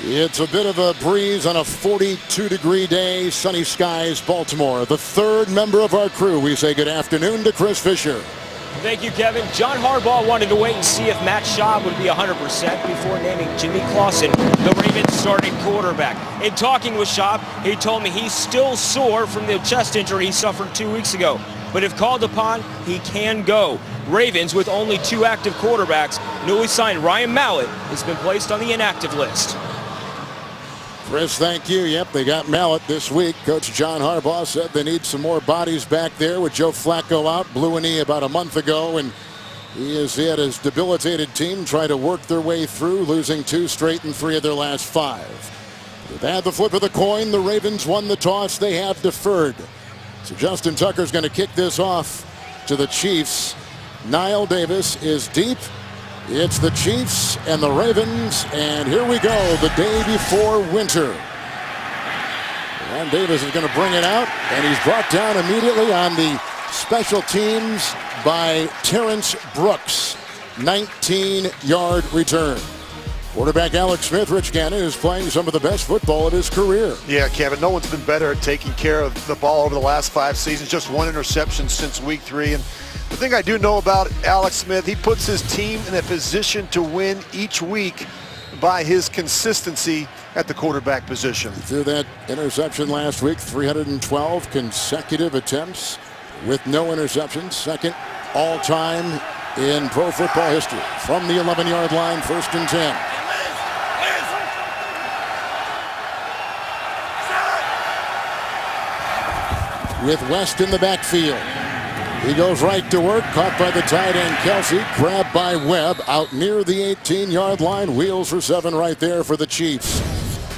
It's a bit of a breeze on a 42-degree day, sunny skies, Baltimore. The third member of our crew, we say good afternoon to Chris Fisher. Thank you, Kevin. John Harbaugh wanted to wait and see if Matt Schaub would be 100% before naming Jimmy Clausen the Ravens starting quarterback. In talking with Schaub, he told me he's still sore from the chest injury he suffered 2 weeks ago. But if called upon, he can go. Ravens, with only 2 active quarterbacks, newly signed Ryan Mallett has been placed on the inactive list. Chris, thank you. Yep, they got Mallett this week. Coach John Harbaugh said they need some more bodies back there with Joe Flacco out. Blew a knee about a month ago, and he had his debilitated team try to work their way through, losing 2 straight in 3 of their last 5. They had the flip of the coin. The Ravens won the toss. They have deferred. So Justin Tucker's going to kick this off to the Chiefs. Knile Davis is deep. It's the Chiefs and the Ravens, and here we go, the day before winter. And Davis is going to bring it out, and he's brought down immediately on the special teams by Terrence Brooks. 19-yard return. Quarterback Alex Smith, Rich Gannon, is playing some of the best football of his career. Yeah, Kevin, no one's been better at taking care of the ball over the last 5 seasons. Just 1 interception since week 3. And the thing I do know about Alex Smith, he puts his team in a position to win each week by his consistency at the quarterback position. He threw that interception last week, 312 consecutive attempts with no interceptions. Second all-time in pro football history. From the 11-yard line, 1st and 10. With West in the backfield. He goes right to work, caught by the tight end Kelsey, grabbed by Webb out near the 18-yard line. Wheels for 7 right there for the Chiefs.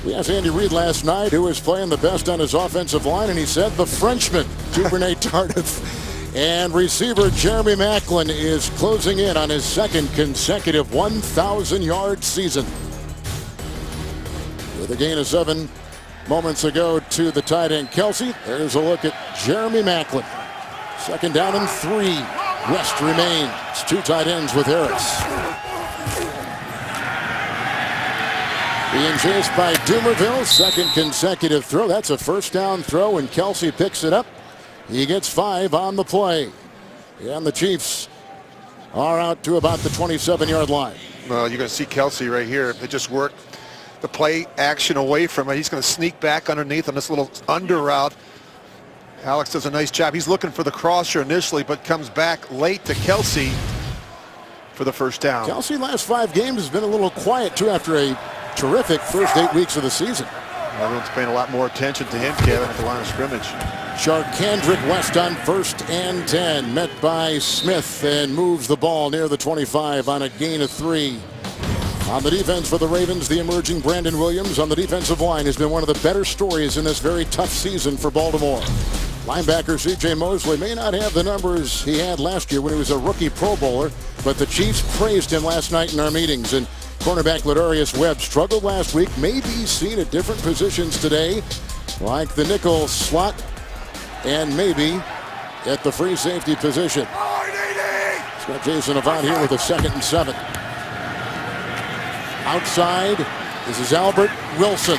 We asked Andy Reid last night who was playing the best on his offensive line, and he said the Frenchman, Duvernay Tardif. And receiver Jeremy Maclin is closing in on his 2nd consecutive 1,000-yard season. With a gain of 7 moments ago to the tight end Kelsey. There's a look at Jeremy Maclin. 2nd down and 3. West remains. 2 tight ends with Harris. Being chased by Dumerville. 2nd consecutive throw. That's a 1st down throw, and Kelsey picks it up. He gets 5 on the play. And the Chiefs are out to about the 27-yard line. Well, you're going to see Kelsey right here. They just work the play action away from it. He's going to sneak back underneath on this little under route. Alex does a nice job. He's looking for the crosser initially, but comes back late to Kelsey for the 1st down. Kelsey last 5 games has been a little quiet too after a terrific first 8 weeks of the season. Everyone's paying a lot more attention to him, Kevin, at the line of scrimmage. Charkandrick West on 1st and 10, met by Smith, and moves the ball near the 25 on a gain of 3. On the defense for the Ravens, the emerging Brandon Williams on the defensive line has been one of the better stories in this very tough season for Baltimore. Linebacker C.J. Mosley may not have the numbers he had last year when he was a rookie Pro Bowler, but the Chiefs praised him last night in our meetings. And cornerback Ladarius Webb struggled last week, may be seen at different positions today, like the nickel slot and maybe at the free safety position. It's got Jason Avant here with a 2nd and 7. Outside, this is Albert Wilson.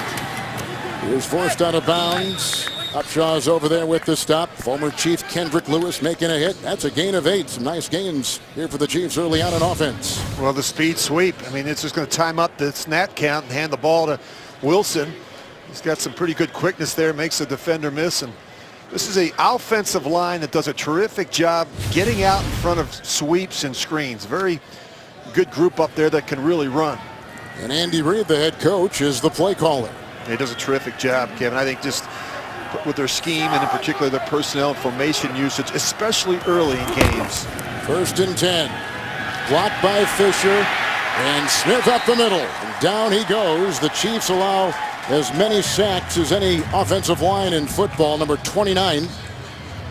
He was forced out of bounds. Upshaw's over there with the stop. Former Chief Kendrick Lewis making a hit. That's a gain of 8. Some nice gains here for the Chiefs early on in offense. Well, the speed sweep. I mean, it's just going to time up the snap count and hand the ball to Wilson. He's got some pretty good quickness there. Makes the defender miss. And this is an offensive line that does a terrific job getting out in front of sweeps and screens. Very good group up there that can really run. And Andy Reid, the head coach, is the play caller. He does a terrific job, Kevin. I think just with their scheme and in particular their personnel and formation usage, especially early in games. 1st and 10. Blocked by Fisher, and Smith up the middle. And down he goes. The Chiefs allow as many sacks as any offensive line in football, number 29.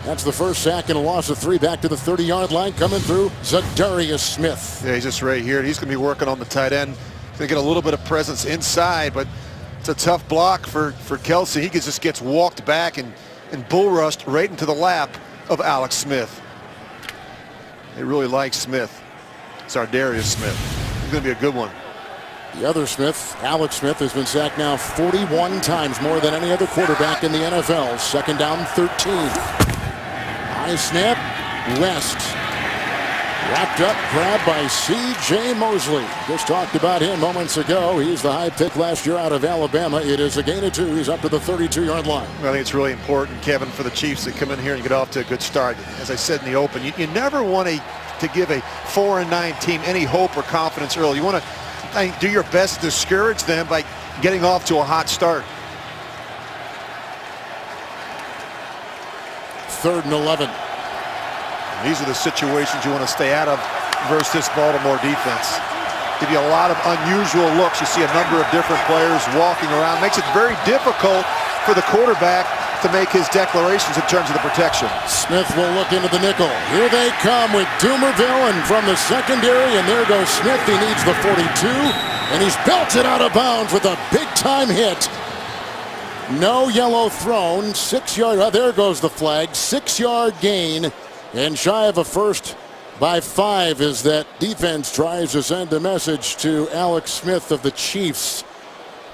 That's the 1st sack and a loss of 3 back to the 30-yard line coming through Zadarius Smith. Yeah, he's just right here. He's going to be working on the tight end. He's going to get a little bit of presence inside, but it's a tough block for Kelsey. He just gets walked back and bull rushed right into the lap of Alex Smith. They really like Smith. Zadarius Smith. He's going to be a good one. The other Smith, Alex Smith, has been sacked now 41 times, more than any other quarterback in the NFL. Second down, 13. High snap, West. Wrapped up, grabbed by C.J. Mosley. Just talked about him moments ago. He's the high pick last year out of Alabama. It is a gain of 2. He's up to the 32-yard line. I think it's really important, Kevin, for the Chiefs to come in here and get off to a good start. As I said in the open, you never want to give a 4-9 team any hope or confidence early. You want to do your best to discourage them by getting off to a hot start. 3rd and 11. These are the situations you want to stay out of versus this Baltimore defense. Give you a lot of unusual looks. You see a number of different players walking around. Makes it very difficult for the quarterback to make his declarations in terms of the protection. Smith will look into the nickel. Here they come with Dumerville, and from the secondary, and there goes Smith. He needs the 42, and he's belted out of bounds with a big-time hit. No yellow thrown. 6-yard. Oh, there goes the flag. 6-yard gain. And shy of a first by 5 as that defense tries to send a message to Alex Smith of the Chiefs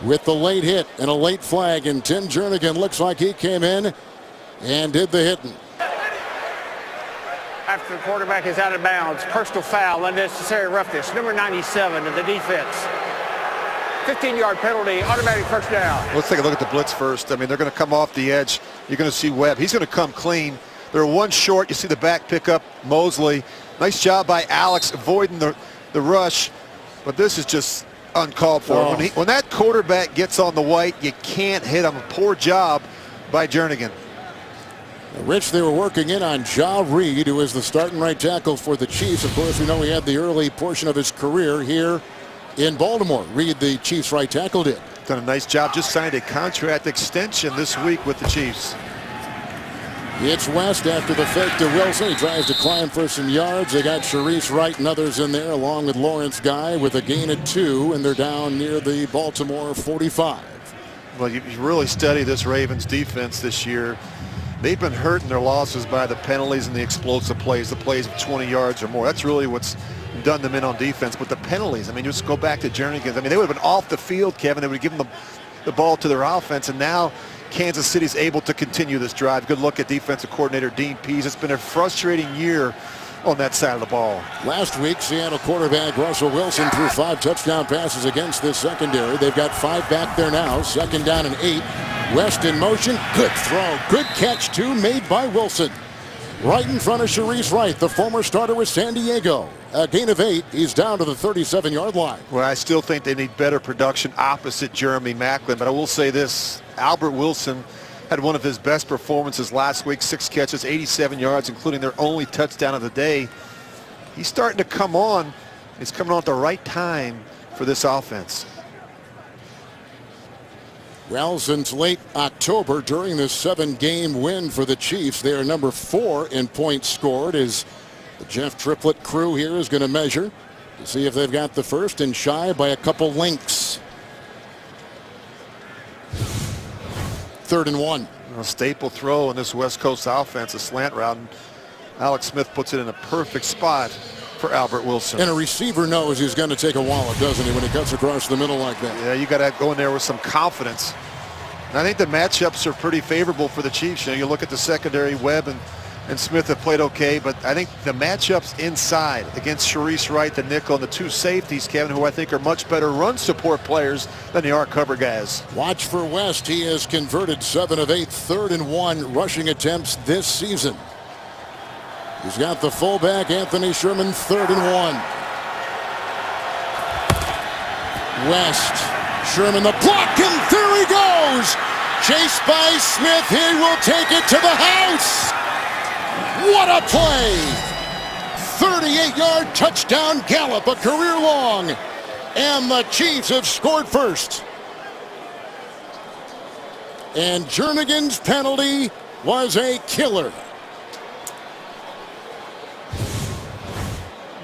with the late hit and a late flag. And Tim Jernigan looks like he came in and did the hitting. After the quarterback is out of bounds, personal foul, unnecessary roughness, number 97 of the defense. 15-yard penalty, automatic first down. Let's take a look at the blitz first. I mean, they're going to come off the edge. You're going to see Webb. He's going to come clean. They're one short. You see the back pick up Mosley. Nice job by Alex avoiding the rush. But this is just uncalled for. Oh. When that quarterback gets on the white, you can't hit him. A poor job by Jernigan. Rich, they were working in on Ja Reed, who is the starting right tackle for the Chiefs. Of course, we know he had the early portion of his career here in Baltimore. Reed, the Chiefs right tackle, did. Done a nice job. Just signed a contract extension this week with the Chiefs. It's West after the fake to Wilson. He tries to climb for some yards. They got Sharice Wright and others in there along with Lawrence Guy with a gain of 2, and they're down near the Baltimore 45. Well, you really study this Ravens defense this year. They've been hurting their losses by the penalties and the explosive plays, the plays of 20 yards or more. That's really what's done them in on defense. But the penalties, I mean, just go back to Jernigan. I mean, they would have been off the field, Kevin. They would have given the ball to their offense, and now Kansas City's able to continue this drive. Good look at defensive coordinator Dean Pease. It's been a frustrating year on that side of the ball. Last week, Seattle quarterback Russell Wilson threw 5 touchdown passes against this secondary. They've got 5 back there now. 2nd down and 8. West in motion. Good throw. Good catch, too, made by Wilson. Right in front of Sharice Wright, the former starter with San Diego. A gain of 8. He's down to the 37-yard line. Well, I still think they need better production opposite Jeremy Maclin. But I will say this, Albert Wilson had one of his best performances last week. 6 catches, 87 yards, including their only touchdown of the day. He's starting to come on. He's coming on at the right time for this offense. Well, since late October, during this 7-game win for the Chiefs, they are number 4 in points scored as the Jeff Triplett crew here is going to measure to see if they've got the first and shy by a couple lengths. 3rd and 1. A staple throw in this West Coast offense, a slant route. And Alex Smith puts it in a perfect spot for Albert Wilson. And a receiver knows he's going to take a wallet, doesn't he, when he cuts across the middle like that? Yeah, you got to go in there with some confidence. And I think the matchups are pretty favorable for the Chiefs. You know, you look at the secondary, Webb and Smith have played okay, but I think the matchups inside against Sharice Wright, the nickel, and the 2 safeties, Kevin, who I think are much better run support players than they are cover guys. Watch for West. He has converted 7 of 8 3rd and 1 rushing attempts this season. He's got the fullback, Anthony Sherman, 3rd and 1. West, Sherman, the block, and there he goes! Chased by Smith, he will take it to the house! What a play! 38-yard touchdown Gallup, a career long. And the Chiefs have scored first. And Jernigan's penalty was a killer.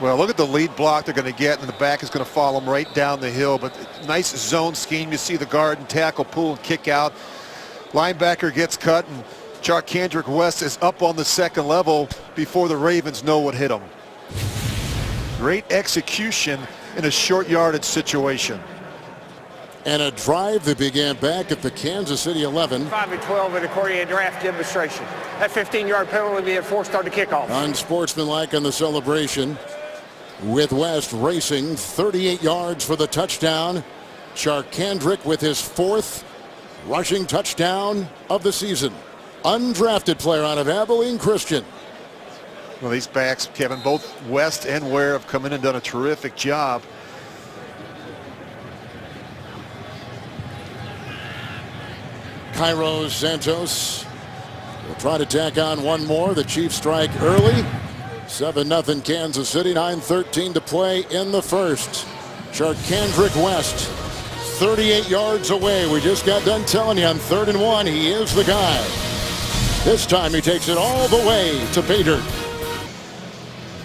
Well, look at the lead block they're going to get, and the back is going to follow them right down the hill. But nice zone scheme. You see the guard and tackle, pull and kick out. Linebacker gets cut, and Charcandrick West is up on the 2nd level before the Ravens know what hit him. Great execution in a short yardage situation. And a drive that began back at the Kansas City 11. 5 and 12 in the Corriere draft demonstration. That 15-yard penalty being forced on the kickoff. Unsportsmanlike on the celebration. With West racing 38 yards for the touchdown. Charkandrick with his 4th rushing touchdown of the season. Undrafted player out of Abilene Christian. Well, these backs, Kevin, both West and Ware have come in and done a terrific job. Cairo Santos will try to tack on one more. The Chiefs strike early. 7-0 Kansas City. 9:13 to play in the first. Charkandrick West, 38 yards away. We just got done telling you on 3rd and 1, he is the guy. This time he takes it all the way to pay dirt.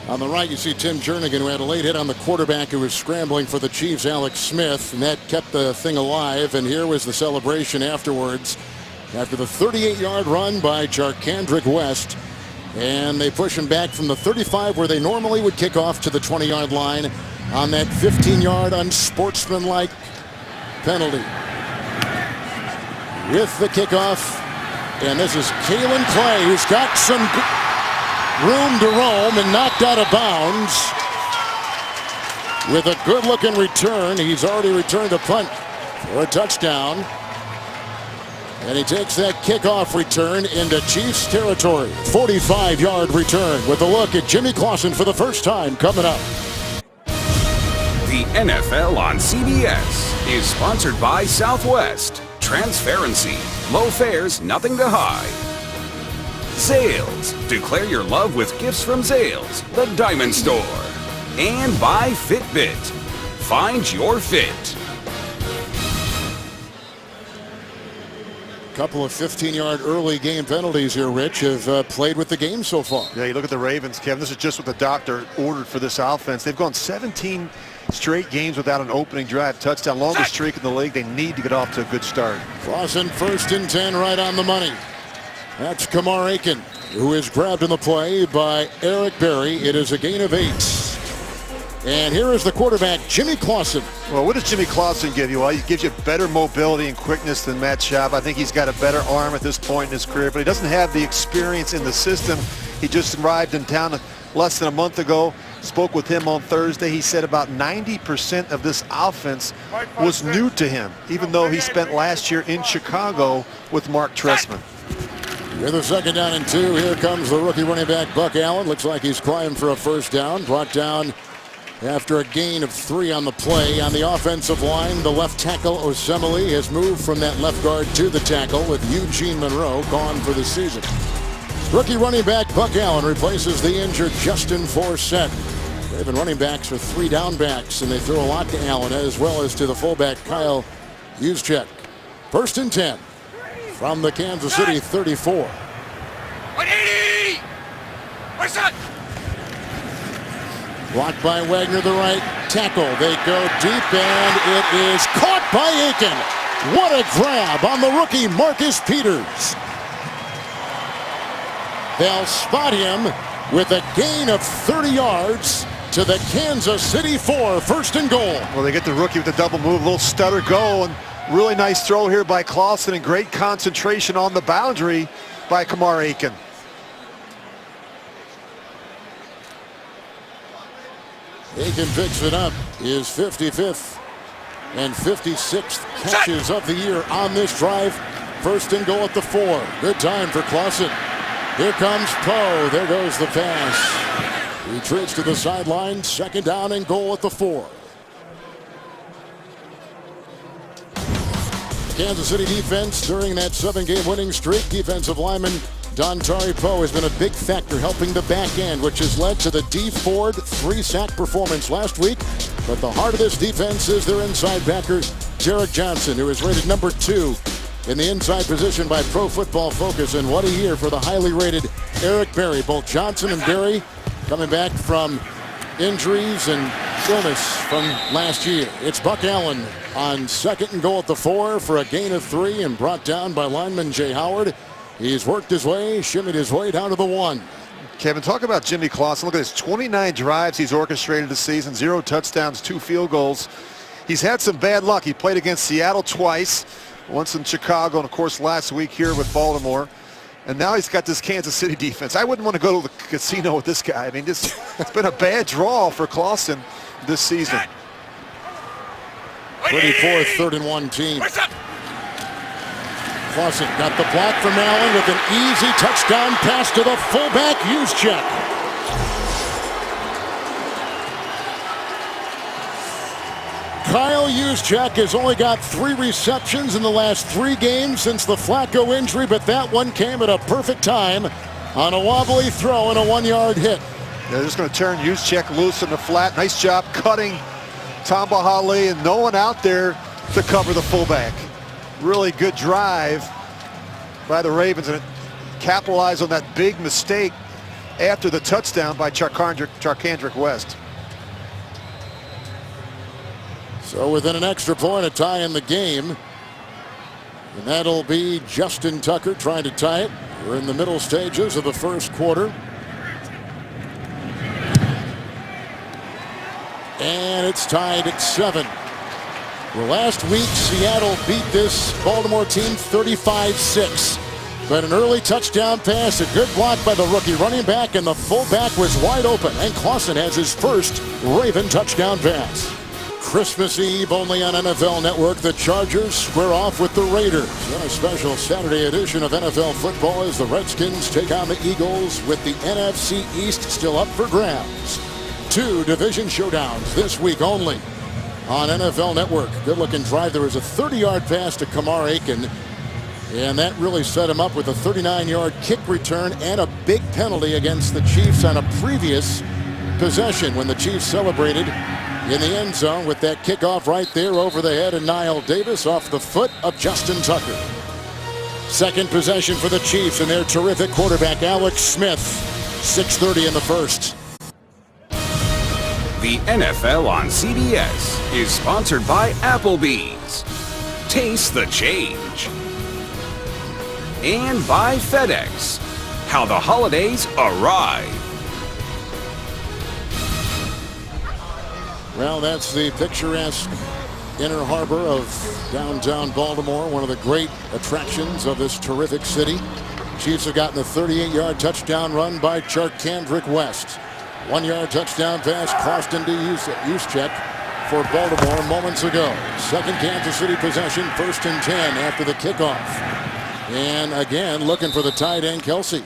On the right, you see Tim Jernigan, who had a late hit on the quarterback who was scrambling for the Chiefs, Alex Smith, and that kept the thing alive. And here was the celebration afterwards after the 38-yard run by Charkandrick West. And they push him back from the 35, where they normally would kick off, to the 20-yard line on that 15-yard unsportsmanlike penalty. With the kickoff, and this is Kalen Clay, who's got some room to roam and knocked out of bounds. With a good-looking return, he's already returned a punt for a touchdown. And he takes that kickoff return into Chiefs territory. 45-yard return with a look at Jimmy Clausen for the first time coming up. The NFL on CBS is sponsored by Southwest. Transparency. Low fares, nothing to hide. Zales. Declare your love with gifts from Zales, the Diamond Store. And by Fitbit. Find your fit. Couple of 15-yard early game penalties here, Rich, have played with the game so far. Yeah, you look at the Ravens, Kevin. This is just what the doctor ordered for this offense. They've gone 17 straight games without an opening drive touchdown. Longest streak in the league. They need to get off to a good start. Clausen 1st and 10, right on the money. That's Kamar Aiken, who is grabbed in the play by Eric Berry. It is a gain of 8. And here is the quarterback, Jimmy Clausen. Well, what does Jimmy Clausen give you? Well, he gives you better mobility and quickness than Matt Schaub. I think he's got a better arm at this point in his career, but he doesn't have the experience in the system. He just arrived in town less than a month ago. Spoke with him on Thursday. He said about 90% of this offense was new to him, even though he spent last year in Chicago with Mark Trestman. With a 2nd down and 2, here comes the rookie running back, Buck Allen. Looks like he's climbing for a first down. Brought down after a gain of 3 on the play. On the offensive line, the left tackle, Osemele, has moved from that left guard to the tackle, with Eugene Monroe gone for the season. Rookie running back Buck Allen replaces the injured Justin Forsett. They've been running backs with 3 down backs, and they throw a lot to Allen as well as to the fullback Kyle Juszczyk. 1st and 10 from the Kansas City 34. 180! What's that? Blocked by Wagner, the right tackle. They go deep, and it is caught by Aiken. What a grab on the rookie Marcus Peters. They'll spot him with a gain of 30 yards to the Kansas City 4, 1st and goal. Well, they get the rookie with the double move, a little stutter go, and really nice throw here by Clausen, and great concentration on the boundary by Kamar Aiken. Aiken picks it up, his 55th and 56th catches of the year on this drive. 1st and goal at the 4. Good time for Clausen. Here comes Poe. There goes the pass. Retreats to the sideline. 2nd down and goal at the 4. Kansas City defense during that 7-game winning streak. Defensive lineman Dontari Poe has been a big factor helping the back end, which has led to the D Ford 3-sack performance last week. But the heart of this defense is their inside backer, Derek Johnson, who is rated number 2 in the inside position by Pro Football Focus. And what a year for the highly rated Eric Berry. Both Johnson and Berry coming back from injuries and illness from last year. It's Buck Allen on 2nd and goal at the 4 for a gain of 3, and brought down by lineman Jay Howard. He's worked his way, shimmied his way down to the 1. Kevin, talk about Jimmy Clausen. Look at this, 29 drives he's orchestrated this season, 0 touchdowns, 2 field goals. He's had some bad luck. He played against Seattle twice, once in Chicago, and of course last week here with Baltimore. And now he's got this Kansas City defense. I wouldn't want to go to the casino with this guy. I mean, it's been a bad draw for Clausen this season. 34th, 3rd and 1 team. Clausen got the block from Allen with an easy touchdown pass to the fullback, Juszczyk. Kyle Juszczyk has only got 3 receptions in the last 3 games since the Flacco injury, but that one came at a perfect time on a wobbly throw and a 1-yard hit. They're just going to turn Juszczyk loose in the flat. Nice job cutting Tamba Hali, and no one out there to cover the fullback. Really good drive by the Ravens, and it capitalized on that big mistake after the touchdown by Charcandrick West. So within an extra point, a tie in the game. And that'll be Justin Tucker trying to tie it. We're in the middle stages of the first quarter. And it's tied at 7. Well, last week, Seattle beat this Baltimore team 35-6. But an early touchdown pass, a good block by the rookie running back, and the fullback was wide open. And Clausen has his first Raven touchdown pass. Christmas Eve only on NFL Network. The Chargers square off with the Raiders. And a special Saturday edition of NFL football as the Redskins take on the Eagles with the NFC East still up for grabs. 2 division showdowns this week only on NFL Network. Good looking drive. There was a 30-yard pass to Kamar Aiken, and that really set him up with a 39-yard kick return and a big penalty against the Chiefs on a previous possession when the Chiefs celebrated in the end zone with that kickoff right there over the head of Niall Davis off the foot of Justin Tucker. Second possession for the Chiefs and their terrific quarterback Alex Smith. 6:30 in the first. The NFL on CBS is sponsored by Applebee's. Taste the change. And by FedEx. How the holidays arrive. Well, that's the picturesque inner harbor of downtown Baltimore, one of the great attractions of this terrific city. Chiefs have gotten a 38-yard touchdown run by Charcandrick West. 1-yard touchdown pass crossed into Juszczyk for Baltimore moments ago. Second Kansas City possession, 1st and 10 after the kickoff. And again, looking for the tight end, Kelsey.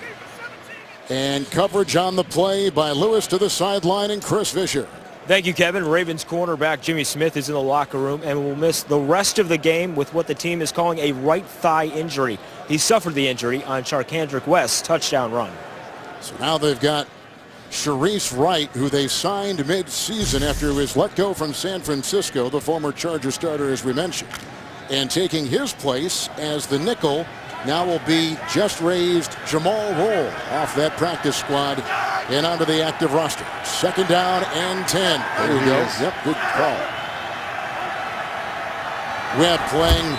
And coverage on the play by Lewis to the sideline and Chris Fisher. Thank you, Kevin. Ravens cornerback Jimmy Smith is in the locker room and will miss the rest of the game with what the team is calling a right thigh injury. He suffered the injury on Charcandrick West's touchdown run. So now they've got Sharice Wright, who they signed mid-season after he was let go from San Francisco, the former Charger starter, as we mentioned. And taking his place as the nickel now will be just raised Jamal Roll off that practice squad and onto the active roster. 2nd down and 10. There we go. Yep, good call. Webb playing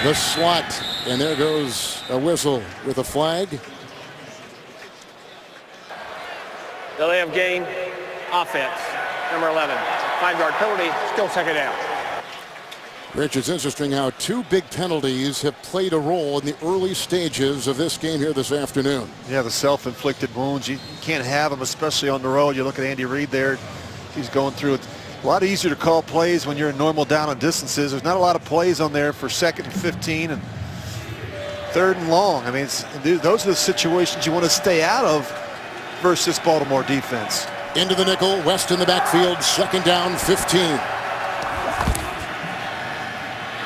the slot, and there goes a whistle with a flag. Delay of game, offense, number 11. 5-yard penalty, still 2nd down. Rich, it's interesting how 2 big penalties have played a role in the early stages of this game here this afternoon. Yeah, the self-inflicted wounds, you can't have them, especially on the road. You look at Andy Reid there, he's going through it. A lot easier to call plays when you're in normal down and distances. There's not a lot of plays on there for 2nd and 15 and 3rd and long. I mean, those are the situations you want to stay out of versus Baltimore defense. Into the nickel, West in the backfield, 2nd down, 15.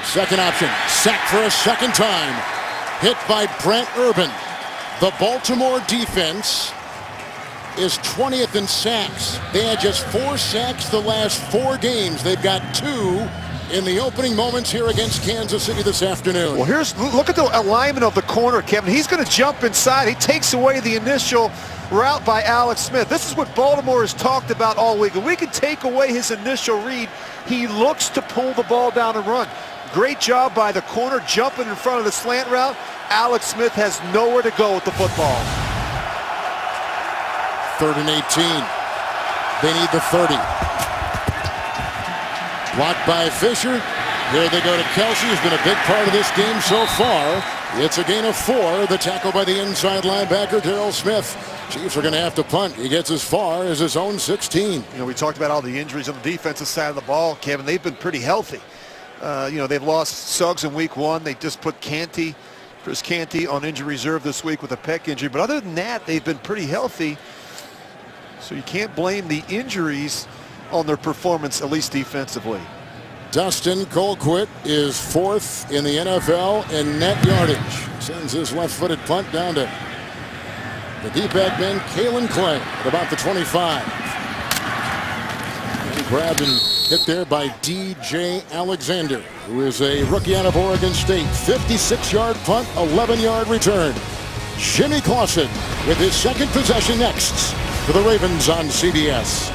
Second option, sacked for a 2nd time. Hit by Brent Urban. The Baltimore defense is 20th in sacks. They had just 4 sacks the last 4 games. They've got 2 in the opening moments here against Kansas City this afternoon. Well, look at the alignment of the corner, Kevin. He's going to jump inside. He takes away the initial route by Alex Smith. This is what Baltimore has talked about all week. If we can take away his initial read, he looks to pull the ball down and run. Great job by the corner, jumping in front of the slant route. Alex Smith has nowhere to go with the football. 3rd and 18. They need the 30. Blocked by Fisher. Here they go to Kelsey, who's been a big part of this game so far. It's a gain of 4. The tackle by the inside linebacker, Darrell Smith. Chiefs are going to have to punt. He gets as far as his own 16. You know, we talked about all the injuries on the defensive side of the ball, Kevin. They've been pretty healthy. You know, they've lost Suggs in week 1. They just put Chris Canty on injury reserve this week with a pec injury. But other than that, they've been pretty healthy. So you can't blame the injuries on their performance, at least defensively. Dustin Colquitt is 4th in the NFL in net yardage. Sends his left-footed punt down to the deep back man, Kalen Clay, at about the 25. And grabbed and hit there by D.J. Alexander, who is a rookie out of Oregon State. 56-yard punt, 11-yard return. Jimmy Clausen with his second possession next for the Ravens on CBS.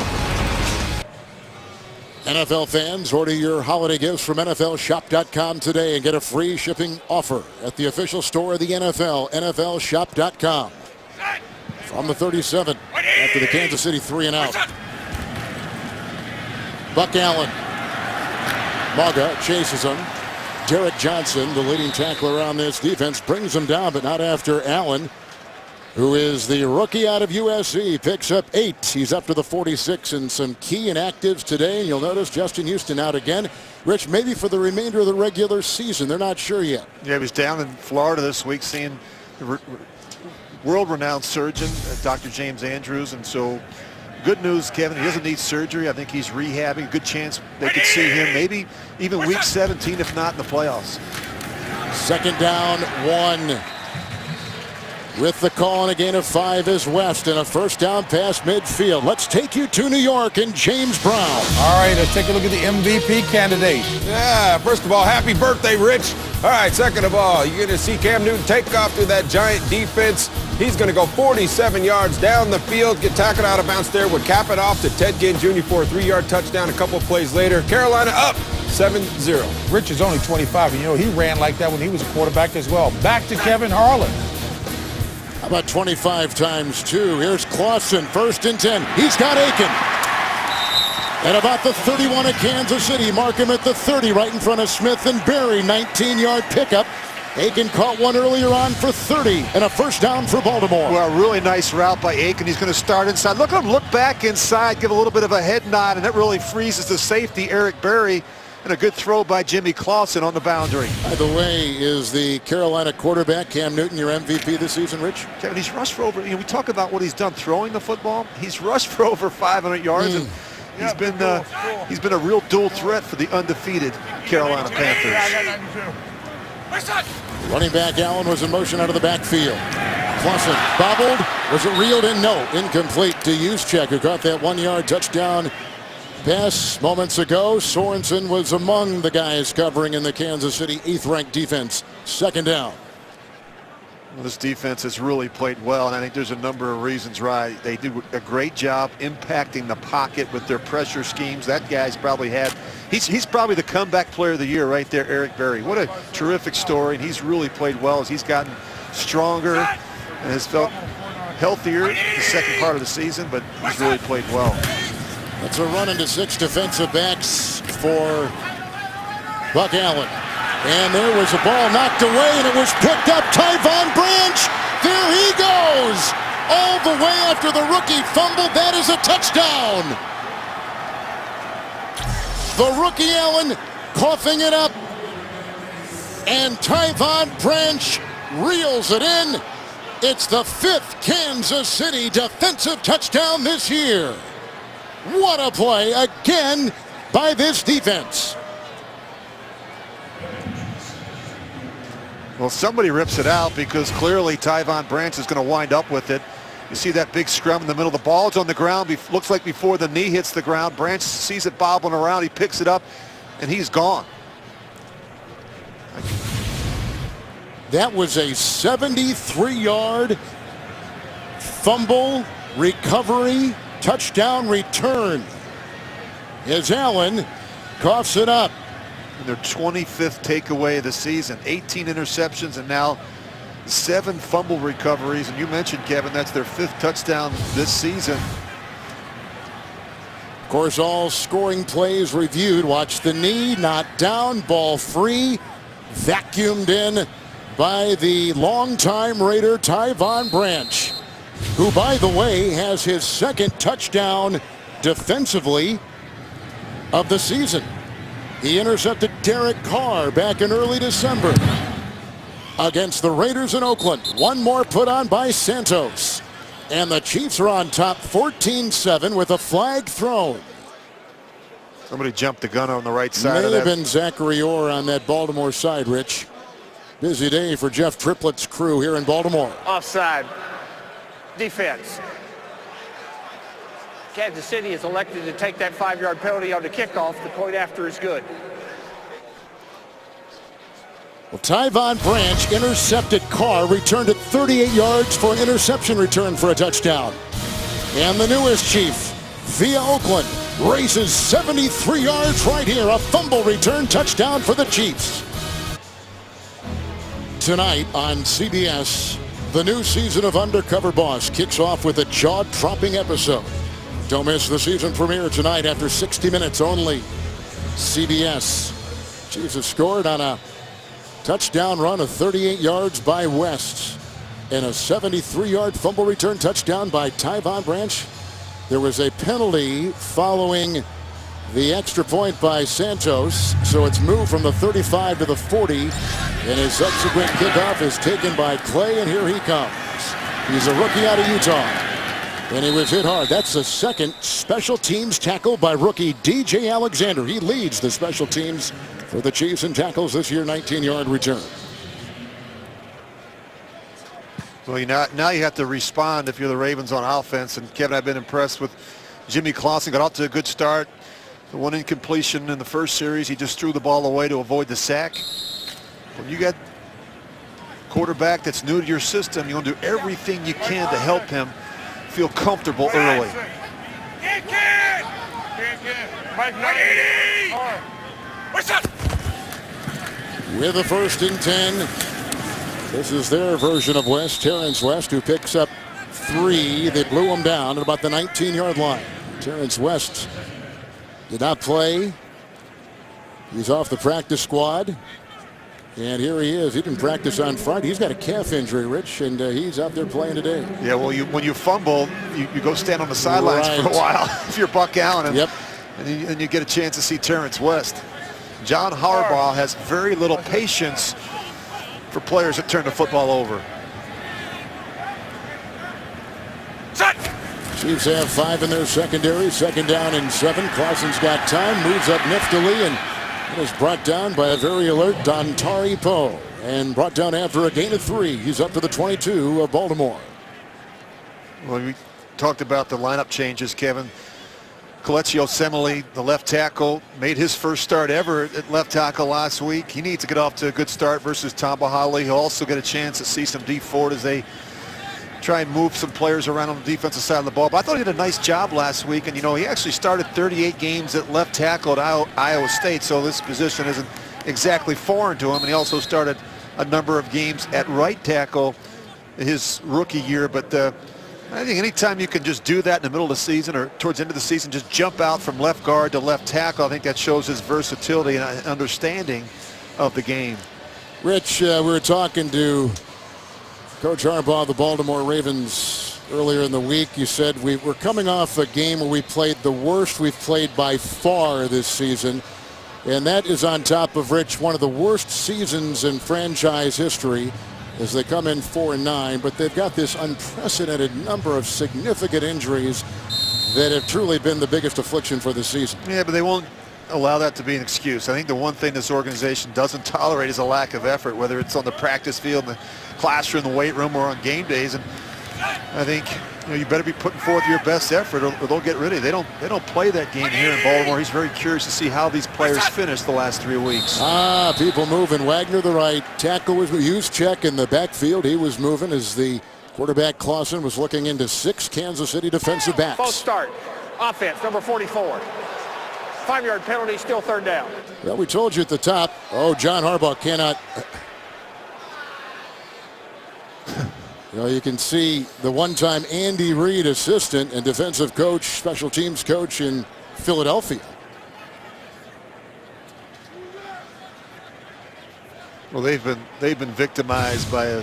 NFL fans, order your holiday gifts from NFLShop.com today and get a free shipping offer at the official store of the NFL, NFLShop.com. From the 37 after the Kansas City 3-and-out. Buck Allen. Maga chases him. Derek Johnson, the leading tackler on this defense, brings him down, but not after Allen, who is the rookie out of USC, picks up 8. He's up to the 46, and some key inactives today. And you'll notice Justin Houston out again. Rich, maybe for the remainder of the regular season. They're not sure yet. Yeah, he was down in Florida this week seeing the world-renowned surgeon, Dr. James Andrews. And so good news, Kevin, he doesn't need surgery. I think he's rehabbing. Good chance they could see him maybe even week 17, if not in the playoffs. Second down, 1. With the call and a gain of 5 is West, and a first down pass midfield. Let's take you to New York and James Brown. All right, let's take a look at the MVP candidate. Yeah, first of all, happy birthday, Rich. All right, second of all, you're going to see Cam Newton take off through that giant defense. He's going to go 47 yards down the field, get tackled out of bounds there, would cap it off to Ted Ginn Jr. for a 3-yard touchdown a couple of plays later. Carolina up 7-0. Rich is only 25, and you know he ran like that when he was a quarterback as well. Back to Kevin Harlan. How about 25 times 2? Here's Clausen, 1st and 10. He's got Aiken. At about the 31 of Kansas City. Mark him at the 30 right in front of Smith and Berry. 19-yard pickup. Aiken caught one earlier on for 30 and a first down for Baltimore. Well, really nice route by Aiken. He's going to start inside. Look at him look back inside, give a little bit of a head nod, and that really freezes the safety, Eric Berry. And a good throw by Jimmy Clausen on the boundary. By the way, is the Carolina quarterback Cam Newton your MVP this season, Rich? Kevin, he's rushed for over, you know, we talk about what he's done throwing the football. He's rushed for over 500 yards, and he's been a real dual threat for the undefeated Carolina Panthers. Running back Allen was in motion out of the backfield. Clausen bobbled. Was it reeled in? No. Incomplete to Juszczyk, who caught that 1-yard touchdown pass moments ago. Sorensen was among the guys covering in the Kansas City 8th-ranked defense. Second down. Well, this defense has really played well, and I think there's a number of reasons why. They do a great job impacting the pocket with their pressure schemes. That guy's probably had, he's probably the comeback player of the year right there, Eric Berry. What a terrific story, and he's really played well as he's gotten stronger and has felt healthier the second part of the season, but he's really played well. That's a run into 6 defensive backs for Buck Allen. And there was a ball knocked away, and it was picked up. Tyvon Branch, there he goes. All the way after the rookie fumbled. That is a touchdown. The rookie Allen coughing it up. And Tyvon Branch reels it in. It's the 5th Kansas City defensive touchdown this year. What a play again by this defense. Well, somebody rips it out because clearly Tyvon Branch is going to wind up with it. You see that big scrum in the middle. The ball's on the ground. Looks like before the knee hits the ground. Branch sees it bobbling around. He picks it up, and he's gone. That was a 73-yard fumble recovery. Touchdown return as Allen coughs it up. And their 25th takeaway of the season. 18 interceptions and now 7 fumble recoveries. And you mentioned, Kevin, that's their 5th touchdown this season. Of course, all scoring plays reviewed. Watch the knee, not down, ball free, vacuumed in by the longtime Raider Tyvon Branch, who, by the way, has his second touchdown defensively of the season. He intercepted Derek Carr back in early December against the Raiders in Oakland. One more put on by Santos. And the Chiefs are on top 14-7 with a flag thrown. Somebody jumped the gun on the right side May of have that. been Zachary Orr on that Baltimore side, Rich. Busy day for Jeff Triplett's crew here in Baltimore. Offside. Defense. Kansas City is elected to take that 5-yard penalty on the kickoff. The point after is good. Well, Tyvon Branch intercepted Carr, returned it 38 yards for an interception return for a touchdown. And the newest Chief, via Oakland, races 73 yards right here. A fumble return touchdown for the Chiefs. Tonight on CBS, the new season of Undercover Boss kicks off with a jaw-dropping episode. Don't miss the season premiere tonight after 60 minutes only. CBS. Chiefs have scored on a touchdown run of 38 yards by West and a 73-yard fumble return touchdown by Tyvon Branch. There was a penalty following the extra point by Santos, so it's moved from the 35 to the 40, and his subsequent kickoff is taken by Clay, and here he comes. He's a rookie out of Utah, and he was hit hard. That's the second special teams tackle by rookie DJ Alexander. He leads the special teams for the Chiefs in tackles this year, 19-yard return. Well, now you have to respond if you're the Ravens on offense. And Kevin, I've been impressed with Jimmy Clausen. Got off to a good start. The one incompletion in the first series, he just threw the ball away to avoid the sack. When you got a quarterback that's new to your system, you want to do everything you can to help him feel comfortable early. With a 1st and 10. This is their version of West. Terrence West, who picks up 3. They blew him down at about the 19-yard line. Terrence West did not play. He's off the practice squad. And here he is. He didn't practice on Friday. He's got a calf injury, Rich, and he's out there playing today. Yeah, well, when you fumble, you go stand on the sidelines for a while if you're Buck Allen. And you get a chance to see Terrence West. John Harbaugh has very little patience for players that turn the football over. Chiefs have 5 in their secondary. 2nd down and 7. Clausen's got time, moves up niftily, and is brought down by a very alert Dontari Poe. And brought down after a gain of 3. He's up to the 22 of Baltimore. Well, we talked about the lineup changes, Kevin. Kelechi Osemele, the left tackle, made his first start ever at left tackle last week. He needs to get off to a good start versus Tamba Hali. He'll also get a chance to see some deep forward as they try and move some players around on the defensive side of the ball. But I thought he did a nice job last week. And, you know, he actually started 38 games at left tackle at Iowa State, so this position isn't exactly foreign to him. And he also started a number of games at right tackle his rookie year. But I think anytime you can just do that in the middle of the season or towards the end of the season, just jump out from left guard to left tackle, I think that shows his versatility and understanding of the game. Rich, we were talking to Coach Harbaugh of the Baltimore Ravens earlier in the week. You said we're coming off a game where we played the worst we've played by far this season. And that is on top of, Rich, one of the worst seasons in franchise history as they come in 4-9. But they've got this unprecedented number of significant injuries that have truly been the biggest affliction for the season. Yeah, but they won't allow that to be an excuse. I think the one thing this organization doesn't tolerate is a lack of effort, whether it's on the practice field, in the classroom, the weight room, or on game days. And I think you better be putting forth your best effort or they'll get rid of you. They don't play that game here in Baltimore. He's very curious to see how these players finish the last 3 weeks. People moving. Wagner the right tackle was Juszczyk in the backfield. He was moving as the quarterback Clausen was looking into 6 Kansas City defensive backs. False start. Offense, number 44. 5-yard penalty, still 3rd down. Well, we told you at the top. Oh, John Harbaugh cannot. You can see the one-time Andy Reid assistant and defensive coach, special teams coach in Philadelphia. Well, they've been victimized by a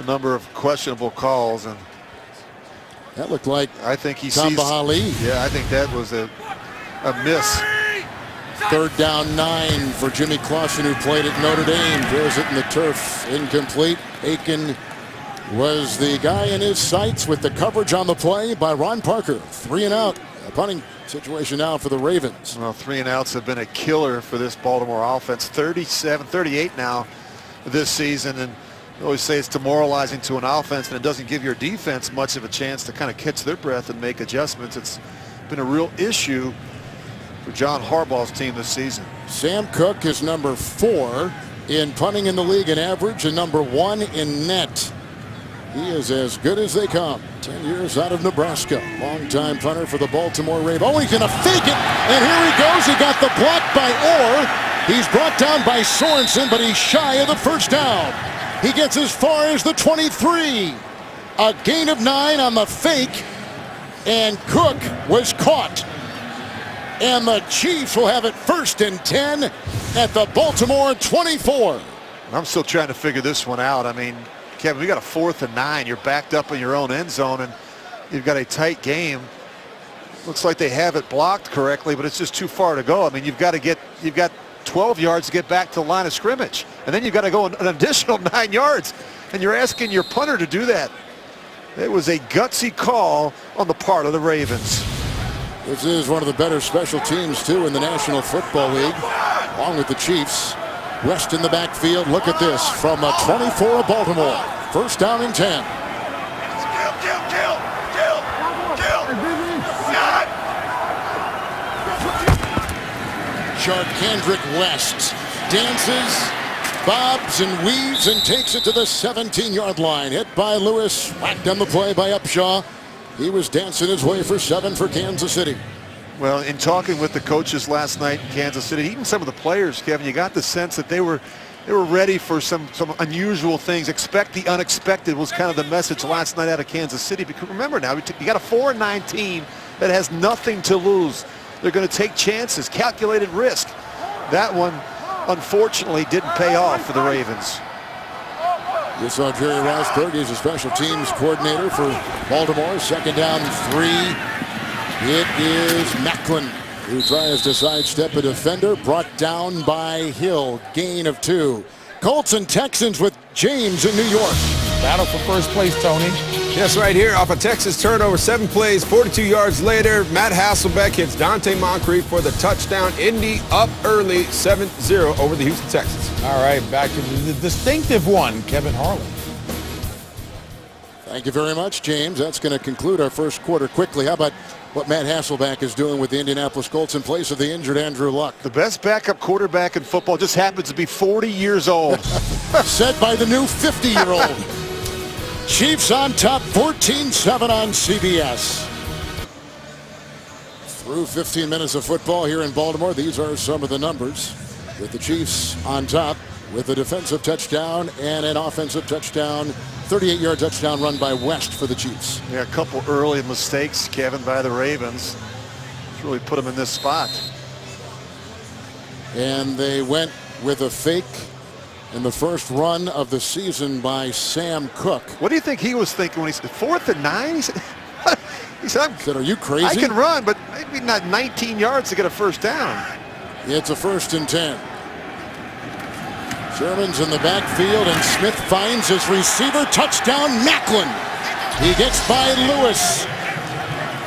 number of questionable calls, and That looked like I think he Tamba sees. Ali. Yeah, I think that was a miss. 3rd down 9 for Jimmy Clausen, who played at Notre Dame. Throws it in the turf, incomplete. Aiken was the guy in his sights with the coverage on the play by Ron Parker. 3 and out. A punting situation now for the Ravens. Well, 3 and outs have been a killer for this Baltimore offense. 37, 38 now this season, and I always say it's demoralizing to an offense, and it doesn't give your defense much of a chance to kind of catch their breath and make adjustments. It's been a real issue for John Harbaugh's team this season. Sam Cook is number 4 in punting in the league in average and number 1 in net. He is as good as they come. 10 years out of Nebraska. Longtime punter for the Baltimore Ravens. Oh, he's going to fake it. And here he goes. He got the block by Orr. He's brought down by Sorensen, but he's shy of the first down. He gets as far as the 23. A gain of 9 on the fake. And Cook was caught. And the Chiefs will have it 1st and 10 at the Baltimore 24. I'm still trying to figure this one out. I mean, Kevin, we got a 4th and 9. You're backed up in your own end zone, and you've got a tight game. Looks like they have it blocked correctly, but it's just too far to go. I mean, you've got 12 yards to get back to the line of scrimmage, and then you've got to go an additional 9 yards, and you're asking your punter to do that. It was a gutsy call on the part of the Ravens. This is one of the better special teams, too, in the National Football League, along with the Chiefs. West in the backfield. Look at this from a 24 of Baltimore. 1st down and 10. Charkandrick West dances, bobs and weaves, and takes it to the 17-yard line. Hit by Lewis, whacked on the play by Upshaw. He was dancing his way for 7 for Kansas City. Well, in talking with the coaches last night in Kansas City, even some of the players, Kevin, you got the sense that they were ready for some unusual things. Expect the unexpected was kind of the message last night out of Kansas City. Because remember now, you got a 4-9 team that has nothing to lose. They're going to take chances, calculated risk. That one, unfortunately, didn't pay off for the Ravens. You saw Jerry Rosberg. He's a special teams coordinator for Baltimore. 2nd down 3. It is Macklin who tries to sidestep a defender, brought down by Hill. Gain of 2. Colts and Texans with James in New York. Battle for first place, Tony. Yes, right here off a Texas turnover, 7 plays, 42 yards later, Matt Hasselbeck hits Dante Moncrief for the touchdown. Indy up early, 7-0 over the Houston Texans. All right, back to the distinctive one, Kevin Harlan. Thank you very much, James. That's going to conclude our first quarter quickly. How about what Matt Hasselbeck is doing with the Indianapolis Colts in place of the injured Andrew Luck? The best backup quarterback in football just happens to be 40 years old. Said by the new 50-year-old. Chiefs on top, 14-7 on CBS. Through 15 minutes of football here in Baltimore, these are some of the numbers. With the Chiefs on top with a defensive touchdown and an offensive touchdown. 38-yard touchdown run by West for the Chiefs. Yeah, a couple early mistakes, Kevin, by the Ravens. It's really put them in this spot. And they went with a fake in the first run of the season by Sam Cook. What do you think he was thinking when he said 4th and 9? He said, Are you crazy? I can run, but maybe not 19 yards to get a first down. It's a 1st and 10. Sherman's in the backfield, and Smith finds his receiver. Touchdown, Macklin. He gets by Lewis.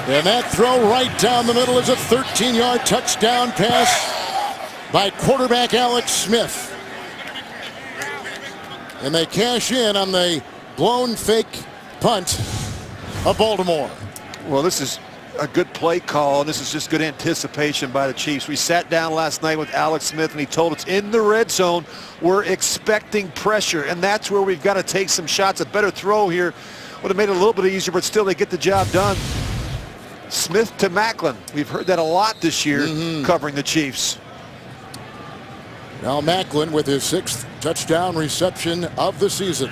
And that throw right down the middle is a 13-yard touchdown pass by quarterback Alex Smith. And they cash in on the blown fake punt of Baltimore. Well, this is a good play call, and this is just good anticipation by the Chiefs. We sat down last night with Alex Smith, and he told us in the red zone, we're expecting pressure, and that's where we've got to take some shots. A better throw here would have made it a little bit easier, but still they get the job done. Smith to Macklin. We've heard that a lot this year covering the Chiefs. Now Macklin with his 6th touchdown reception of the season.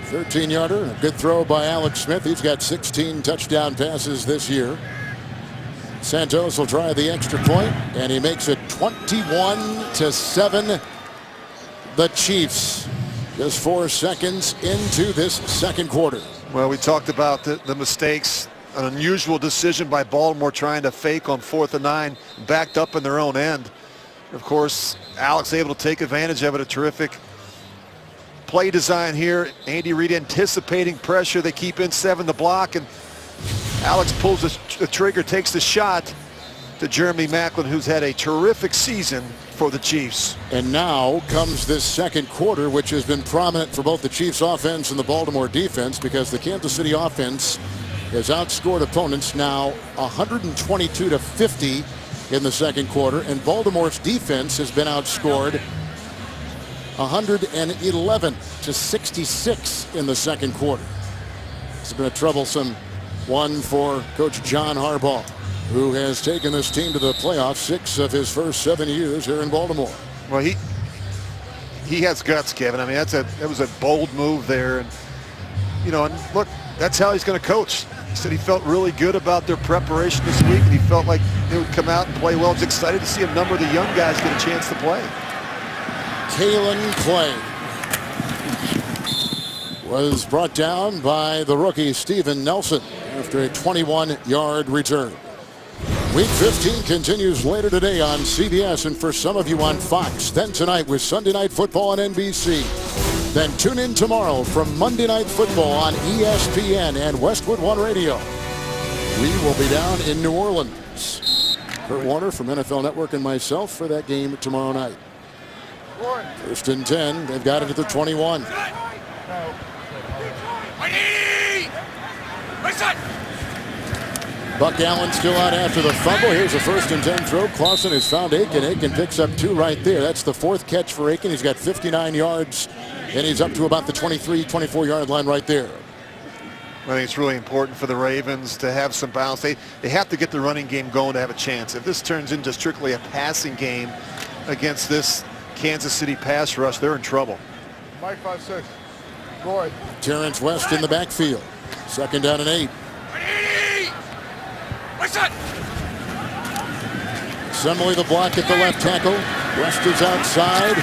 13-yarder, a good throw by Alex Smith. He's got 16 touchdown passes this year. Santos will try the extra point, and he makes it 21-7. The Chiefs just 4 seconds into this second quarter. Well, we talked about the mistakes. An unusual decision by Baltimore trying to fake on 4th and 9, backed up in their own end. Of course, Alex able to take advantage of it. A terrific play design here. Andy Reid anticipating pressure. They keep in 7 to block, and Alex pulls the trigger, takes the shot to Jeremy Maclin, who's had a terrific season for the Chiefs. And now comes this second quarter, which has been prominent for both the Chiefs offense and the Baltimore defense, because the Kansas City offense has outscored opponents now 122-50 in the second quarter, and Baltimore's defense has been outscored 111-66 in the second quarter. It's been a troublesome one for Coach John Harbaugh, who has taken this team to the playoffs 6 of his first 7 years here in Baltimore. Well, he has guts, Kevin. I mean, that was a bold move there, and you know, and look, that's how he's going to coach. He said he felt really good about their preparation this week, and he felt like they would come out and play well. He's excited to see a number of the young guys get a chance to play. Kalen Clay was brought down by the rookie Steven Nelson after a 21-yard return. Week 15 continues later today on CBS, and for some of you on Fox. Then tonight with Sunday Night Football on NBC. Then tune in tomorrow from Monday Night Football on ESPN and Westwood One Radio. We will be down in New Orleans. Kurt Warner from NFL Network and myself for that game tomorrow night. 1st and 10. They've got it at the 21. Buck Allen still out after the fumble. Here's a 1st and 10 throw. Clausen has found Aiken. Aiken picks up 2 right there. That's the 4th catch for Aiken. He's got 59 yards, and he's up to about the 23, 24-yard line right there. I think it's really important for the Ravens to have some balance. They have to get the running game going to have a chance. If this turns into strictly a passing game against this Kansas City pass rush, they're in trouble. Mike 5-6. Roy. Terrence West in the backfield. 2nd down and 8. Assembly the block at the left tackle. West is outside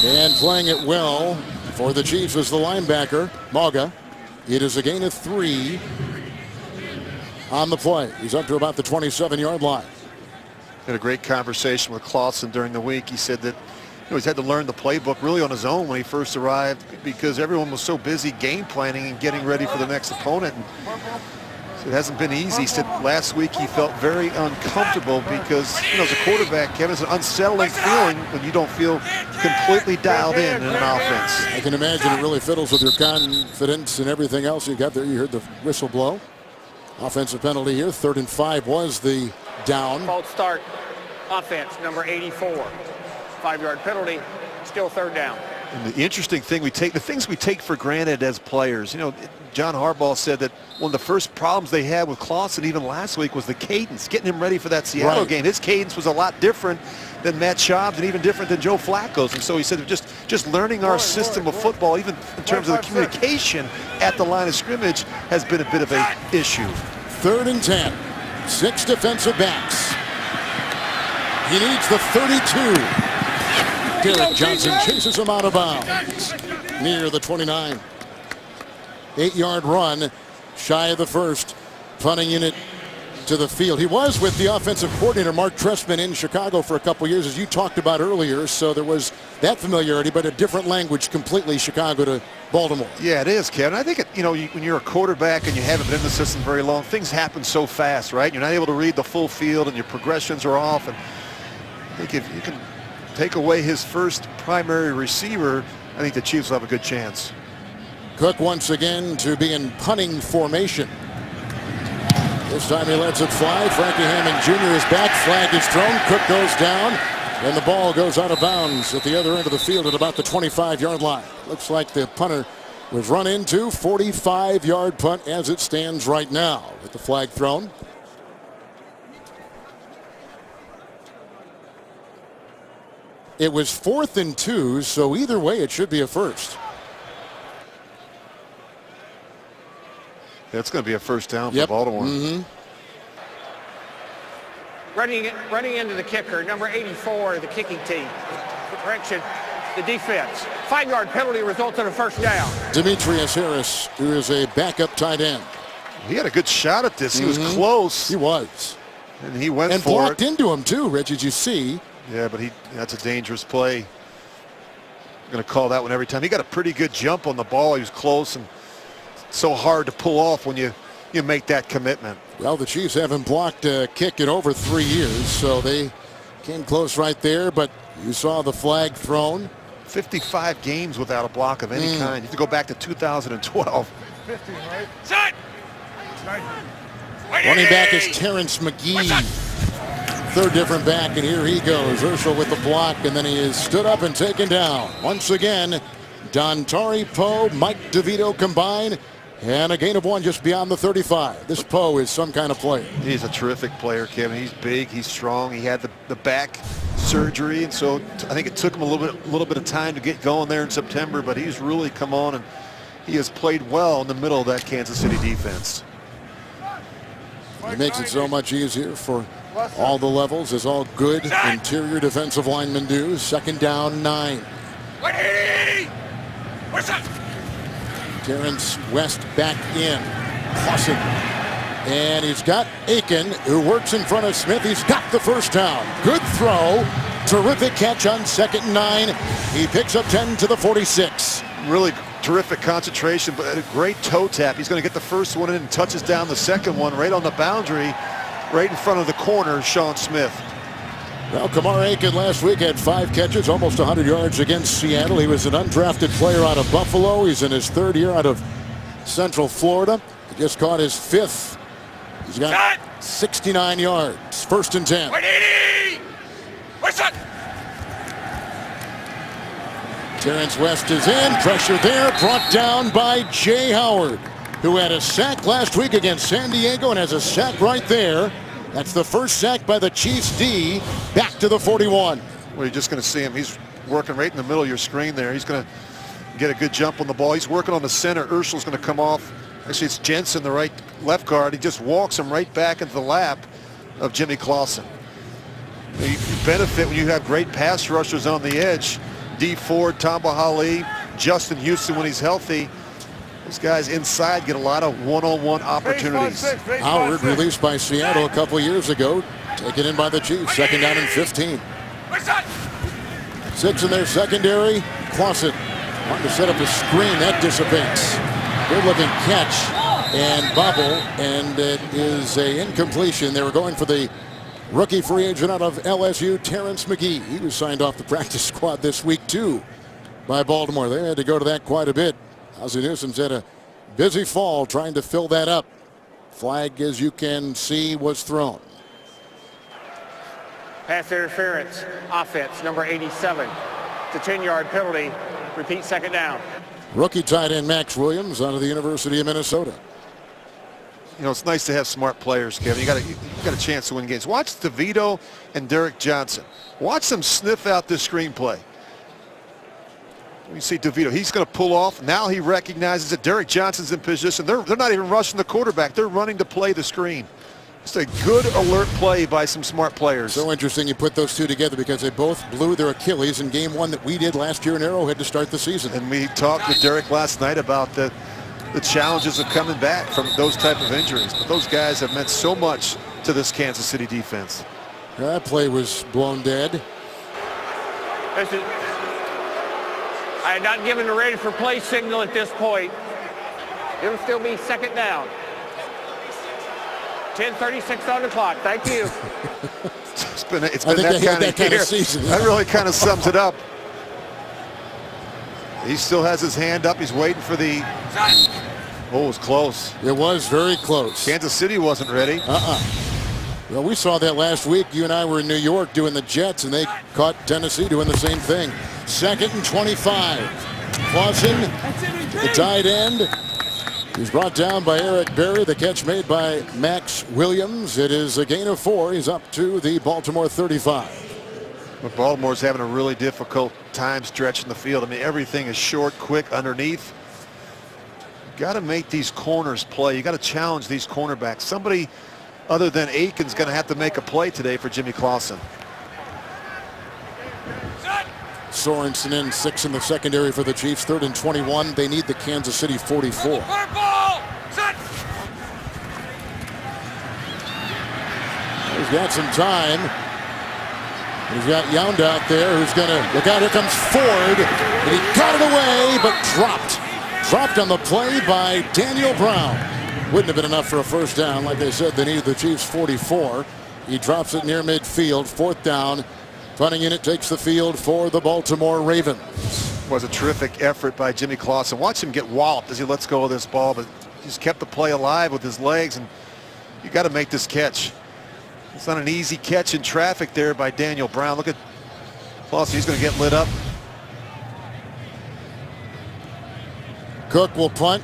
and playing it well for the Chiefs is the linebacker, Mauga. It is a gain of 3 on the play. He's up to about the 27-yard line. Had a great conversation with Clausen during the week. He said that he's had to learn the playbook really on his own when he first arrived because everyone was so busy game planning and getting ready for the next opponent. And so it hasn't been easy. He said last week he felt very uncomfortable because, as a quarterback, Kevin, it's an unsettling feeling when you don't feel completely dialed in an offense. I can imagine it really fiddles with your confidence and everything else you got there. You heard the whistle blow. Offensive penalty here. 3rd and 5 was the down. False start offense, number 84. 5-yard penalty, still 3rd down. And the interesting thing, the things we take for granted as players. John Harbaugh said that one of the first problems they had with Clausen even last week was the cadence, getting him ready for that Seattle game. His cadence was a lot different than Matt Schaub's and even different than Joe Flacco's. And so he said just learning our system of football, even in terms of the communication at the line of scrimmage, has been a bit of a issue. 3rd and 10. 6 defensive backs. He needs the 32. Derek Johnson chases him out of bounds near the 29. 8-yard run shy of the first. Punting unit to the field. He was with the offensive coordinator Mark Trestman in Chicago for a couple years, as you talked about earlier, so there was that familiarity, but a different language completely, Chicago to Baltimore. Yeah, it is, Kevin. I think when you're a quarterback and you haven't been in the system very long, things happen so fast, right? You're not able to read the full field and your progressions are off. And I think if you can take away his first primary receiver, I think the Chiefs will have a good chance. Cook once again to be in punting formation. This time he lets it fly. Frankie Hammond Jr. is back. Flag is thrown. Cook goes down. And the ball goes out of bounds at the other end of the field at about the 25-yard line. Looks like the punter was run into. 45-yard punt as it stands right now with the flag thrown. It was 4th and 2, so either way it should be a first. That's going to be a first down for Baltimore. running into the kicker, number 84, the kicking team. Correction, the defense. 5-yard penalty results in a first down. Demetrius Harris, who is a backup tight end. He had a good shot at this. He was close. He was. And he went and for blocked it. into him too, Rich, as you see. Yeah, but that's a dangerous play. I'm going to call that one every time. He got a pretty good jump on the ball. He was close, and so hard to pull off when you make that commitment. Well, the Chiefs haven't blocked a kick in over 3 years, so they came close right there, but you saw the flag thrown. 55 games without a block of any kind. You have to go back to 2012. 15, right? Set! Running back is Terrence McGee. Third different back, and here he goes. Urschel with the block, and then he is stood up and taken down. Once again, Dontari Poe, Mike DeVito combined, and a gain of 1 just beyond the 35. This Poe is some kind of player. He's a terrific player, Kevin. He's big, he's strong. He had the back surgery, and so I think it took him a little bit of time to get going there in September, but he's really come on, and he has played well in the middle of that Kansas City defense. It makes it so much easier for all the levels, as all good interior defensive linemen do. Second down, 9. Terrence West back in. Clausen. And he's got Aiken, who works in front of Smith. He's got the first down. Good throw. Terrific catch on 2nd and 9. He picks up 10 to the 46. Really terrific concentration, but a great toe tap. He's going to get the first one in and touches down the second one right on the boundary, right in front of the corner, Sean Smith. Well, Kamar Aiken last week had 5 catches, almost 100 yards against Seattle. He was an undrafted player out of Buffalo. He's in his 3rd year out of Central Florida. He just caught his 5th. He's got 69 yards. 1st and 10. Terrence West is in. Pressure there. Brought down by Jay Howard, who had a sack last week against San Diego and has a sack right there. That's the first sack by the Chiefs D. Back to the 41. Well, you're just going to see him. He's working right in the middle of your screen there. He's going to get a good jump on the ball. He's working on the center. Urschel's going to come off. Actually, it's Jensen, the left guard. He just walks him right back into the lap of Jimmy Clausen. You benefit when you have great pass rushers on the edge. D. Ford, Tamba Hali, Justin Houston when he's healthy. Those guys inside get a lot of one-on-one opportunities. Howard released by Seattle a couple years ago. Taken in by the Chiefs. 2nd down and 15. 6 in their secondary. Clausen wanting to set up a screen. That dissipates. Good looking catch and bobble, and it is a incompletion. They were going for the rookie free agent out of LSU, Terrence McGee. He was signed off the practice squad this week too by Baltimore. They had to go to that quite a bit. Ozzie Newsome's had a busy fall trying to fill that up. Flag, as you can see, was thrown. Pass interference, offense, number 87. It's a 10-yard penalty. Repeat, 2nd down. Rookie tight end Max Williams out of the University of Minnesota. You know, it's nice to have smart players, Kevin. You got a chance to win games. Watch DeVito and Derek Johnson. Watch them sniff out this screenplay. You see DeVito, he's going to pull off. Now he recognizes that Derek Johnson's in position. They're not even rushing the quarterback. They're running to play the screen. It's a good alert play by some smart players. So interesting you put those two together because they both blew their Achilles in game 1 that we did last year in Arrowhead to start the season. And we talked with Derek last night about the challenges of coming back from those type of injuries. But those guys have meant so much to this Kansas City defense. That play was blown dead. I had not given the ready for play signal at this point. It'll still be 2nd down. 10:36 on the clock. Thank you. It's been that kind of season. That really kind of sums it up. He still has his hand up. He's waiting for the... Oh, it was close. It was very close. Kansas City wasn't ready. Well, we saw that last week. You and I were in New York doing the Jets, and they caught Tennessee doing the same thing. 2nd and 25. Clausen, the tight end. He's brought down by Eric Berry. The catch made by Max Williams. It is a gain of 4. He's up to the Baltimore 35. But Baltimore's having a really difficult time stretching the field. I mean, everything is short, quick, underneath. You got to make these corners play. You got to challenge these cornerbacks. Somebody other than Aiken's going to have to make a play today for Jimmy Clausen. Sorensen in 6 in the secondary for the Chiefs. 3rd and 21. They need the Kansas City 44. He's got some time. He's got Yound out there who's going to look out. Here comes Ford. And he got it away, but dropped. Dropped on the play by Daniel Brown. Wouldn't have been enough for a first down. Like I said, they needed the Chiefs 44. He drops it near midfield. 4th down. Punting unit takes the field for the Baltimore Ravens. Was a terrific effort by Jimmy Clausen. Watch him get walloped as he lets go of this ball, but he's kept the play alive with his legs, and you got to make this catch. It's not an easy catch in traffic there by Daniel Brown. Look at Clausen. He's going to get lit up. Cook will punt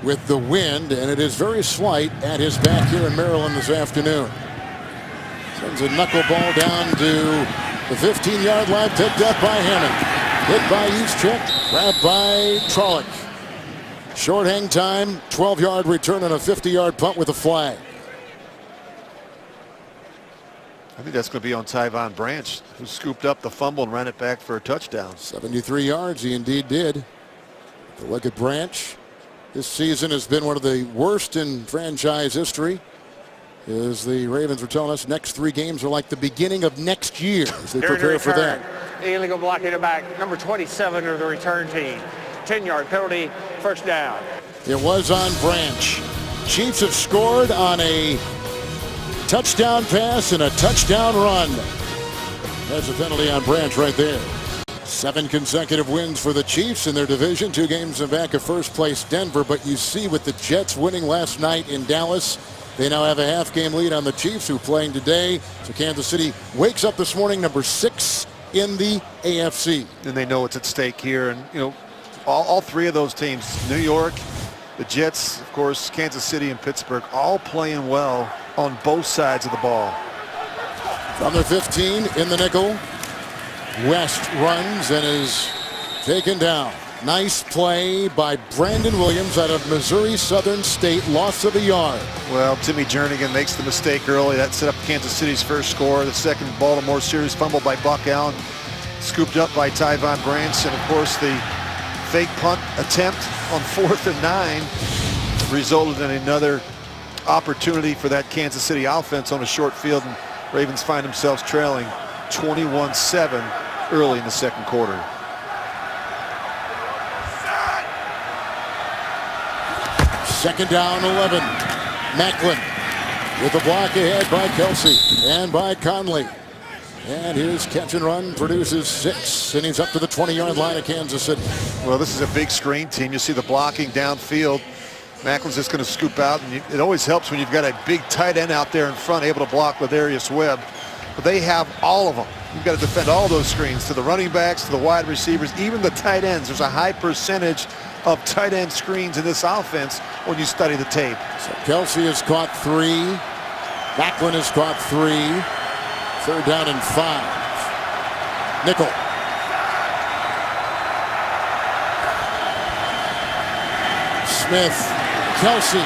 with the wind, and it is very slight at his back here in Maryland this afternoon. Sends a knuckleball down to the 15-yard line, picked up by Hammond. Hit by Juszczyk, grabbed by Trollock. Short hang time, 12-yard return on a 50-yard punt with a flag. I think that's going to be on Tyvon Branch, who scooped up the fumble and ran it back for a touchdown. 73 yards, he indeed did. Look at Branch. This season has been one of the worst in franchise history. As the Ravens were telling us, next 3 games are like the beginning of next year as they prepare for that. Illegal blocking it back. Number 27 of the return team. 10-yard penalty, first down. It was on Branch. Chiefs have scored on a touchdown pass and a touchdown run. That's a penalty on Branch right there. 7 consecutive wins for the Chiefs in their division. 2 games in back of first place Denver. But you see with the Jets winning last night in Dallas, they now have a half-game lead on the Chiefs, who are playing today. So Kansas City wakes up this morning number 6 in the AFC. And they know it's at stake here. And, you know, all 3 of those teams, New York, the Jets, of course, Kansas City and Pittsburgh, all playing well on both sides of the ball. From the 15 in the nickel, West runs and is taken down. Nice play by Brandon Williams out of Missouri Southern State. Loss of a yard. Well, Timmy Jernigan makes the mistake early. That set up Kansas City's first score. The second Baltimore series fumble by Buck Allen, scooped up by Tyvon Branch. And, of course, the fake punt attempt on 4th and 9 resulted in another opportunity for that Kansas City offense on a short field. And Ravens find themselves trailing 21-7 early in the second quarter. Second down, 11. Macklin with a block ahead by Kelsey and by Conley. And his catch and run produces 6, and he's up to the 20-yard line of Kansas City. Well, this is a big screen team. You see the blocking downfield. Macklin's just going to scoop out, and it always helps when you've got a big tight end out there in front able to block Ladarius Webb. But they have all of them. You've got to defend all those screens, to the running backs, to the wide receivers, even the tight ends. There's a high percentage of tight end screens in this offense when you study the tape. So Kelsey has caught 3. Macklin has caught 3. 3rd down and 5. Nickel. Smith. Kelsey.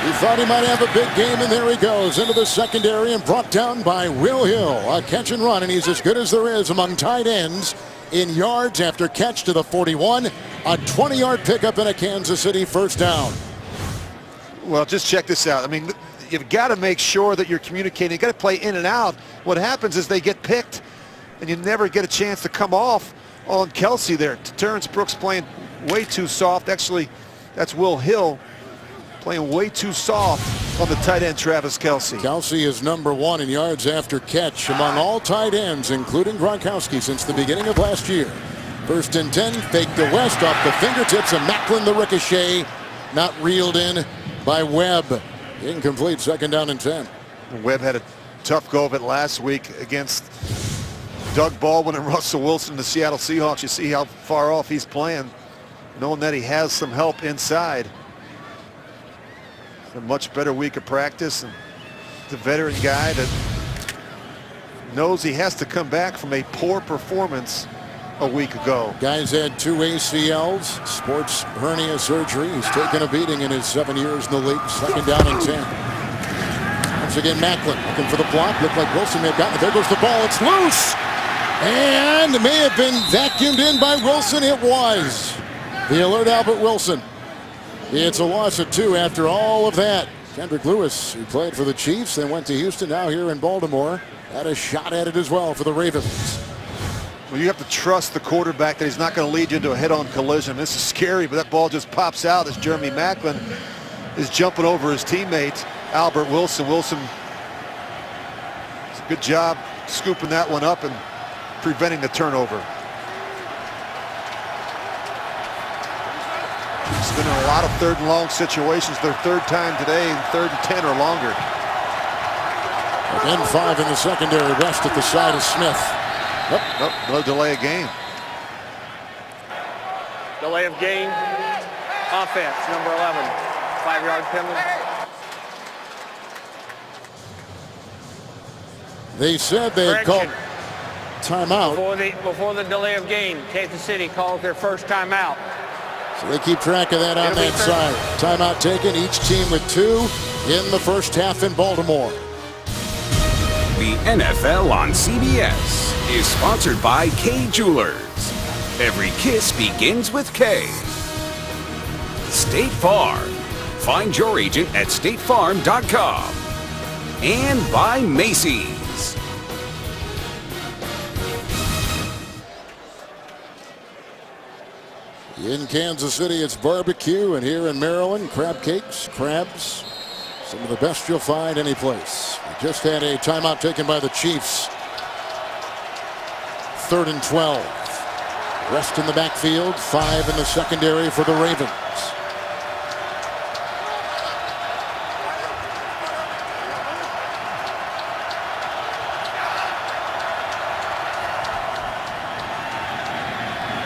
He thought he might have a big game, and there he goes into the secondary and brought down by Will Hill. A catch and run, and he's as good as there is among tight ends in yards after catch to the 41. A 20-yard pickup and a Kansas City first down. Well, just check this out. I mean, you've got to make sure that you're communicating. You've got to play in and out. What happens is they get picked, and you never get a chance to come off on Kelsey there. Terrence Brooks playing way too soft. Actually, that's Will Hill playing way too soft on the tight end Travis Kelsey. Kelsey is number 1 in yards after catch among all tight ends, including Gronkowski, since the beginning of last year. 1st and 10, fake to West off the fingertips of Macklin, the ricochet, not reeled in by Webb. Incomplete, 2nd down and 10. Webb had a tough go of it last week against Doug Baldwin and Russell Wilson, the Seattle Seahawks. You see how far off he's playing, knowing that he has some help inside. It's a much better week of practice, and the veteran guy that knows he has to come back from a poor performance a week ago. Guy's had 2 ACLs, sports hernia surgery. He's taken a beating in his 7 years in the league. 2nd down and 10. Once again, Macklin looking for the block. Looked like Wilson may have gotten it. There goes the ball. It's loose. And may have been vacuumed in by Wilson. It was. The alert Albert Wilson. It's a loss of 2 after all of that. Kendrick Lewis, who played for the Chiefs, then went to Houston, now here in Baltimore, had a shot at it as well for the Ravens. Well, you have to trust the quarterback that he's not going to lead you into a head-on collision. This is scary, but that ball just pops out as Jeremy Macklin is jumping over his teammate, Albert Wilson. Wilson, it's a good job scooping that one up and preventing the turnover. It's been in a lot of 3rd and long situations. Their 3rd time today, and 3rd and 10 or longer. Again, 5 in the secondary. Rest at the side of Smith. Nope, no delay of game. Delay of game. Offense, number 11. 5-yard penalty. They said they had called timeout. Before the delay of game, Kansas City calls their first timeout. So they keep track of that on that side. Timeout taken, each team with 2 in the first half in Baltimore. The NFL on CBS is sponsored by Kay Jewelers. Every kiss begins with K. State Farm. Find your agent at statefarm.com. And by Macy's. In Kansas City, it's barbecue, and here in Maryland, crab cakes, crabs, some of the best you'll find any place. We just had a timeout taken by the Chiefs. 3rd and 12. Rest in the backfield, 5 in the secondary for the Ravens.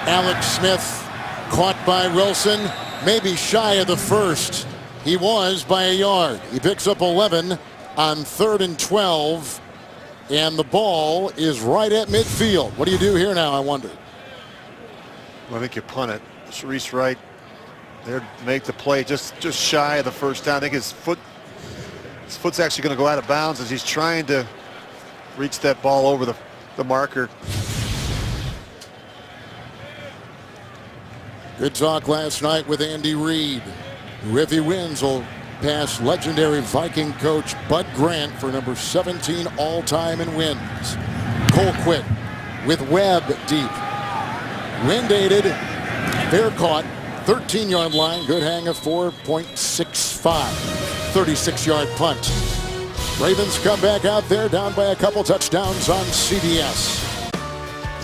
Alex Smith caught by Wilson, maybe shy of the first. He was by a yard. He picks up 11 on 3rd and 12, and the ball is right at midfield. What do you do here now, I wonder? I think you punt it. Sharice Wright there to make the play just shy of the first down. I think his foot's actually going to go out of bounds as he's trying to reach that ball over the marker. Good talk last night with Andy Reid, who, if he wins, will pass legendary Viking coach Bud Grant for number 17 all-time in wins. Colquitt with Webb deep. Wind aided, fair caught, 13-yard line, good hang of 4.65. 36-yard punt. Ravens come back out there down by a couple touchdowns on CBS.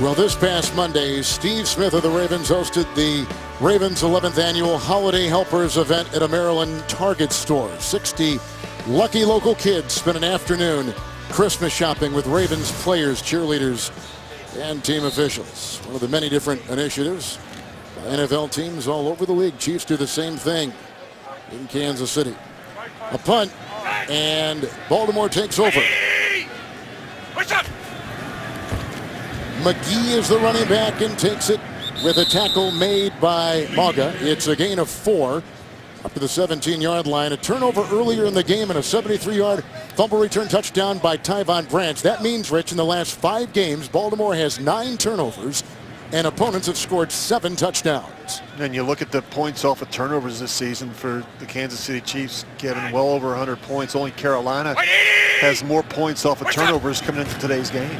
Well, this past Monday, Steve Smith of the Ravens hosted the Ravens 11th annual Holiday Helpers event at a Maryland Target store. 60 lucky local kids spent an afternoon Christmas shopping with Ravens players, cheerleaders, and team officials. One of the many different initiatives by NFL teams all over the league. Chiefs do the same thing in Kansas City. A punt, and Baltimore takes over. McGee is the running back and takes it with a tackle made by Maga. It's a gain of 4 up to the 17-yard line. A turnover earlier in the game and a 73-yard fumble return touchdown by Tyvon Branch. That means, Rich, in the last 5 games, Baltimore has 9 turnovers and opponents have scored 7 touchdowns. And you look at the points off of turnovers this season for the Kansas City Chiefs, Kevin, well over 100 points. Only Carolina has more points off of turnovers coming into today's game.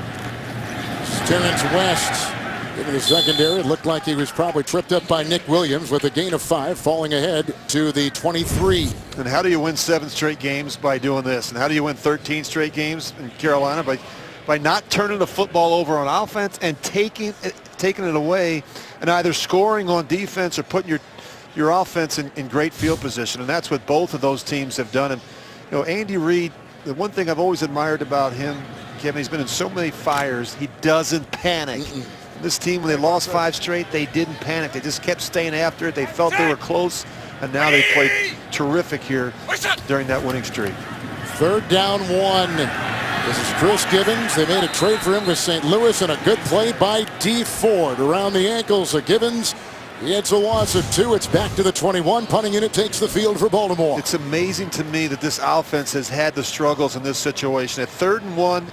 Terrence West into the secondary. It looked like he was probably tripped up by Nick Williams with a gain of 5, falling ahead to the 23. And how do you win 7 straight games by doing this? And how do you win 13 straight games in Carolina? By not turning the football over on offense and taking it away and either scoring on defense or putting your offense in great field position. And that's what both of those teams have done. And you know, Andy Reid, the one thing I've always admired about him, Kevin, he's been in so many fires, he doesn't panic. This team, when they lost 5 straight, they didn't panic. They just kept staying after it. They felt they were close, and now they played terrific here during that winning streak. 3rd down 1. This is Chris Givens. They made a trade for him with St. Louis, and a good play by Dee Ford around the ankles of Givens. It's a loss of 2. It's back to the 21. Punting unit takes the field for Baltimore. It's amazing to me that this offense has had the struggles in this situation. At 3rd and 1,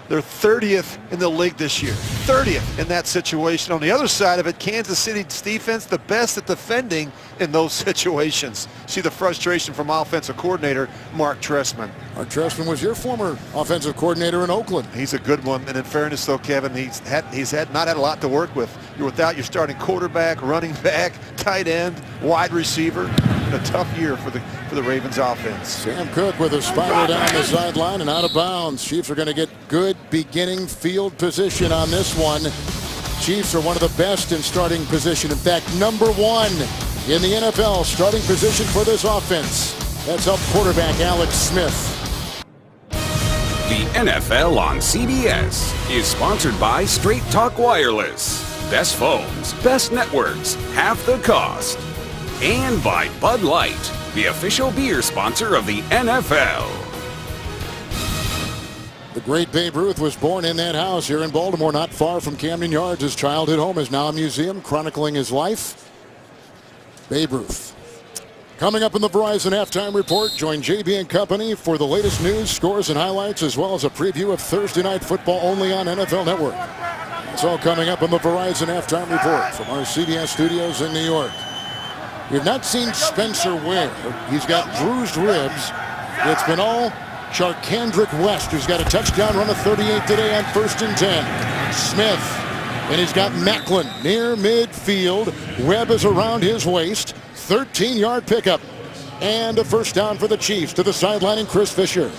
they're 30th in the league this year. 30th in that situation. On the other side of it, Kansas City's defense, the best at defending in those situations. See the frustration from offensive coordinator Mark Trestman. Mark Trestman was your former offensive coordinator in Oakland. He's a good one, and in fairness though, Kevin, he's not had a lot to work with. You're without your starting quarterback, running back, tight end, wide receiver. Been a tough year for the Ravens offense. Sam Cook with a spiral down the sideline and out of bounds. Chiefs are going to get good beginning field position on this one. Chiefs are one of the best in starting position. In fact, #1 in the NFL starting position for this offense. That's up quarterback Alex Smith. The NFL on CBS is sponsored by Straight Talk Wireless. Best phones, best networks, half the cost. And by Bud Light, the official beer sponsor of the NFL. The great Babe Ruth was born in that house here in Baltimore, not far from Camden Yards. His childhood home is now a museum chronicling his life. Babe Ruth. Coming up in the Verizon Halftime Report, join JB and Company for the latest news, scores, and highlights, as well as a preview of Thursday Night Football only on NFL Network. It's all coming up in the Verizon Halftime Report from our CBS studios in New York. We've not seen Spencer Ware. He's got bruised ribs. It's been all Charcandrick West, who's got a touchdown run of 38 today on 1st and 10. Smith, and he's got Macklin near midfield. Webb is around his waist. 13-yard pickup. And a first down for the Chiefs. To the sideline, and Chris Fisher.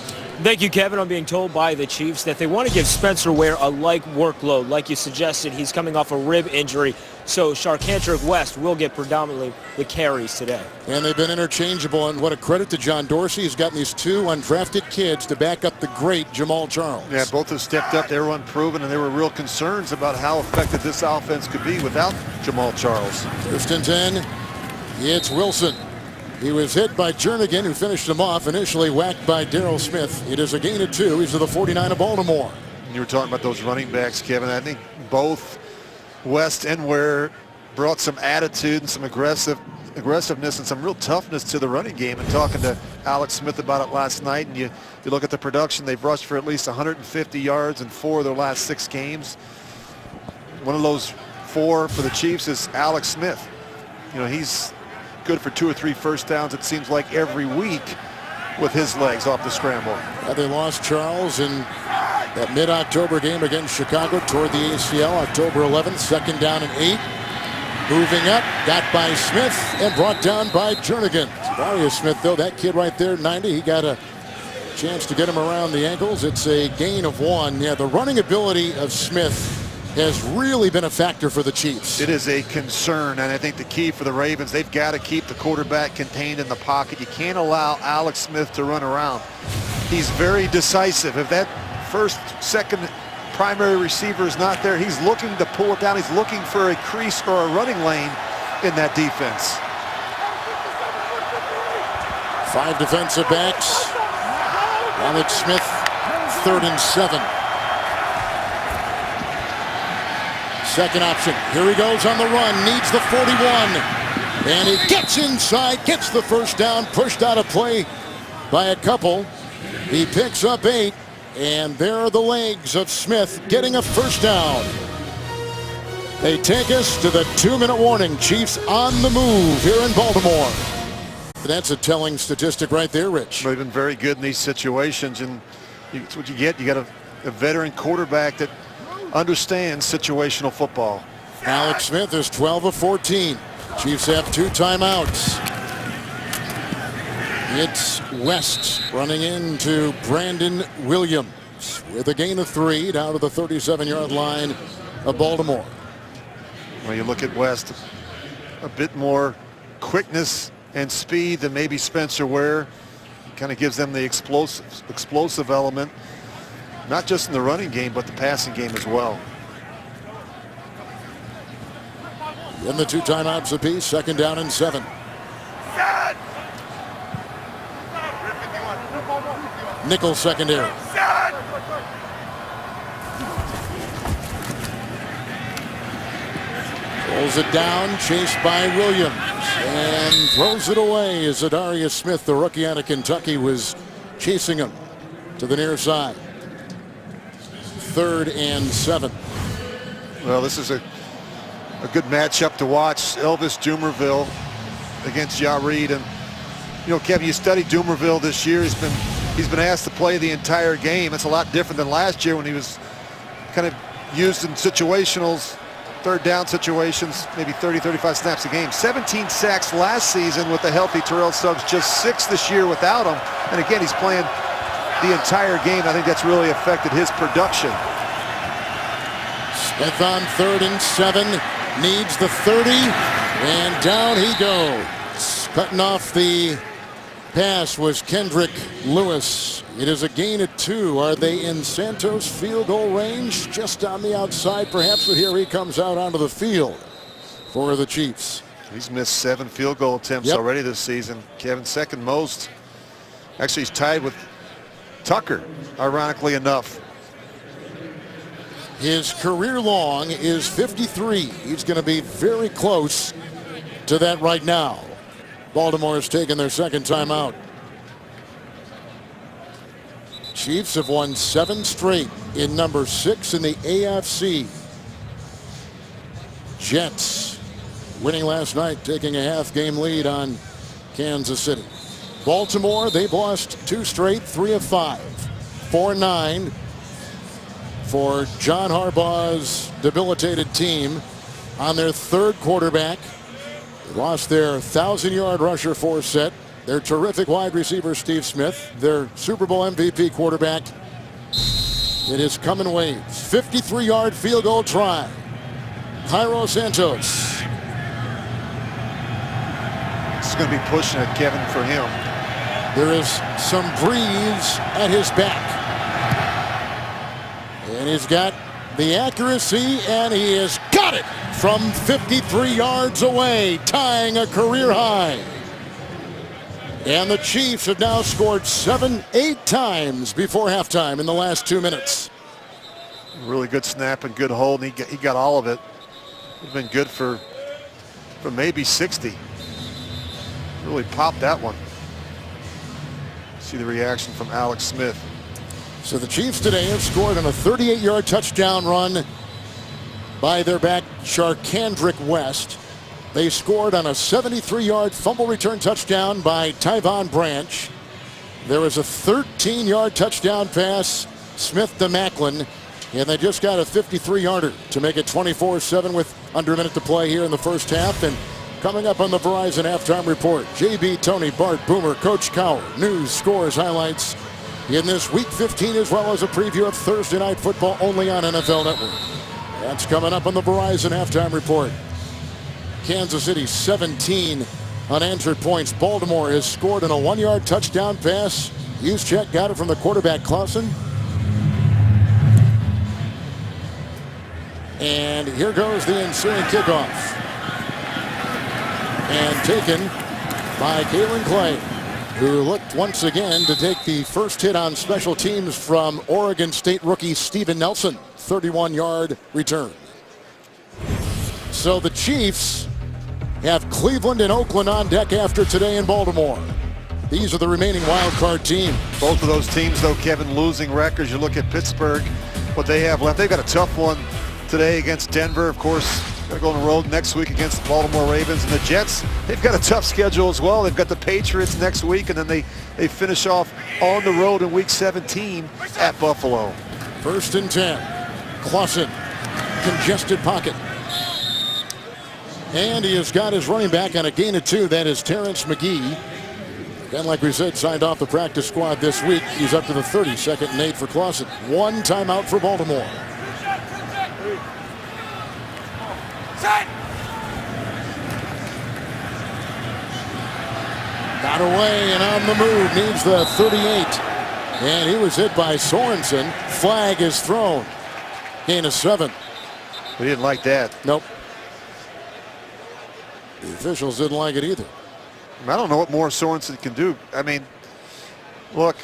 Thank you, Kevin. I'm being told by the Chiefs that they want to give Spencer Ware a light workload. Like you suggested, he's coming off a rib injury, so Charcandrick West will get predominantly the carries today. And they've been interchangeable, and what a credit to John Dorsey. He's gotten these 2 undrafted kids to back up the great Jamal Charles. Yeah, both have stepped up. They were unproven, and there were real concerns about how effective this offense could be without Jamal Charles. 1st and 10. It's Wilson. He was hit by Jernigan, who finished him off, initially whacked by Darrell Smith. It is a gain of 2. He's to the 49 of Baltimore. You were talking about those running backs, Kevin. I think both West and Ware brought some attitude and some aggressiveness and some real toughness to the running game. And talking to Alex Smith about it last night, and you look at the production, they've rushed for at least 150 yards in 4 of their last 6 games. One of those 4 for the Chiefs is Alex Smith. You know, he's good for 2 or 3 first downs, it seems like, every week with his legs off the scramble. They lost Charles in that mid-October game against Chicago toward the ACL, October 11th, 2nd down and 8. Moving up, got by Smith and brought down by Jernigan. Darius Smith, though, that kid right there, 90, he got a chance to get him around the ankles. It's a gain of 1. Yeah, the running ability of Smith has really been a factor for the Chiefs. It is a concern, and I think the key for the Ravens, they've got to keep the quarterback contained in the pocket. You can't allow Alex Smith to run around. He's very decisive. If that first, second primary receiver is not there, he's looking to pull it down. He's looking for a crease or a running lane in that defense. 5 defensive backs. Alex Smith, 3rd and 7. Second option. Here he goes on the run. Needs the 41. And he gets inside, gets the first down, pushed out of play by a couple. He picks up 8. And there are the legs of Smith getting a first down. They take us to the 2-minute warning. Chiefs on the move here in Baltimore. That's a telling statistic right there, Rich. They've been very good in these situations, and it's what you get. You got a veteran quarterback that understands situational football. Alex Smith is 12 of 14. Chiefs have 2 timeouts. It's West running into Brandon Williams with a gain of 3 down to the 37-yard line of Baltimore. Well, you look at West, a bit more quickness and speed than maybe Spencer Ware. Kind of gives them the explosive element, not just in the running game, but the passing game as well. In the 2 timeouts apiece, 2nd down and 7. Nickel secondary. Pulls it down, chased by Williams, and throws it away as Zadarius Smith, the rookie out of Kentucky, was chasing him to the near side. 3rd and 7. Well, this is a good matchup to watch. Elvis Dumervil against Yared. And, you know, Kevin, you studied Dumervil this year. He's been asked to play the entire game. It's a lot different than last year when he was kind of used in situationals, 3rd down situations, maybe 30, 35 snaps a game. 17 sacks last season with the healthy Terrell Suggs, just 6 this year without him. And again, he's playing the entire game. I think that's really affected his production. Smith on 3rd and 7, needs the 30, and down he goes. Cutting off the pass was Kendrick Lewis. It is a gain of 2. Are they in Santos field goal range? Just on the outside perhaps, but here he comes out onto the field for the Chiefs. He's missed 7 field goal attempts already this season. Kevin, second most. Actually, he's tied with Tucker, ironically enough. His career long is 53. He's going to be very close to that right now. Baltimore has taken their 2nd time out. Chiefs have won 7 straight in number 6 in the AFC. Jets winning last night, taking a half-game lead on Kansas City. Baltimore, they've lost 2 straight, 3 of 5. 4-9 for John Harbaugh's debilitated team on their 3rd quarterback. They lost their 1,000-yard rusher Forsett, their terrific wide receiver Steve Smith, their Super Bowl MVP quarterback. It is coming in waves. 53-yard field goal try. Cairo Santos. This is going to be pushing it, Kevin, for him. There is some breeze at his back. And he's got the accuracy, and he has got it from 53 yards away, tying a career high. And the Chiefs have now scored 8 times before halftime in the last 2 minutes. Really good snap and good hold, and he got all of it. It's been good for maybe 60. Really popped that one. See the reaction from Alex Smith. So the Chiefs today have scored on a 38-yard touchdown run by their back, Charcandrick West. They scored on a 73-yard fumble return touchdown by Tyvon Branch. There was a 13-yard touchdown pass, Smith to Macklin, and they just got a 53-yarder to make it 24-7 with under a minute to play here in the first half. And coming up on the Verizon Halftime Report, JB, Tony, Bart, Boomer, Coach Cowher, news, scores, highlights in this Week 15, as well as a preview of Thursday Night Football only on NFL Network. That's coming up on the Verizon Halftime Report. Kansas City 17 unanswered points. Baltimore has scored on a 1-yard touchdown pass. Juszczyk got it from the quarterback Clausen. And here goes the ensuing kickoff. And taken by Kalen Clay, who looked once again to take the first hit on special teams from Oregon State rookie Steven Nelson. 31-yard return. So the Chiefs have Cleveland and Oakland on deck after today in Baltimore. These are the remaining wild card teams. Both of those teams, though, Kevin, losing records. You look at Pittsburgh, what they have left. They've got a tough one today against Denver. Of course, got to go on the road next week against the Baltimore Ravens. And the Jets, they've got a tough schedule as well. They've got the Patriots next week, and then they finish off on the road in Week 17 at Buffalo. 1st and 10. Clausen, congested pocket. And he has got his running back on a gain of 2. That is Terrence McGee. And like we said, signed off the practice squad this week. He's up to the 30, 2nd and 8 for Clausen. 1 timeout for Baltimore. Got away and on the move, needs the 38. And he was hit by Sorensen. Flag is thrown. Gain of 7. We didn't like that. Nope. The officials didn't like it either. I don't know what more Sorensen can do. I mean, look,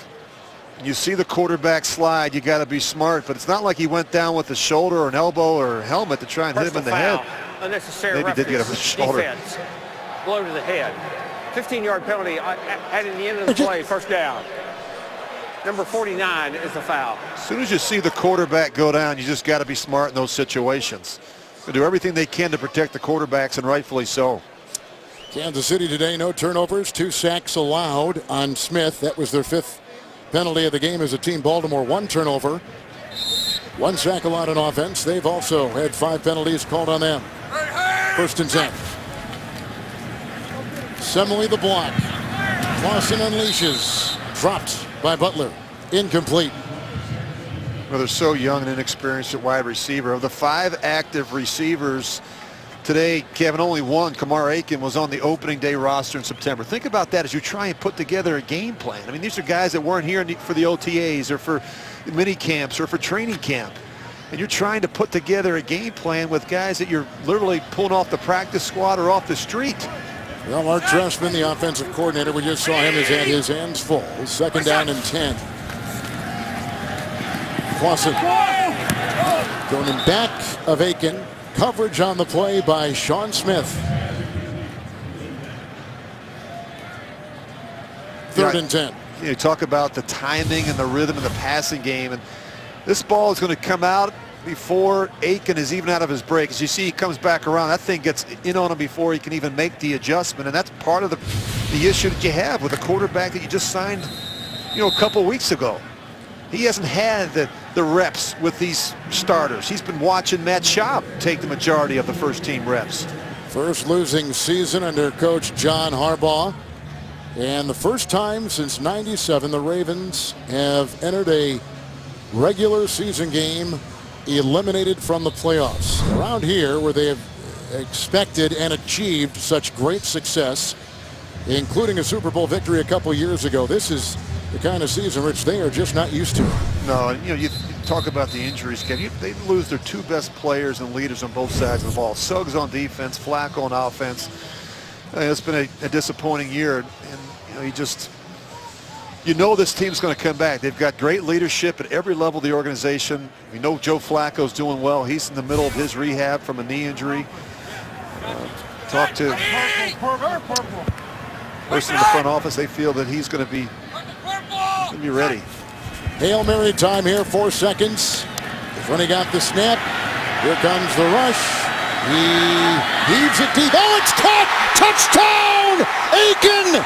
you see the quarterback slide, you got to be smart, but it's not like he went down with a shoulder or an elbow or a helmet to try and hit him in the head. Unnecessary Maybe did get roughness. him a shoulder. Defense. Blow to the head. 15-yard penalty adding the end of the play. First down. Number 49 is the foul. As soon as you see the quarterback go down, you just got to be smart in those situations. They do everything they can to protect the quarterbacks, and rightfully so. Kansas City today, no turnovers, 2 sacks allowed on Smith. That was their 5th penalty of the game as a team. Baltimore 1 turnover, 1 sack allowed on offense. They've also had 5 penalties called on them. 1st and 10. Semele the block. Clausen unleashes. Dropped by Butler. Incomplete. Well, they're so young and inexperienced at wide receiver. Of the 5 active receivers today, Kevin, only one, Kamar Aiken, was on the opening day roster in September. Think about that as you try and put together a game plan. I mean, these are guys that weren't here for the OTAs or for mini camps or for training camp. And you're trying to put together a game plan with guys that you're literally pulling off the practice squad or off the street. Well, Mark Trestman, the offensive coordinator, we just saw him, has had his hands full. 2nd down and 10. Clausen going in back of Aiken. Coverage on the play by Sean Smith. 3rd and 10. You talk about the timing and the rhythm of the passing game, and this ball is going to come out before Aiken is even out of his break. As you see, he comes back around. That thing gets in on him before he can even make the adjustment, and that's part of the issue that you have with a quarterback that you just signed, a couple weeks ago. He hasn't had the reps with these starters. He's been watching Matt Schaub take the majority of the first-team reps. First losing season under coach John Harbaugh. And the first time since '97 the Ravens have entered a regular season game eliminated from the playoffs. Around here where they have expected and achieved such great success, including a Super Bowl victory a couple years ago, this is the kind of season, Rich, they are just not used to. No, and you talk about the injuries, Kevin. They lose their 2 best players and leaders on both sides of the ball. Suggs on defense, Flacco on offense. It's been a disappointing year, and you know this team's going to come back. They've got great leadership at every level of the organization. We know Joe Flacco's doing well. He's in the middle of his rehab from a knee injury. Talk to person in the front office. They feel that he's going to be ready. Hail Mary time here, 4 seconds. When he got the snap, here comes the rush. He heaves it deep. Oh, it's caught! Touchdown! Aiken!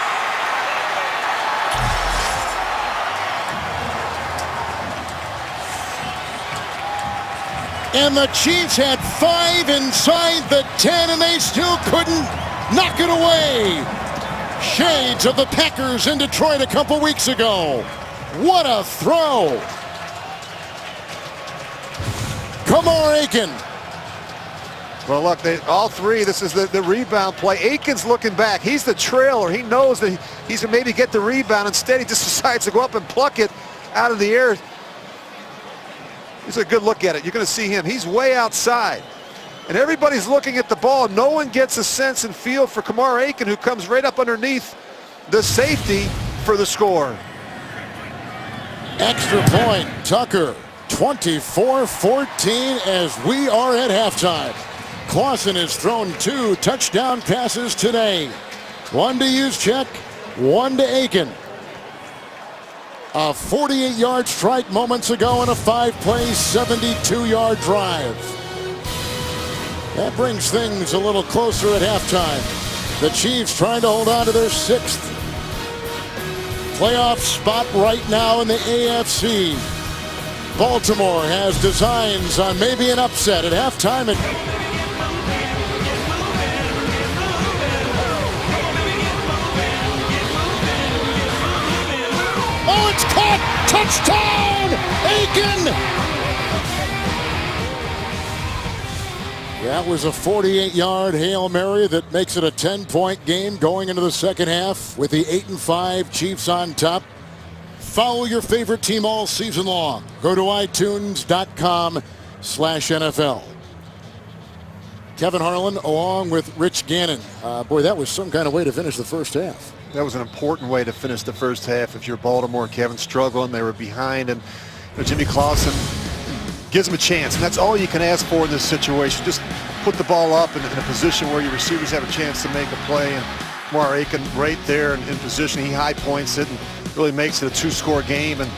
And the Chiefs had 5 inside the 10, and they still couldn't knock it away. Shades of the Packers in Detroit a couple weeks ago. What a throw! Kamar Aiken. Well, look, all 3, this is the rebound play. Aiken's looking back. He's the trailer. He knows that he's going to maybe get the rebound. Instead, he just decides to go up and pluck it out of the air. Here's a good look at it. You're going to see him. He's way outside. And everybody's looking at the ball. No one gets a sense and feel for Kamar Aiken, who comes right up underneath the safety for the score. Extra point, Tucker. 24-14 as we are at halftime. Clausen has thrown 2 touchdown passes today. 1 to Juszczyk, 1 to Aiken. A 48-yard strike moments ago and a 5-play, 72-yard drive. That brings things a little closer at halftime. The Chiefs trying to hold on to their 6th playoff spot right now in the AFC. Baltimore has designs on maybe an upset at halftime. Oh, it's caught! Touchdown! Aiken! That was a 48-yard Hail Mary that makes it a 10-point game going into the second half with the 8-5 Chiefs on top. Follow your favorite team all season long. Go to itunes.com/NFL. Kevin Harlan along with Rich Gannon. Boy, that was some kind of way to finish the first half. That was an important way to finish the first half. If you're Baltimore, Kevin, struggling, they were behind, and Jimmy Clausen gives them a chance, and that's all you can ask for in this situation. Just put the ball up in a position where your receivers have a chance to make a play. And Kamar Aiken right there in position. He high points it and really makes it a 2-score game. And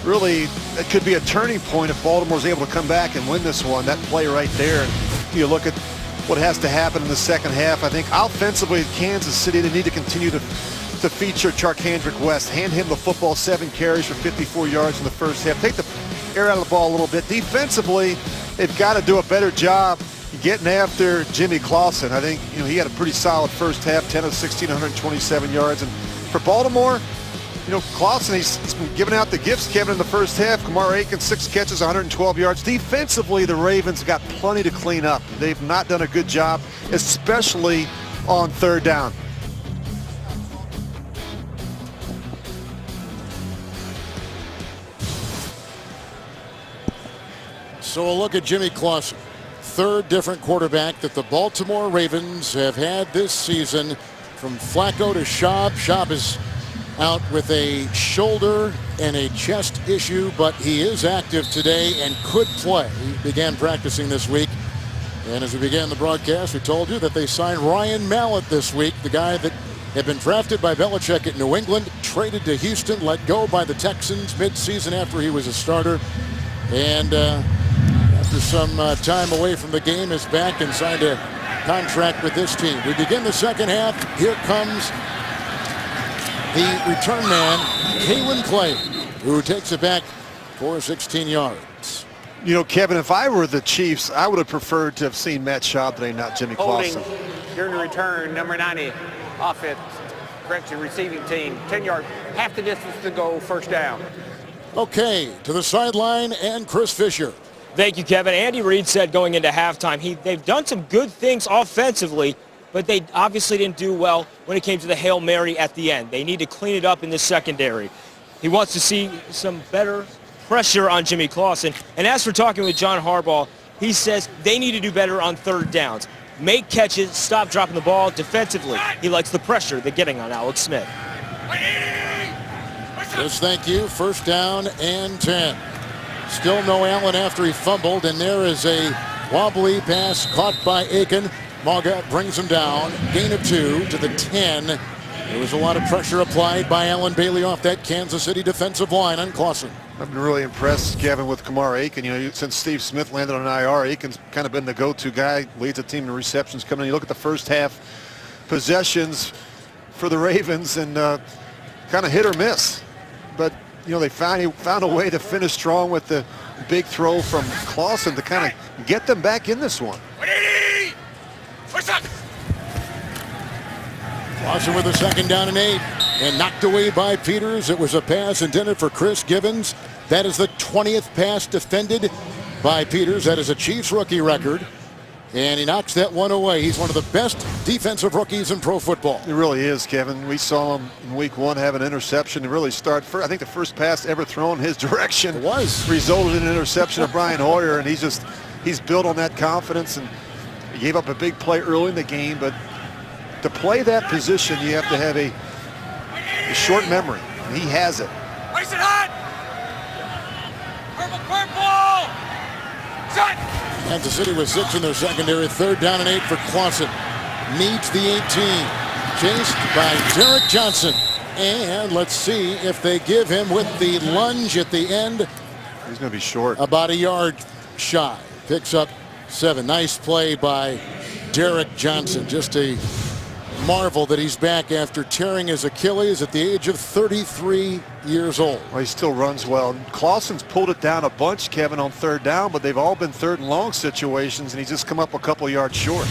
really, it could be a turning point if Baltimore's able to come back and win this one. That play right there. And you look at what has to happen in the second half. I think offensively, Kansas City, they need to continue to feature Charcandrick West. Hand him the football, 7 carries for 54 yards in the first half. Take the air out of the ball a little bit. Defensively, they've got to do a better job getting after Jimmy Clausen. I think he had a pretty solid first half, 10 of 16, 127 yards. And for Baltimore, Clausen, he's been giving out the gifts, Kevin, in the first half. Kamar Aiken, 6 catches, 112 yards. Defensively, the Ravens got plenty to clean up. They've not done a good job, especially on third down. So a look at Jimmy Clausen, third different quarterback that the Baltimore Ravens have had this season. From Flacco to Schaub. Schaub is out with a shoulder and a chest issue, but he is active today and could play. He began practicing this week. And as we began the broadcast, we told you that they signed Ryan Mallett this week, the guy that had been drafted by Belichick at New England, traded to Houston, let go by the Texans mid-season after he was a starter. And after some time away from the game, is back and signed a contract with this team. We begin the second half. Here comes the return man, Kalen Clay, who takes it back for 16 yards. Kevin, if I were the Chiefs, I would have preferred to have seen Matt Schaub today, not Jimmy Clausen. Holding during the return, number 90, offense, correction, receiving team, 10 yards, half the distance to go, first down. Okay, to the sideline and Chris Fisher. Thank you, Kevin. Andy Reid said going into halftime, they've done some good things offensively, but they obviously didn't do well when it came to the Hail Mary at the end. They need to clean it up in the secondary. He wants to see some better pressure on Jimmy Clausen. And as for talking with John Harbaugh, he says they need to do better on third downs. Make catches, stop dropping the ball defensively. He likes the pressure they're getting on Alex Smith. Yes, thank you. First down and 10. Still no Allen after he fumbled, and there is a wobbly pass caught by Aiken. Maga brings him down. Gain of 2 to the 10. There was a lot of pressure applied by Allen Bailey off that Kansas City defensive line on Clausen. I've been really impressed, Kevin, with Kamar Aiken. Since Steve Smith landed on IR, Aiken's kind of been the go-to guy, leads the team in receptions coming in. You look at the first half possessions for the Ravens and kind of hit or miss. But, they found a way to finish strong with the big throw from Clausen to kind of get them back in this one. Clausen with a second down and 8 and knocked away by Peters. It was a pass intended for Chris Givens. That is the 20th pass defended by Peters. That is a Chiefs rookie record. And he knocks that one away. He's one of the best defensive rookies in pro football. He really is, Kevin. We saw him in week 1 have an interception and really start. I think the first pass ever thrown his direction resulted in an interception of Brian Hoyer, and he's built on that confidence, and he gave up a big play early in the game. But to play that position, you have to have a short memory, and he has it. Race it hot! Purple! Shot! Kansas City with 6 in their secondary. Third down and 8 for Clausen. Needs the 18. Chased by Derek Johnson. And let's see if they give him with the lunge at the end. He's going to be short. About a yard shy. Picks up 7. Nice play by Derek Johnson. Just a marvel that he's back after tearing his Achilles at the age of 33 years old. Well, he still runs well. Clausen's pulled it down a bunch, Kevin, on third down, but they've all been third and long situations, and he's just come up a couple yards short.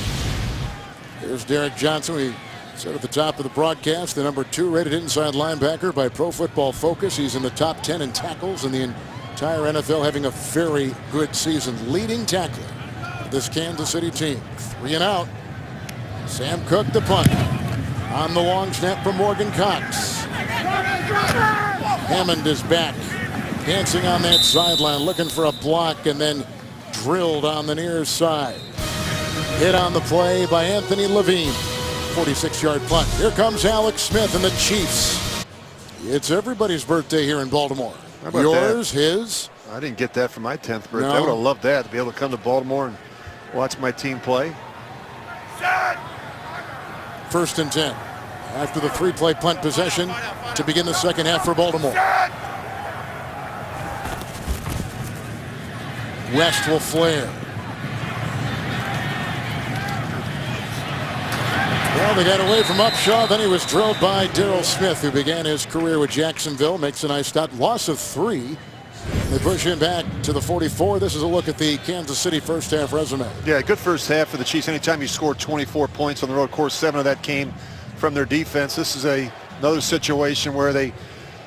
Here's Derek Johnson. We said at the top of the broadcast, the number 2 rated inside linebacker by Pro Football Focus. He's in the top 10 in tackles in the entire NFL, having a very good season. Leading tackler of this Kansas City team. 3 and out. Sam Cook, the punt. On the long snap from Morgan Cox. Hammond is back. Dancing on that sideline, looking for a block, and then drilled on the near side. Hit on the play by Anthony Levine. 46-yard punt. Here comes Alex Smith and the Chiefs. It's everybody's birthday here in Baltimore. How about yours, that? His. I didn't get that for my 10th birthday. No. I would have loved that, to be able to come to Baltimore and watch my team play. First and 10. After the 3-play punt possession to begin the second half for Baltimore. West will flare. Well, they got away from Upshaw. Then he was drilled by Darrell Smith, who began his career with Jacksonville. Makes a nice stop. Loss of 3. They push him back to the 44. This is a look at the Kansas City first half resume. Yeah, good first half for the Chiefs. Anytime you score 24 points on the road, of course, 7 of that came from their defense. This is another situation where they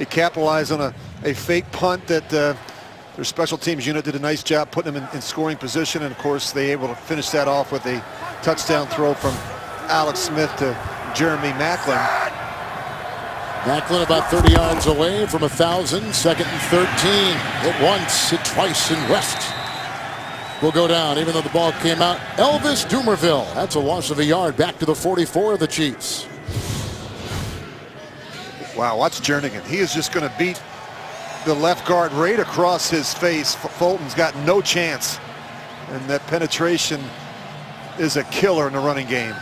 capitalize on a fake punt that their special teams unit did a nice job putting them in scoring position. And, of course, they able to finish that off with a touchdown throw from Alex Smith to Jeremy Maclin. Maclin about 30 yards away from 1,000. Second and 13. Hit once, hit twice, and West will go down, even though the ball came out. Elvis Dumerville. That's a loss of a yard back to the 44 of the Chiefs. Wow, watch Jernigan. He is just going to beat the left guard right across his face. Fulton's got no chance. And that penetration is a killer in the running game.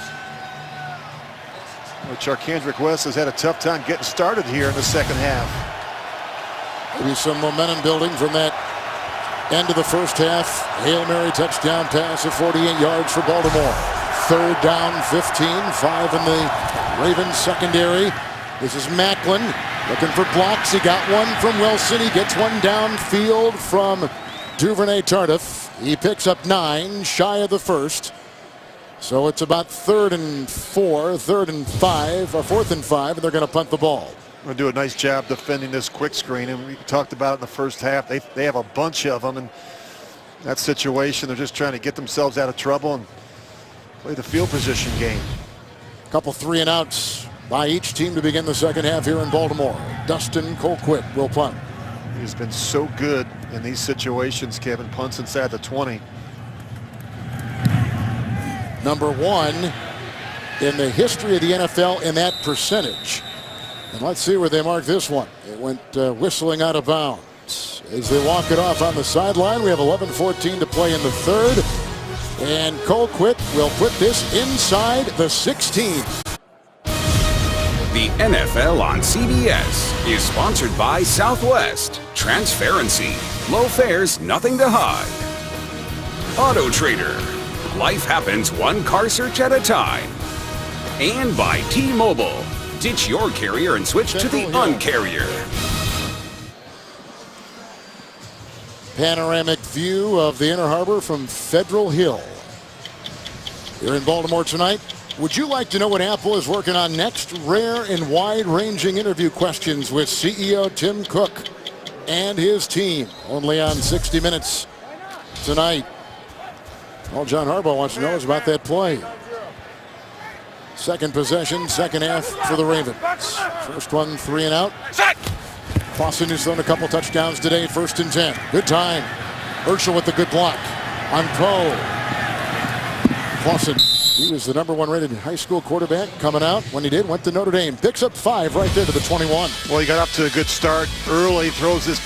Charcandrick West has had a tough time getting started here in the second half. Maybe some momentum building from that end of the first half. Hail Mary touchdown pass of 48 yards for Baltimore. Third down, 15. 5 in the Ravens secondary. This is Maclin looking for blocks. He got one from Wilson. He gets one downfield from Duvernay Tardif. He picks up 9, shy of the first. So it's about 3rd and 4, 3rd and 5, or 4th and 5, and they're going to punt the ball. Going to do a nice job defending this quick screen, and we talked about it in the first half. They have a bunch of them, and that situation, they're just trying to get themselves out of trouble and play the field position game. A couple 3 and outs by each team to begin the second half here in Baltimore. Dustin Colquitt will punt. He's been so good in these situations, Kevin. Punts inside the 20. Number 1 in the history of the NFL in that percentage. And let's see where they mark this one. It went whistling out of bounds. As they walk it off on the sideline, we have 11:14 to play in the third. And Colquitt will put this inside the 16. The NFL on CBS is sponsored by Southwest. Transparency. Low fares, nothing to hide. Auto Trader. Life happens one car search at a time. And by T-Mobile. Ditch your carrier and switch to the Un-carrier. Panoramic view of the Inner Harbor from Federal Hill. Here in Baltimore tonight. Would you like to know what Apple is working on next? Rare and wide-ranging interview questions with CEO Tim Cook and his team. Only on 60 Minutes tonight. All John Harbaugh wants to know is about that play. Second possession, second half for the Ravens. First one, 3 and out. Clausen, who's thrown a couple touchdowns today, 1st and 10. Good time. Herschel with the good block on Poe. Clausen, he was the #1 rated high school quarterback coming out. When he did, went to Notre Dame. Picks up 5 right there to the 21. Well, he got up to a good start early. Throws this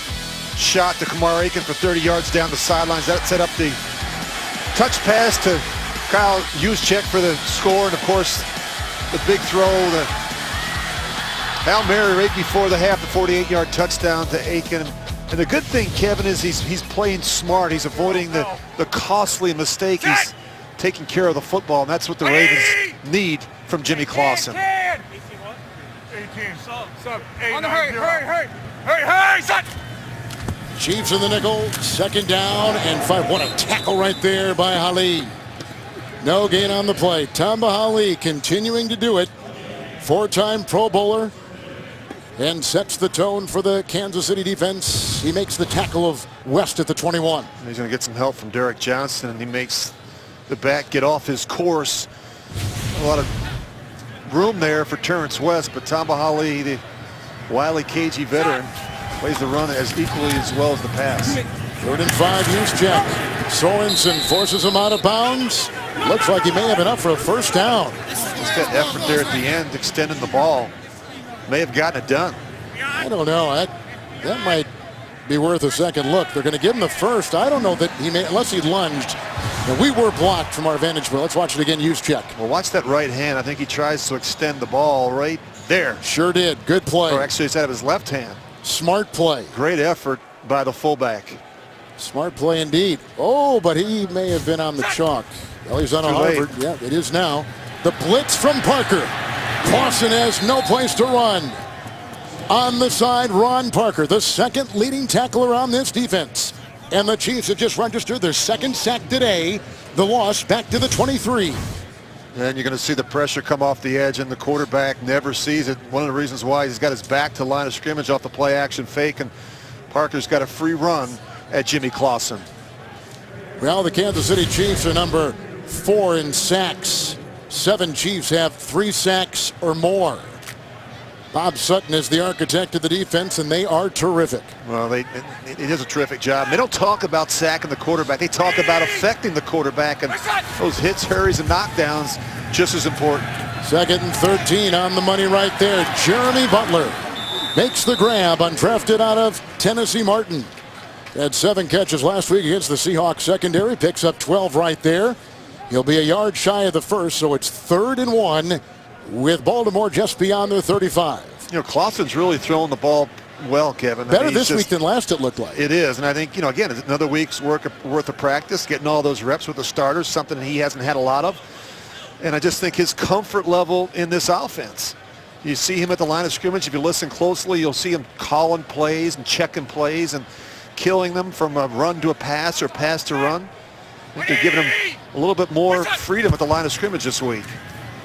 shot to Kamar Aiken for 30 yards down the sidelines. That set up the touch pass to Kyle Juszczyk for the score. And, of course, the big throw, the Hail Mary right before the half, the 48-yard touchdown to Aiken. And the good thing, Kevin, is he's playing smart. He's avoiding the costly mistake. He's taking care of the football, and that's what the Ravens need from Jimmy Clausen. 18, sub, 8, hurry, son! Chiefs in the nickel, 2nd down and 5. What a tackle right there by Ali. No gain on the play. Tamba Hali continuing to do it. 4-time Pro Bowler and sets the tone for the Kansas City defense. He makes the tackle of West at the 21. He's going to get some help from Derek Johnson, and he makes the back get off his course. A lot of room there for Terrence West, but Tamba Hali, the wily, cagey veteran, plays the run as equally as well as the pass. 3rd and 5, Juszczyk. Sorensen forces him out of bounds. Looks like he may have enough for a 1st down. Just that effort there at the end, extending the ball. May have gotten it done. I don't know. That might be worth a second look. They're going to give him the 1st. I don't know that he may, unless he lunged. And we were blocked from our vantage point. Let's watch it again. Use check. Well, watch that right hand. I think he tries to extend the ball right there. Sure did. Good play. Or actually, it's out of his left hand. Smart play. Great effort by the fullback. Smart play indeed. Oh, but he may have been on the chalk. Well, he's on a Harvard. Yeah, it is now. The blitz from Parker. Clausen has no place to run. On the side, Ron Parker, the second leading tackler on this defense. And the Chiefs have just registered their second sack today. The loss back to the 23. And you're going to see the pressure come off the edge, and the quarterback never sees it. One of the reasons why he's got his back to line of scrimmage off the play action fake, and Parker's got a free run at Jimmy Clausen. Well, the Kansas City Chiefs are number 4 in sacks. 7 Chiefs have 3 sacks or more. Bob Sutton is the architect of the defense, and they are terrific. Well, it is a terrific job. They don't talk about sacking the quarterback. They talk about affecting the quarterback, and those hits, hurries, and knockdowns just as important. 2nd and 13 on the money right there. Jeremy Butler makes the grab, undrafted out of Tennessee Martin. Had 7 catches last week against the Seahawks secondary. Picks up 12 right there. He'll be a yard shy of the first, so it's 3rd and 1 with Baltimore just beyond their 35. You know, Clausen's really throwing the ball well, Kevin. Better this week than last, it looked like. It is, and I think, again, it's another week's worth of practice, getting all those reps with the starters, something he hasn't had a lot of. And I just think his comfort level in this offense. You see him at the line of scrimmage. If you listen closely, you'll see him calling plays and checking plays and killing them from a run to a pass or pass to run. I think they're giving him a little bit more freedom at the line of scrimmage this week.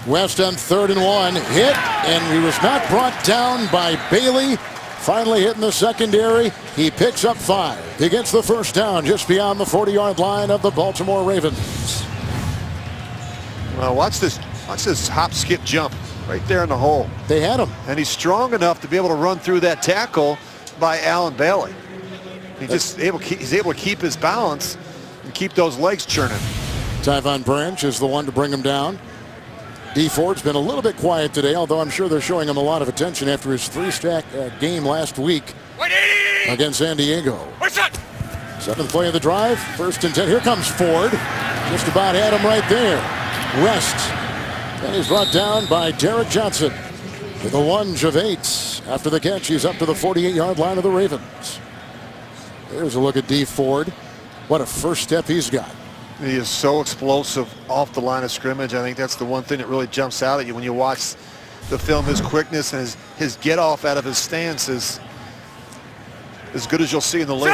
West on 3rd and 1. Hit, and he was not brought down by Bailey. Finally hitting the secondary. He picks up 5. He gets the first down just beyond the 40-yard line of the Baltimore Ravens. Well, watch this hop, skip, jump right there in the hole. They had him. And he's strong enough to be able to run through that tackle by Allen Bailey. He's able to keep his balance and keep those legs churning. Tyvon Branch is the one to bring him down. D Ford's been a little bit quiet today, although I'm sure they're showing him a lot of attention after his 3-sack game last week against San Diego. 7th play of the drive, 1st and 10. Here comes Ford. Just about had him right there. West. And he's brought down by Derek Johnson with a lunge of 8. After the catch, he's up to the 48-yard line of the Ravens. There's a look at D Ford. What a first step he's got. He is so explosive off the line of scrimmage. I think that's the one thing that really jumps out at you when you watch the film. His quickness and his get off out of his stance is as good as you'll see in the league.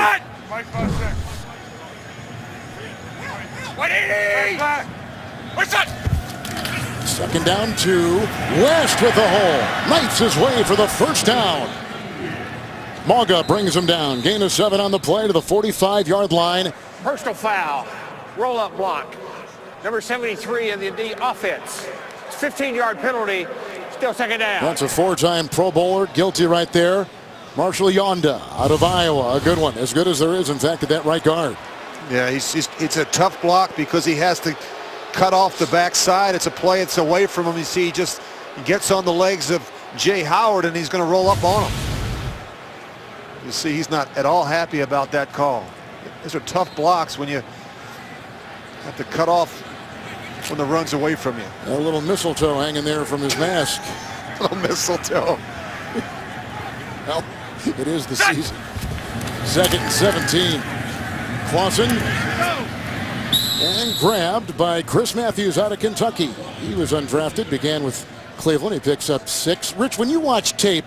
2nd down 2. West with the hole. Knifes his way for the first down. Mauga brings him down. Gain of 7 on the play to the 45-yard line. Personal foul. Roll-up block. Number 73 in the offense. It's 15-yard penalty. Still 2nd down. That's a 4-time Pro Bowler. Guilty right there. Marshall Yonda out of Iowa. A good one. As good as there is, in fact, at that right guard. Yeah, it's a tough block because he has to cut off the backside. It's a play. It's away from him. You see, he gets on the legs of Jay Howard, and he's going to roll up on him. You see, he's not at all happy about that call. These are tough blocks when you have to cut off when the run's away from you. A little mistletoe hanging there from his mask. A little mistletoe. Well, it is the season. 2nd and 17. Clausen. And grabbed by Chris Matthews out of Kentucky. He was undrafted, began with Cleveland. He picks up 6. Rich, when you watch tape,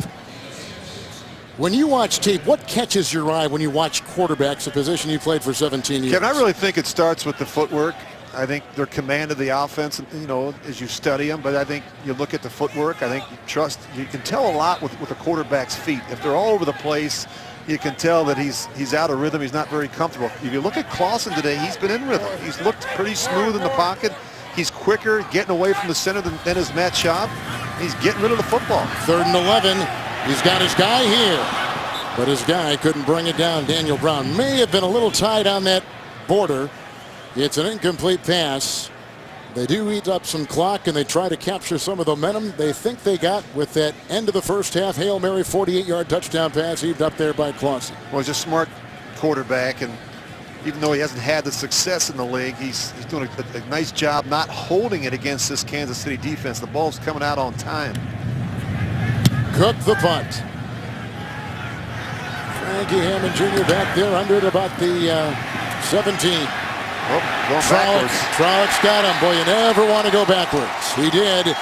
what catches your eye when you watch quarterbacks, a position you played for 17 years? Kevin, I really think it starts with the footwork. I think their command of the offense, as you study them, but I think you look at the footwork. I think you can tell a lot with a quarterback's feet. If they're all over the place, you can tell that he's out of rhythm. He's not very comfortable. If you look at Clausen today, he's been in rhythm. He's looked pretty smooth in the pocket. He's quicker, getting away from the center than is Matt Schaub. He's getting rid of the football. 3rd and 11. He's got his guy here, but his guy couldn't bring it down. Daniel Brown may have been a little tight on that border. It's an incomplete pass. They do eat up some clock, and they try to capture some of the momentum they think they got with that end of the first half Hail Mary 48-yard touchdown pass heaved up there by Clausen. Well, he's a smart quarterback, and even though he hasn't had the success in the league, he's doing a nice job not holding it against this Kansas City defense. The ball's coming out on time. Cook the punt. Frankie Hammond Jr. back there under at about the 17. Oh, going backwards. Trollocs got him. Boy, you never want to go backwards. He did,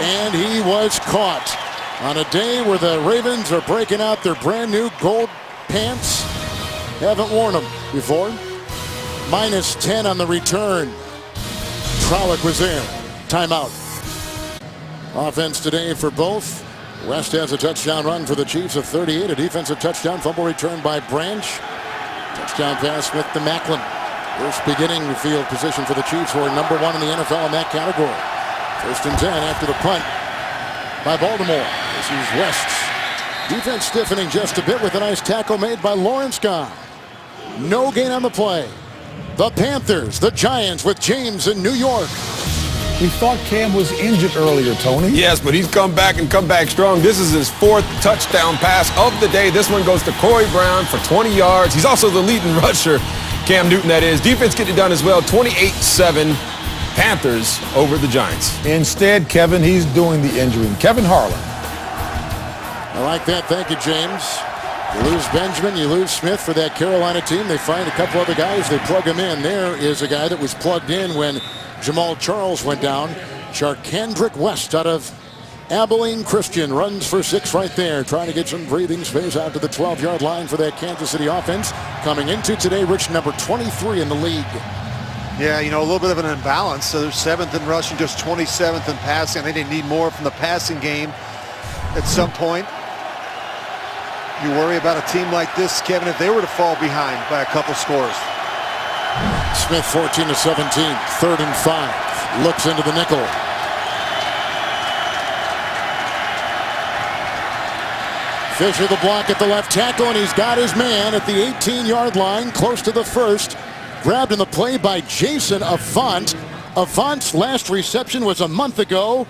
and he was caught on a day where the Ravens are breaking out their brand new gold pants. Haven't worn them before. -10 on the return. Trolloc was there. Timeout. Offense today for both. West has a touchdown run for the Chiefs of 38. A defensive touchdown. Fumble return by Branch. Touchdown pass with the Macklin. First beginning field position for the Chiefs, who are number 1 in the NFL in that category. 1st and 10 after the punt by Baltimore. This is West's defense stiffening just a bit with a nice tackle made by Lawrence Guy. No gain on the play. The Panthers, the Giants with James in New York. We thought Cam was injured earlier, Tony. Yes, but he's come back and come back strong. This is his 4th touchdown pass of the day. This one goes to Corey Brown for 20 yards. He's also the leading rusher. Cam Newton, that is. Defense getting it done as well. 28-7. Panthers over the Giants. Instead, Kevin, he's doing the injuring. Kevin Harlan. I like that. Thank you, James. You lose Benjamin, you lose Smith for that Carolina team. They find a couple other guys. They plug him in. There is a guy that was plugged in when Jamal Charles went down. Charkandrick West out of Abilene Christian runs for 6 right there, trying to get some breathing space out to the 12-yard line for that Kansas City offense. Coming into today, Rich, number 23 in the league. Yeah, you know, a little bit of an imbalance. So they're 7th in rushing, just 27th in passing. I think they need more from the passing game at some point. You worry about a team like this, Kevin, if they were to fall behind by a couple scores. Smith 14-17, 3rd and 5. Looks into the nickel. Fisher the block at the left tackle, and he's got his man at the 18-yard line, close to the 1st. Grabbed in the play by Jason Avant. Avant's last reception was a month ago,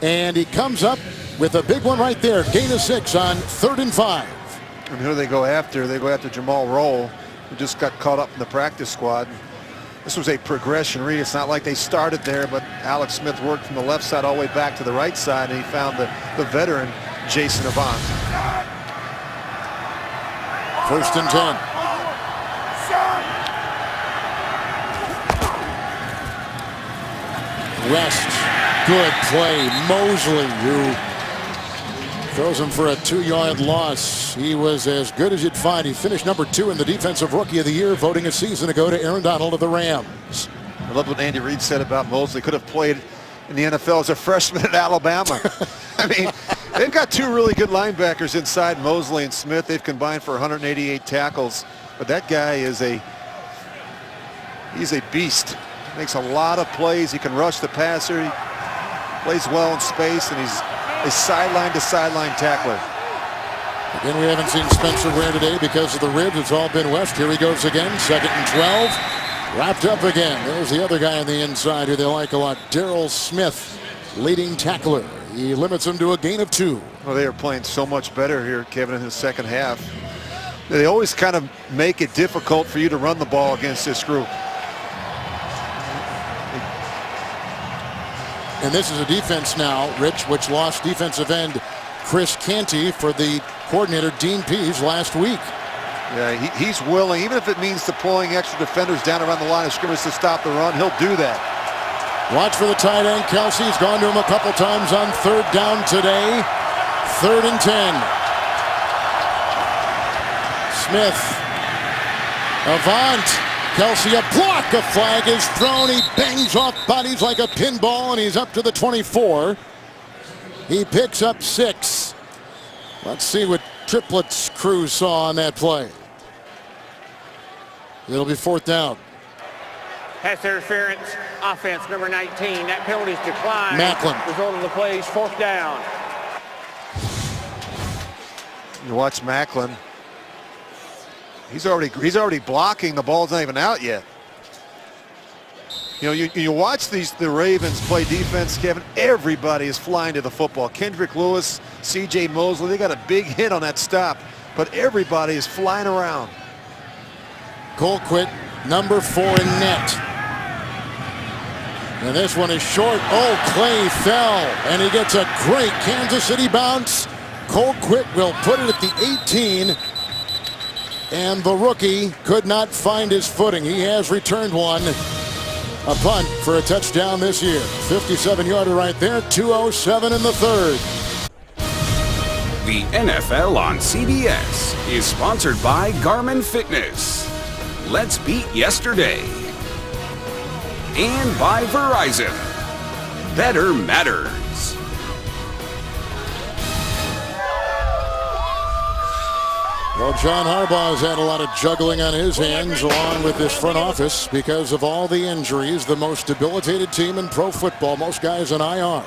and he comes up with a big one right there. Gain of 6 on 3rd and 5. And who do they go after? They go after Jamal Roll, who just got caught up in the practice squad. This was a progression read. It's not like they started there, but Alex Smith worked from the left side all the way back to the right side, and he found the veteran, Jason Avant. 1st and 10. West, good play. Mosley, who throws him for a 2-yard loss. He was as good as you'd find. He finished number 2 in the Defensive Rookie of the Year, voting a season ago to Aaron Donald of the Rams. I love what Andy Reid said about Mosley. Could have played in the NFL as a freshman at Alabama. I mean, they've got 2 really good linebackers inside, Mosley and Smith. They've combined for 188 tackles. But that guy is he's a beast. Makes a lot of plays. He can rush the passer. He plays well in space, and he's a sideline-to-sideline tackler. Again, we haven't seen Spencer Ware today because of the ribs. It's all been West. Here he goes again. 2nd and 12. Wrapped up again. There's the other guy on the inside who they like a lot. Darrell Smith, leading tackler. He limits him to a gain of 2. Well, they are playing so much better here, Kevin, in the second half. They always kind of make it difficult for you to run the ball against this group. And this is a defense now, Rich, which lost defensive end Chris Canty for the coordinator Dean Pease last week. Yeah, he's willing, even if it means deploying extra defenders down around the line of scrimmage to stop the run, he'll do that. Watch for the tight end. Kelsey's gone to him a couple times on 3rd down today. 3rd and 10. Smith. Avant. Kelsey, a block. A flag is thrown. He bangs off bodies like a pinball, and he's up to the 24. He picks up 6. Let's see what Triplets crew saw on that play. It'll be 4th down. Pass interference, offense number 19. That penalty's declined. Macklin. Result of the play is 4th down. You watch Macklin. He's already blocking. The ball's not even out yet. You know, you watch the Ravens play defense, Kevin. Everybody is flying to the football. Kendrick Lewis, C.J. Mosley, they got a big hit on that stop, but everybody is flying around. Colquitt number 4 in net. And this one is short. Oh, Clay fell, and he gets a great Kansas City bounce. Colquitt will put it at the 18, and the rookie could not find his footing. He has returned one. A punt for a touchdown this year. 57-yarder right there, 2:07 in the third. The NFL on CBS is sponsored by Garmin Fitness. Let's beat yesterday. And by Verizon. Better matters. Well, John Harbaugh has had a lot of juggling on his hands along with this front office because of all the injuries. The most debilitated team in pro football. Most guys on IR.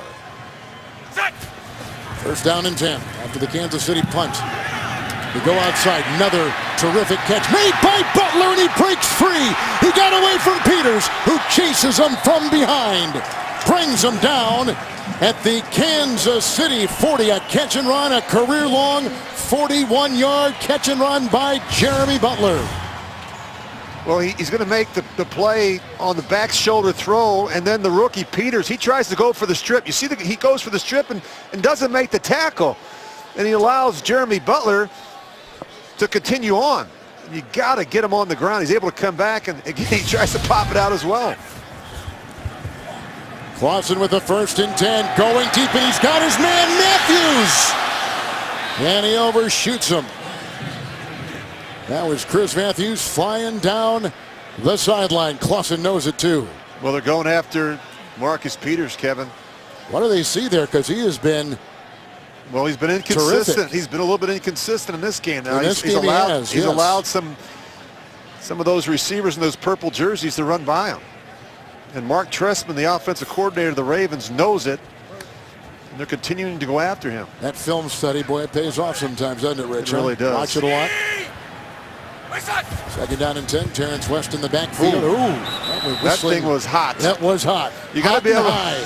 First down and 10 after the Kansas City punt. They go outside. Another terrific catch made by Butler, and he breaks free. He got away from Peters, who chases him from behind. Brings him down at the Kansas City 40. A catch and run, a career-long 41-yard catch and run by Jeremy Butler. Well, he's going to make the play on the back shoulder throw, and then the rookie Peters, he tries to go for the strip. You see, he goes for the strip and doesn't make the tackle. And he allows Jeremy Butler to continue on. You got to get him on the ground. He's able to come back, and again, he tries to pop it out as well. Clausen with the 1st and 10, going deep, and he's got his man Matthews. And he overshoots him. That was Chris Matthews flying down the sideline. Clausen knows it too. Well, they're going after Marcus Peters, Kevin. What do they see there? Because he has been Well, he's been inconsistent. terrific. He's been a little bit inconsistent in this game. Now, In this he's game he allowed, has, he's yes. allowed some of those receivers in those purple jerseys to run by him. And Mark Trestman, the offensive coordinator of the Ravens, knows it. And they're continuing to go after him. that film study, boy, it pays off sometimes, doesn't it, Rich? It really does. Watch it a lot. Second down and 10. Terrence West in the backfield. Ooh, That thing was hot. That was hot. You got to be able high.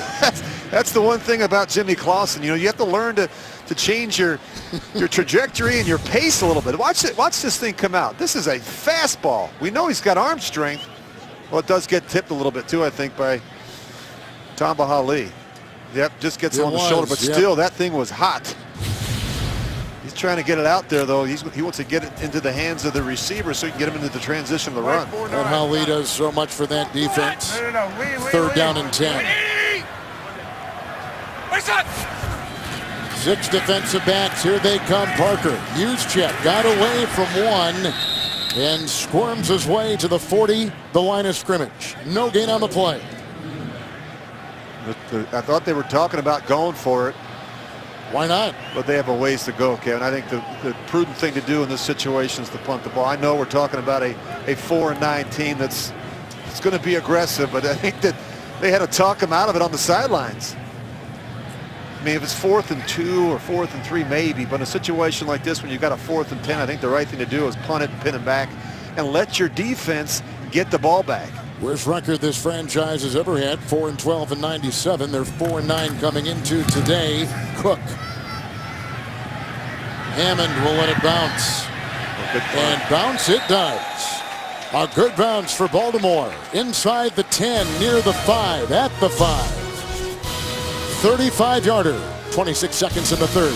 That's the one thing about Jimmy Clausen. You know, you have to learn to change your trajectory and your pace a little bit. Watch this thing come out. This is a fastball. We know he's got arm strength. Well, it does get tipped a little bit too, I think, by Tamba Hali. Yep, just gets him on the shoulder, but still, that thing was hot. He's trying to get it out there, though. He wants to get it into the hands of the receiver so he can get him into the transition of the run. And Hali does so much for that defense. Third down and 10. 6 defensive backs. Here they come. Parker. Juszczyk got away from one and squirms his way to the 40, the line of scrimmage. No gain on the play. I thought they were talking about going for it. Why not? But they have a ways to go, Kevin. I think the prudent thing to do in this situation is to punt the ball. I know we're talking about a 4-9 team that's going to be aggressive, but I think that they had to talk him out of it on the sidelines. I mean, if it's 4th and 2 or 4th and 3, maybe, but in a situation like this, when you've got a 4th and 10, I think the right thing to do is punt it and pin it back and let your defense get the ball back. Worst record this franchise has ever had, 4-12 and 97. They're 4-9 coming into today. Cook. Hammond will let it bounce. And bounce it does. A good bounce for Baltimore. Inside the 10, near the 5, at the 5. 35-yarder, 26 seconds in the third.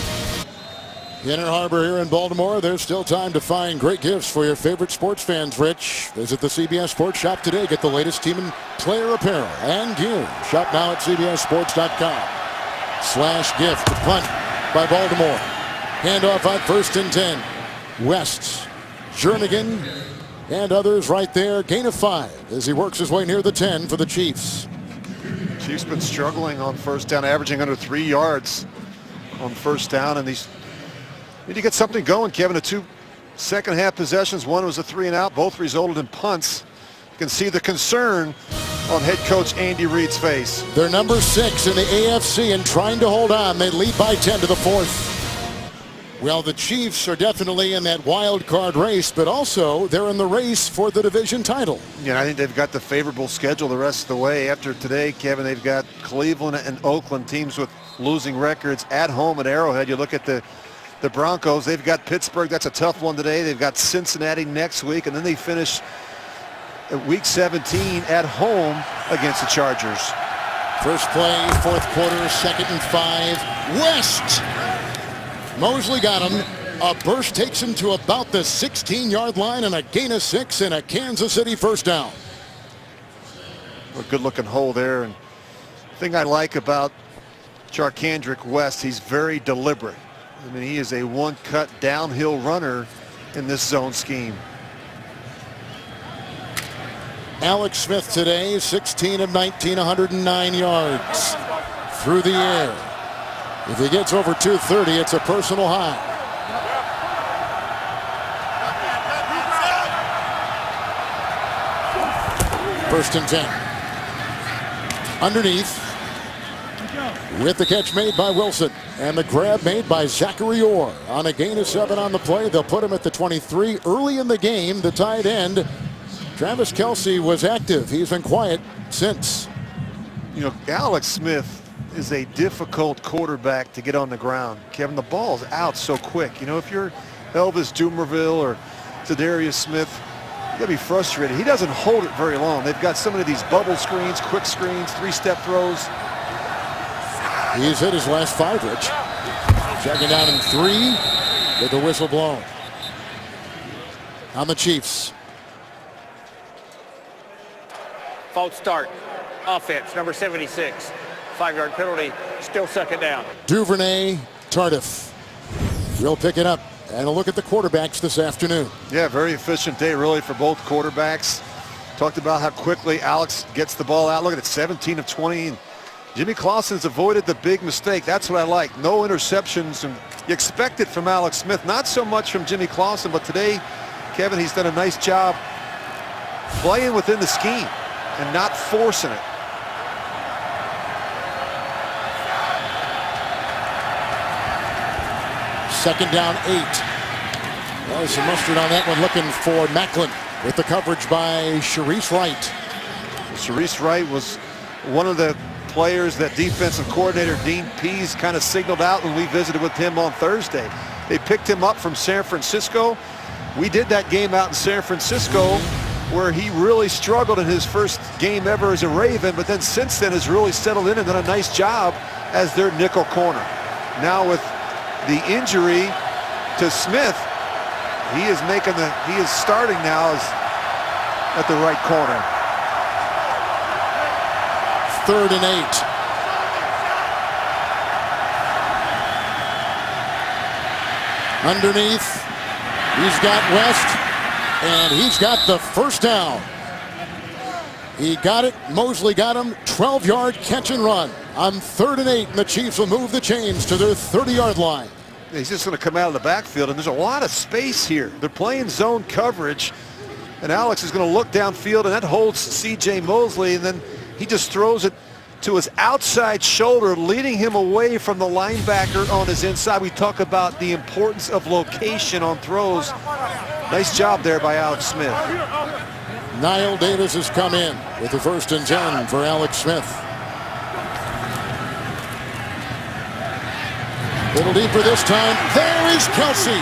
Inner Harbor here in Baltimore. There's still time to find great gifts for your favorite sports fans, Rich. Visit the CBS Sports Shop today. Get the latest team and player apparel and gear. Shop now at cbssports.com/gift. The punt by Baltimore. Handoff on 1st and 10. West, Jernigan, and others right there. Gain of 5 as he works his way near the 10 for the Chiefs. Chiefs been struggling on first down, averaging under 3 yards on first down, and these need to get something going, Kevin. The 2 second-half possessions, one was a 3-and-out, both resulted in punts. You can see the concern on head coach Andy Reid's face. They're number 6 in the AFC and trying to hold on. They lead by 10 to the 4th. Well, the Chiefs are definitely in that wild card race, but also they're in the race for the division title. Yeah, I think they've got the favorable schedule the rest of the way. After today, Kevin, they've got Cleveland and Oakland, teams with losing records at home at Arrowhead. You look at the Broncos, they've got Pittsburgh. That's a tough one today. They've got Cincinnati next week, and then they finish Week 17 at home against the Chargers. First play, fourth quarter, 2nd and 5. West. Mosley got him. A burst takes him to about the 16-yard line and a gain of 6 and a Kansas City first down. A good-looking hole there. And the thing I like about Charcandrick West, he's very deliberate. I mean, he is a one-cut downhill runner in this zone scheme. Alex Smith today, 16 of 19, 109 yards through the air. If he gets over 230, it's a personal high. First and 10. Underneath. With the catch made by Wilson and the grab made by Zachary Orr. On a gain of 7 on the play, they'll put him at the 23. Early in the game, the tight end, Travis Kelce, was active. He's been quiet since. You know, Alex Smith is a difficult quarterback to get on the ground. Kevin, the ball's out so quick. You know, if you're Elvis Dumerville or Zadarius Smith, you gotta be frustrated. He doesn't hold it very long. They've got so many of these bubble screens, quick screens, 3-step throws. He's hit his last 5, Rich. Checking down in 3 with the whistle blown. On the Chiefs. False start. Offense, number 76. 5-yard penalty, still 2nd down. Duvernay, Tardif. We'll pick it up and a look at the quarterbacks this afternoon. Yeah, very efficient day really for both quarterbacks. Talked about how quickly Alex gets the ball out. Look at it, 17 of 20. Jimmy Clausen's avoided the big mistake. That's what I like. No interceptions, and you expect it from Alex Smith. Not so much from Jimmy Clausen, but today, Kevin, he's done a nice job playing within the scheme and not forcing it. Second down, 8. Well, some mustard on that one, looking for Macklin with the coverage by Sharice Wright. Sharice Wright was one of the players that defensive coordinator Dean Pease kind of signaled out when we visited with him on Thursday. They picked him up from San Francisco. We did that game out in San Francisco where he really struggled in his first game ever as a Raven, but then since then has really settled in and done a nice job as their nickel corner. Now with the injury to Smith, he is starting now at the right corner. 3rd and 8. Underneath, he's got West, and he's got the first down. He got it. Mosley got him. 12-yard catch and run on 3rd and 8, and the Chiefs will move the chains to their 30-yard line. He's just going to come out of the backfield, and there's a lot of space here. They're playing zone coverage, and Alex is going to look downfield, and that holds C.J. Mosley, and then he just throws it to his outside shoulder, leading him away from the linebacker on his inside. We talk about the importance of location on throws. Nice job there by Alex Smith. Niall Davis has come in with the 1st and 10 for Alex Smith. Little deeper this time. There is Kelce,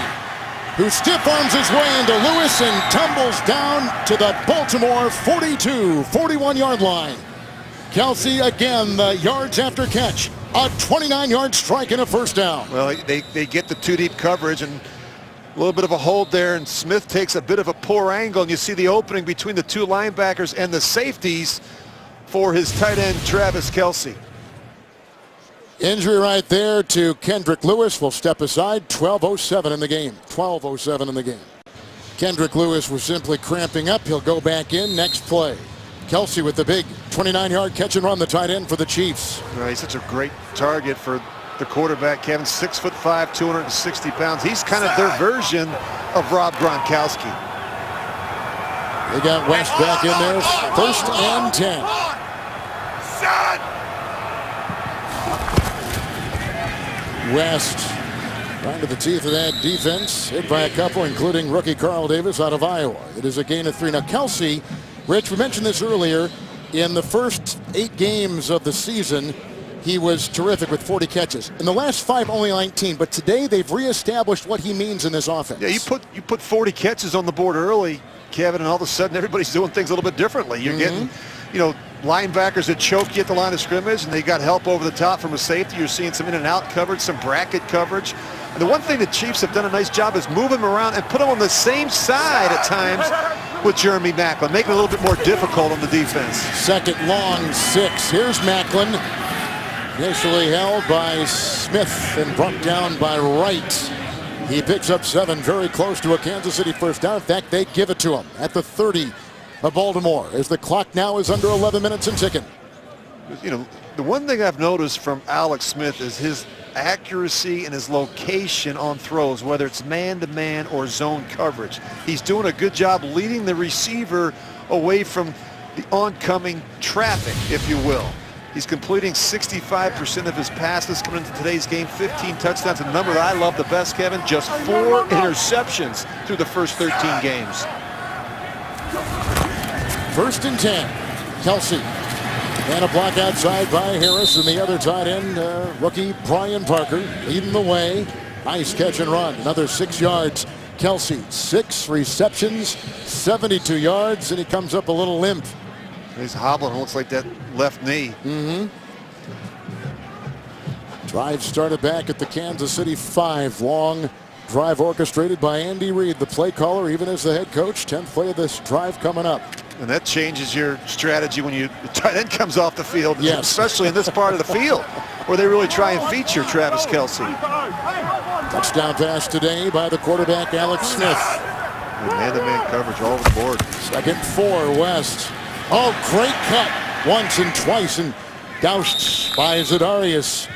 who stiff arms his way into Lewis and tumbles down to the Baltimore 42, 41-yard line. Kelce again, the yards after catch. A 29-yard strike and a first down. Well, they get the 2-deep coverage and a little bit of a hold there, and Smith takes a bit of a poor angle, and you see the opening between the 2 linebackers and the safeties for his tight end, Travis Kelce. Injury right there to Kendrick Lewis. Will step aside. 12:07 in the game. 12:07 in the game. Kendrick Lewis was simply cramping up. He'll go back in next play. Kelce with the big 29-yard catch and run, the tight end for the Chiefs. He's such a great target for the quarterback, Kevin. 6'5", 260 pounds. He's kind of their version of Rob Gronkowski. They got West back in there. 1st and 10. West right to the teeth of that defense, hit by a couple, including rookie Carl Davis out of Iowa. It is a gain of 3. Now Kelce, Rich, we mentioned this earlier, in the first 8 games of the season, he was terrific with 40 catches. In the last 5, only 19, but today they've reestablished what he means in this offense. Yeah, you put 40 catches on the board early, Kevin, and all of a sudden everybody's doing things a little bit differently. You're getting, linebackers that choke you at the line of scrimmage, and they got help over the top from a safety. You're seeing some in and out coverage, some bracket coverage. And the one thing the Chiefs have done a nice job is move him around and put him on the same side at times with Jeremy Maclin, making it a little bit more difficult on the defense. Second long 6. Here's Maclin. Initially held by Smith and brought down by Wright. He picks up 7, very close to a Kansas City first down. In fact, they give it to him at the 30 of Baltimore as the clock now is under 11 minutes and ticking. The one thing I've noticed from Alex Smith is his accuracy and his location on throws, whether it's man-to-man or zone coverage. He's doing a good job leading the receiver away from the oncoming traffic, if you will. He's completing 65% of his passes coming into today's game, 15 touchdowns. A number that I love the best, Kevin, just 4 interceptions through the first 13 games. First and 10. Kelsey. And a block outside by Harris, and the other tight end, rookie Brian Parker, leading the way. Nice catch and run. Another 6 yards. Kelsey, 6 receptions, 72 yards, and he comes up a little limp. He's hobbling. Looks like that left knee. Drive started back at the Kansas City 5. Long drive orchestrated by Andy Reid, the play caller, even as the head coach. 10th play of this drive coming up. And that changes your strategy when the tight end comes off the field, yes. Especially in this part of the field where they really try and feature Travis Kelsey. Touchdown pass today by the quarterback, Alex Smith. Man-to-man coverage all over the board. Second 4, West. Oh, great cut once and twice, and doused by Zadarius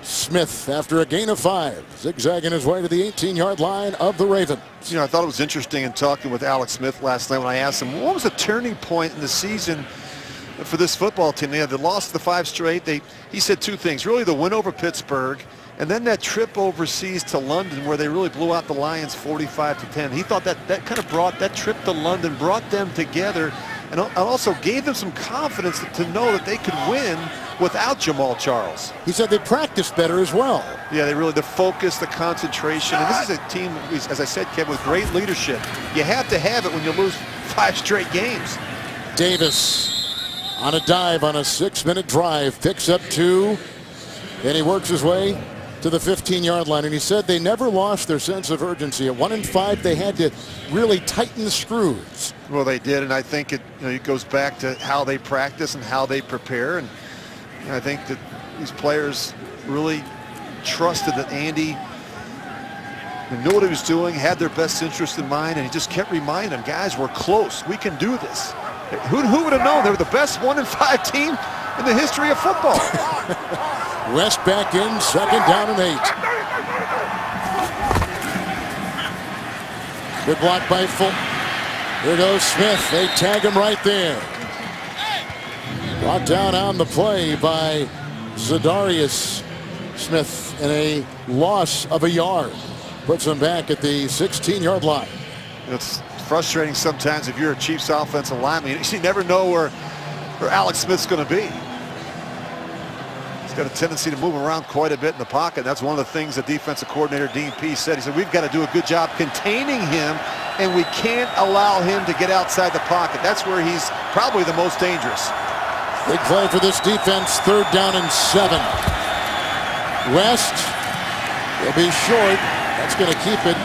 Smith after a gain of 5, zigzagging his way to the 18-yard line of the Ravens. I thought it was interesting in talking with Alex Smith last night when I asked him what was the turning point in the season for this football team. They had lost the 5 straight. He said 2 things. Really, the win over Pittsburgh, and then that trip overseas to London where they really blew out the Lions 45-10. He thought that kind of brought that trip to London, brought them together, and also gave them some confidence to know that they could win without Jamal Charles. He said they practiced better as well. Yeah, the focus, the concentration. And this is a team, as I said, Kevin, with great leadership. You have to have it when you lose 5 straight games. Davis on a dive on a 6-minute drive, picks up 2, and he works his way to the 15-yard line. And he said they never lost their sense of urgency. At 1-5, they had to really tighten the screws. Well, they did, and I think it goes back to how they practice and how they prepare. And I think that these players really trusted that Andy knew what he was doing, had their best interest in mind, and he just kept reminding them, guys, we're close. We can do this. Who would have known they were the best 1-5 team in the history of football? West back in, 2nd down and 8. Good block by Fulton. Here goes Smith. They tag him right there. Brought down on the play by Zadarius Smith in a loss of a yard. Puts him back at the 16-yard line. It's frustrating sometimes if you're a Chiefs offensive lineman. You never know where Alex Smith's going to be. He's got a tendency to move around quite a bit in the pocket. That's one of the things the defensive coordinator, Dean Pease, said. He said, we've got to do a good job containing him, and we can't allow him to get outside the pocket. That's where he's probably the most dangerous. Big play for this defense, 3rd down and 7. West will be short. That's going to keep it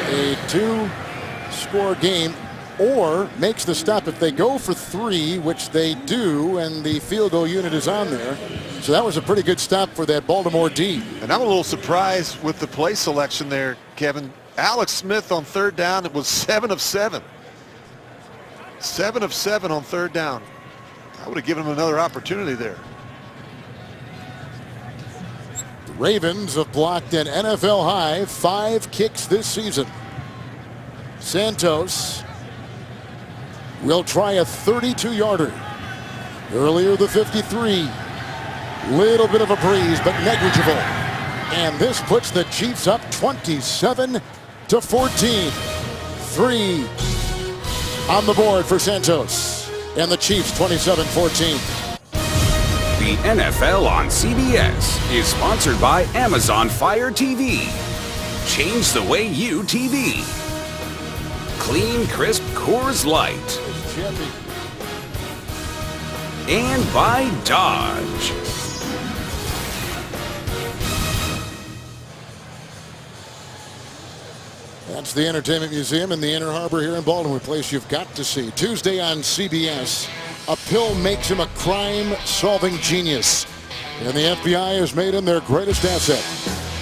a 2-score game, or makes the stop if they go for 3, which they do, and the field goal unit is on there. So that was a pretty good stop for that Baltimore D. And I'm a little surprised with the play selection there, Kevin. Alex Smith on 3rd down, it was 7 of 7. 7 of 7 on 3rd down. I would have given him another opportunity there. The Ravens have blocked an NFL high 5 kicks this season. Santos will try a 32-yarder. Earlier the 53. Little bit of a breeze, but negligible. And this puts the Chiefs up 27-14. 3 on the board for Santos. And the Chiefs 27-14. The NFL on CBS is sponsored by Amazon Fire TV. Change the way you TV. Clean, crisp Coors Light. And by Dodge. That's the Entertainment Museum in the Inner Harbor here in Baltimore, a place you've got to see. Tuesday on CBS, a pill makes him a crime-solving genius, and the FBI has made him their greatest asset.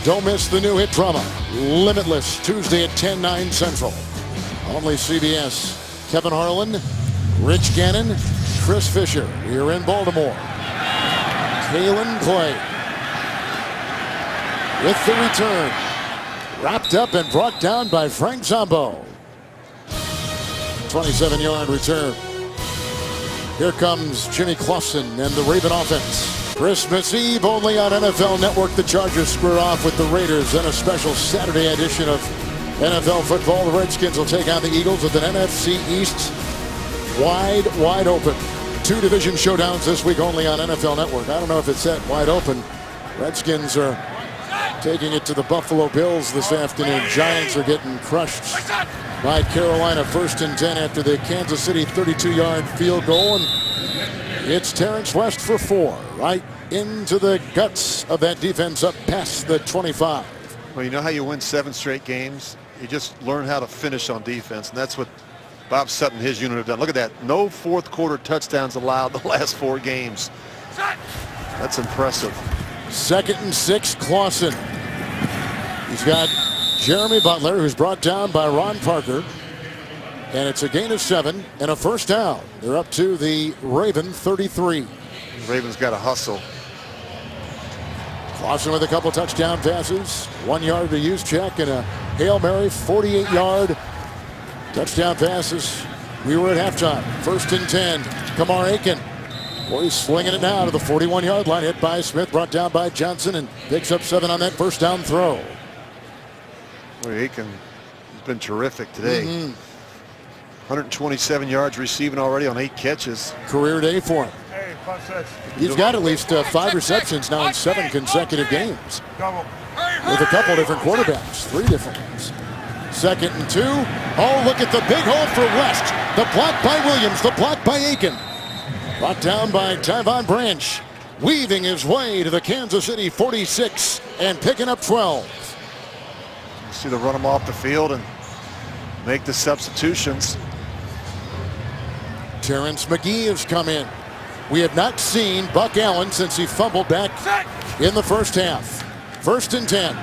Don't miss the new hit drama, Limitless, Tuesday at 10, 9 Central. Only CBS. Kevin Harlan, Rich Gannon, Chris Fisher. We're in Baltimore. Kalen Clay with the return. Wrapped up and brought down by Frank Zombo. 27-yard return. Here comes Jimmy Clausen and the Raven offense. Christmas Eve only on NFL Network. The Chargers square off with the Raiders in a special Saturday edition of NFL football. The Redskins will take on the Eagles with an NFC East wide open. 2 division showdowns this week only on NFL Network. I don't know if it's that wide open. Redskins are taking it to the Buffalo Bills this afternoon. Giants are getting crushed by Carolina. 1st and 10 after the Kansas City 32-yard field goal. And it's Terrence West for 4. Right into the guts of that defense up past the 25. Well, you know how you win 7 straight games? You just learn how to finish on defense, and that's what Bob Sutton and his unit have done. Look at that. No fourth quarter touchdowns allowed the last 4 games. That's impressive. 2nd and 6, Clausen. He's got Jeremy Butler, who's brought down by Ron Parker. And it's a gain of 7 and a first down. They're up to the Raven 33. Ravens got to hustle. Clausen with a couple touchdown passes. 1 yard to Juszczyk and a Hail Mary 48-yard touchdown passes. We were at halftime. 1st and 10. Kamar Aiken. Boy, he's slinging it now to the 41-yard line. Hit by Smith, brought down by Johnson, and picks up 7 on that first down throw. Boy, Aiken has been terrific today. 127 yards receiving already on 8 catches. Career day for him. He's got at least 5 receptions now in 7 consecutive games. With a couple different quarterbacks, 3 different ones. 2nd and 2. Oh, look at the big hole for West. The block by Williams, the block by Aiken. Brought down by Tyvon Branch, weaving his way to the Kansas City 46 and picking up 12. You see them run him off the field and make the substitutions. Terrence McGee has come in. We have not seen Buck Allen since he fumbled back in the first half. 1st and 10.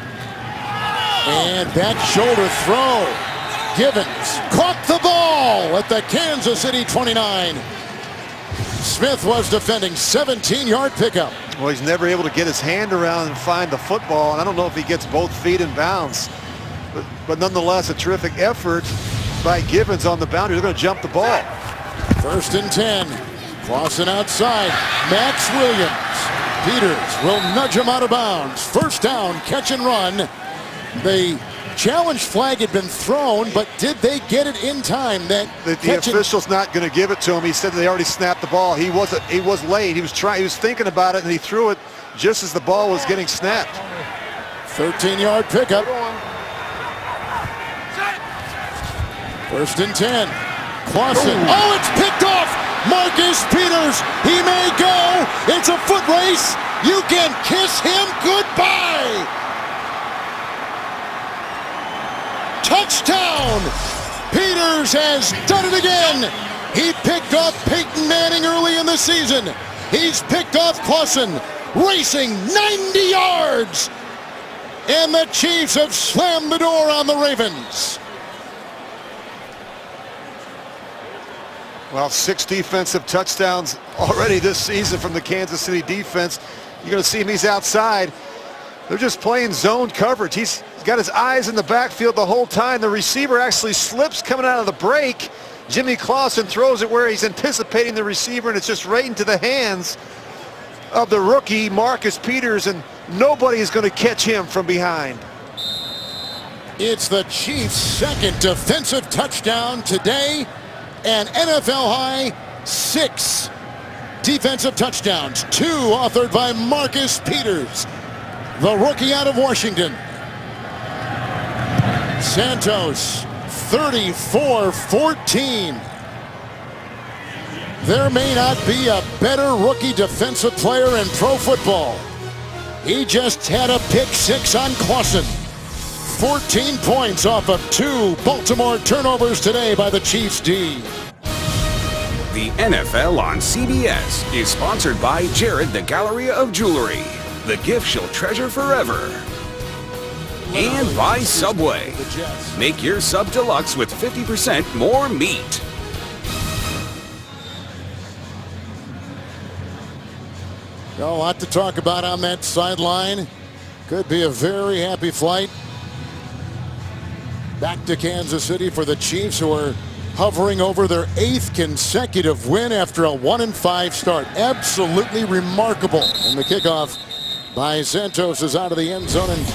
And back shoulder throw. Givens caught the ball at the Kansas City 29. Smith was defending. 17-yard pickup. Well, he's never able to get his hand around and find the football, and I don't know if he gets both feet in bounds. But nonetheless, a terrific effort by Givens on the boundary. They're going to jump the ball. 1st and 10. Clausen outside. Max Williams. Peters will nudge him out of bounds. First down, catch and run. The challenge flag had been thrown, but did they get it in time? The official's not going to give it to him. He said they already snapped the ball. He was late. He was thinking about it, and he threw it just as the ball was getting snapped. 13-yard pickup. 1st and 10. Clausen. Oh, it's picked off. Marcus Peters. He may go. It's a foot race. You can kiss him goodbye. Touchdown. Peters has done it again. He picked off Peyton Manning early in the season. He's picked off Clausen, racing 90 yards. And the Chiefs have slammed the door on the Ravens. Well, 6 defensive touchdowns already this season from the Kansas City defense. You're going to see him. He's outside. They're just playing zone coverage. He's got his eyes in the backfield the whole time. The receiver actually slips coming out of the break. Jimmy Clausen throws it where he's anticipating the receiver, and it's just right into the hands of the rookie Marcus Peters, and nobody is going to catch him from behind. It's the Chiefs' second defensive touchdown today, and NFL high 6. defensive touchdowns, 2 authored by Marcus Peters, the rookie out of Washington. Santos, 34-14. There may not be a better rookie defensive player in pro football. He just had a pick 6 on Clausen. 14 points off of 2 Baltimore turnovers today by the Chiefs D. The NFL on CBS is sponsored by Jared the Galleria of Jewelry, the gift she'll treasure forever. And by Subway. Make your Sub Deluxe with 50% more meat. A lot to talk about on that sideline. Could be a very happy flight back to Kansas City for the Chiefs, who are hovering over their 8th consecutive win after a 1-5 start. Absolutely remarkable. And the kickoff by Santos is out of the end zone and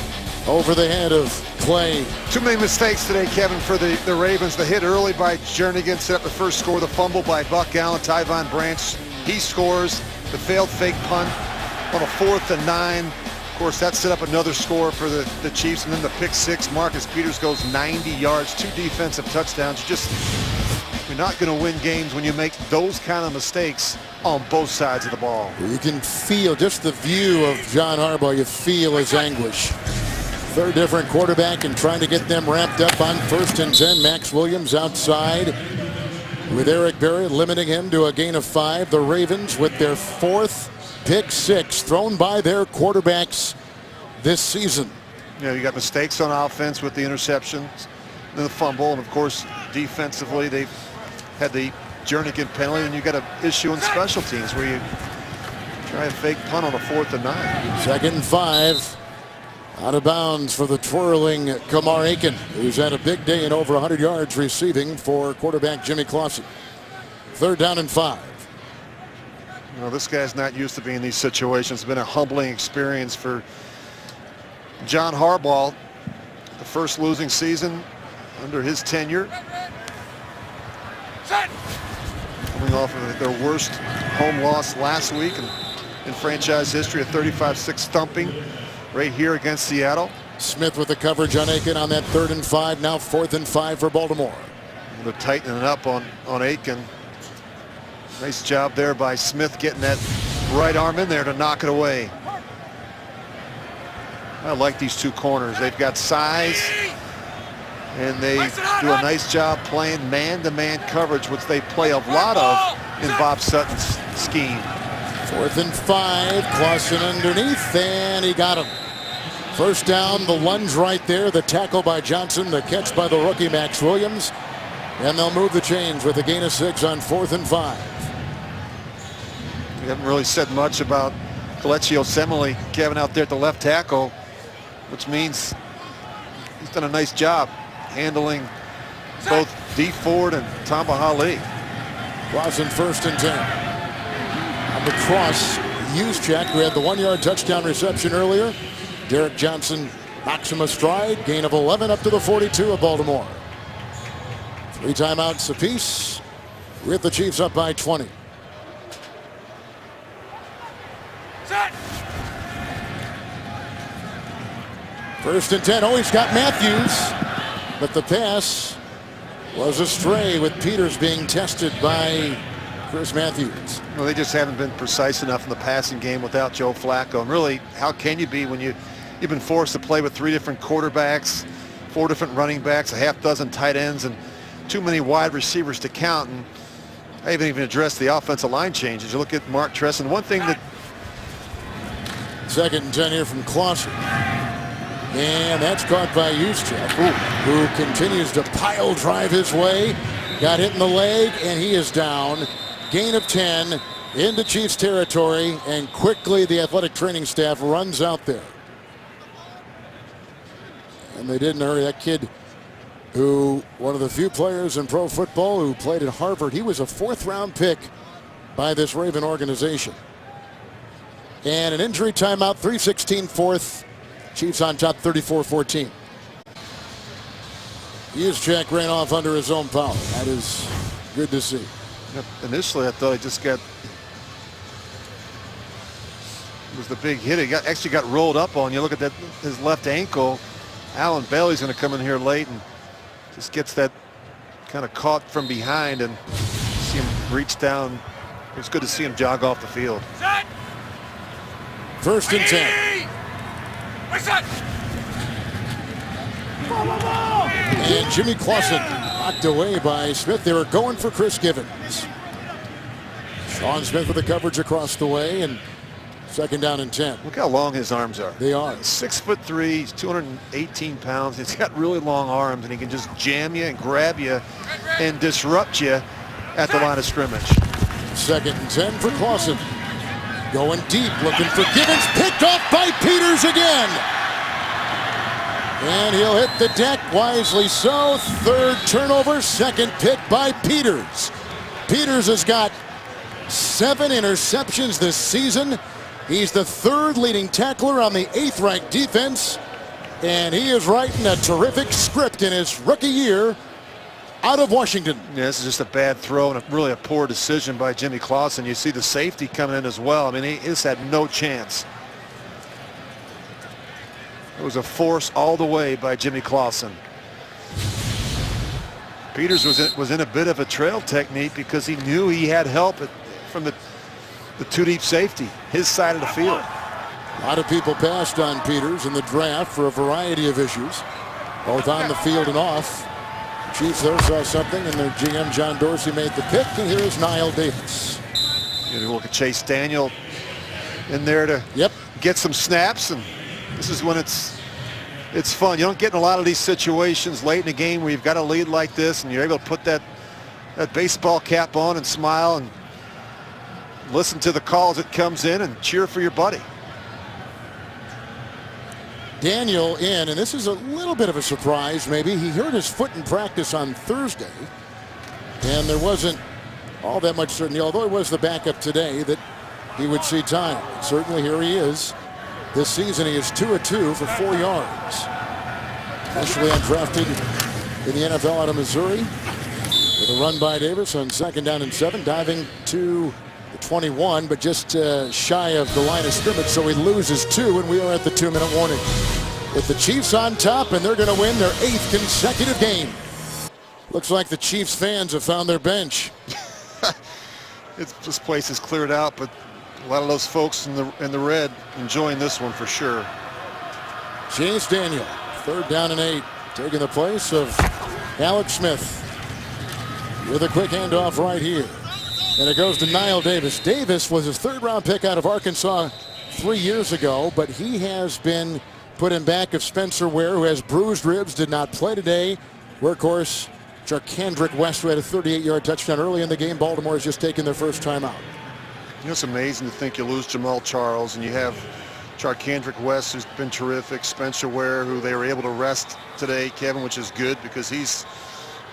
over the head of Clay. Too many mistakes today, Kevin, for the Ravens. The hit early by Jernigan set up the first score. The fumble by Buck Allen, Tyvon Branch. He scores. The failed fake punt on a 4th and 9. Of course, that set up another score for the Chiefs. And then the pick 6. Marcus Peters goes 90 yards, 2 defensive touchdowns. You're not going to win games when you make those kind of mistakes on both sides of the ball. You can feel just the view of John Harbaugh. You feel his anguish. Third different quarterback and trying to get them ramped up on 1st and 10. Max Williams outside with Eric Berry limiting him to a gain of 5. The Ravens with their 4th pick 6 thrown by their quarterbacks this season. You got mistakes on offense with the interceptions and the fumble, and of course defensively they've had the Jernigan penalty, and you got an issue in special teams where you try a fake punt on a 4th and 9. 2nd and 5. Out of bounds for the twirling Kamar Aiken, who's had a big day and over 100 yards receiving for quarterback Jimmy Clausen. 3rd down and 5. This guy's not used to being in these situations. It's been a humbling experience for John Harbaugh. The first losing season under his tenure. Coming off of their worst home loss last week in franchise history, a 35-6 thumping right here against Seattle. Smith with the coverage on Aiken on that 3rd and 5. Now 4th and 5 for Baltimore. They're tightening it up on Aiken. Nice job there by Smith getting that right arm in there to knock it away. I like these 2 corners. They've got size, and they do a nice job playing man-to-man coverage, which they play a lot of in Bob Sutton's scheme. 4th and 5. Clausen underneath, and he got him. 1st down, the lunge right there. The tackle by Johnson, the catch by the rookie Max Williams. And they'll move the chains with a gain of 6 on 4th and 5. We haven't really said much about Kelechi Osemele, Kevin, out there at the left tackle, which means he's done a nice job handling both Dee Ford and Tamba Hali. Clausen 1st and 10. On the cross, Juszczyk, who had the 1-yard touchdown reception earlier. Derek Johnson knocks him astride. Gain of 11 up to the 42 of Baltimore. 3 timeouts apiece with the Chiefs up by 20. First and 10. Oh, he's got Matthews, but the pass was astray with Peters being tested by Chris Matthews. Well, they just haven't been precise enough in the passing game without Joe Flacco. And really, how can you be when you've been forced to play with 3 different quarterbacks, 4 different running backs, a half dozen tight ends, and too many wide receivers to count? And I haven't even addressed the offensive line changes. You look at Mark Tresson. One thing that 2nd and 10 here from Clausen. And that's caught by Juszczyk, who continues to pile drive his way. Got hit in the leg, and he is down. Gain of 10 into Chiefs territory, and quickly the athletic training staff runs out there. And they didn't hurry. That kid, who one of the few players in pro football who played at Harvard, he was a 4th-round pick by this Raven organization. And an injury timeout, 3:16 4th. Chiefs on top 34-14. Juszczyk ran off under his own power. That is good to see. initially I thought he just got was the big hit. He actually got rolled up on. You look at that, his left ankle. Alan Bailey's going to come in here late and just gets that kind of caught from behind and see him reach down. It's good to see him jog off the field. Set. 1st and 10. What's that? And Jimmy Clausen knocked away by Smith. They were going for Chris Givens. Sean Smith with the coverage across the way, and 2nd down and 10. Look how long his arms are. They are. 6'3", he's 218 pounds. He's got really long arms, and he can just jam you and grab you and disrupt you at the line of scrimmage. 2nd and 10 for Clausen. Going deep, looking for Givens. Picked off by Peters again. And he'll hit the deck, wisely so. 3rd turnover, 2nd pick by Peters. Peters has got 7 interceptions this season. He's the 3rd leading tackler on the 8th ranked defense. And he is writing a terrific script in his rookie year out of Washington. Yeah, this is just a bad throw and really a poor decision by Jimmy Clausen. You see the safety coming in as well. I mean, he just had no chance. It was a force all the way by Jimmy Clausen. Peters was in a bit of a trail technique because he knew he had help from the 2 deep safety, his side of the field. A lot of people passed on Peters in the draft for a variety of issues, both on the field and off. Chiefs, though, saw something, and their GM, John Dorsey, made the pick, and here is Niall Davis. You look at Chase Daniel in there to get some snaps, and this is when it's fun. You don't get in a lot of these situations late in the game where you've got a lead like this, and you're able to put that baseball cap on and smile and listen to the calls that comes in and cheer for your buddy. Daniel in, and this is a little bit of a surprise maybe. He hurt his foot in practice on Thursday, and there wasn't all that much certainty, although it was the backup today, that he would see time. Certainly here he is. This season he is 2 of 2 for 4 yards. Initially undrafted in the NFL out of Missouri. With a run by Davis on 2nd down and 7, diving to the 21, but just shy of the line of scrimmage, so he loses 2, and we are at the 2-minute warning. With the Chiefs on top, and they're going to win their 8th consecutive game. Looks like the Chiefs fans have found their bench. This place is cleared out, but a lot of those folks in the red enjoying this one for sure. Chase Daniel, 3rd down and 8, taking the place of Alex Smith with a quick handoff right here. And it goes to Niall Davis. Davis was his 3rd-round pick out of Arkansas 3 years ago, but he has been put in back of Spencer Ware, who has bruised ribs, did not play today. Workhorse Charcandrick West, who had a 38-yard touchdown early in the game. Baltimore has just taken their first time out. You know, it's amazing to think you lose Jamal Charles and you have Charcandrick West, who's been terrific, Spencer Ware, who they were able to rest today, Kevin, which is good because he's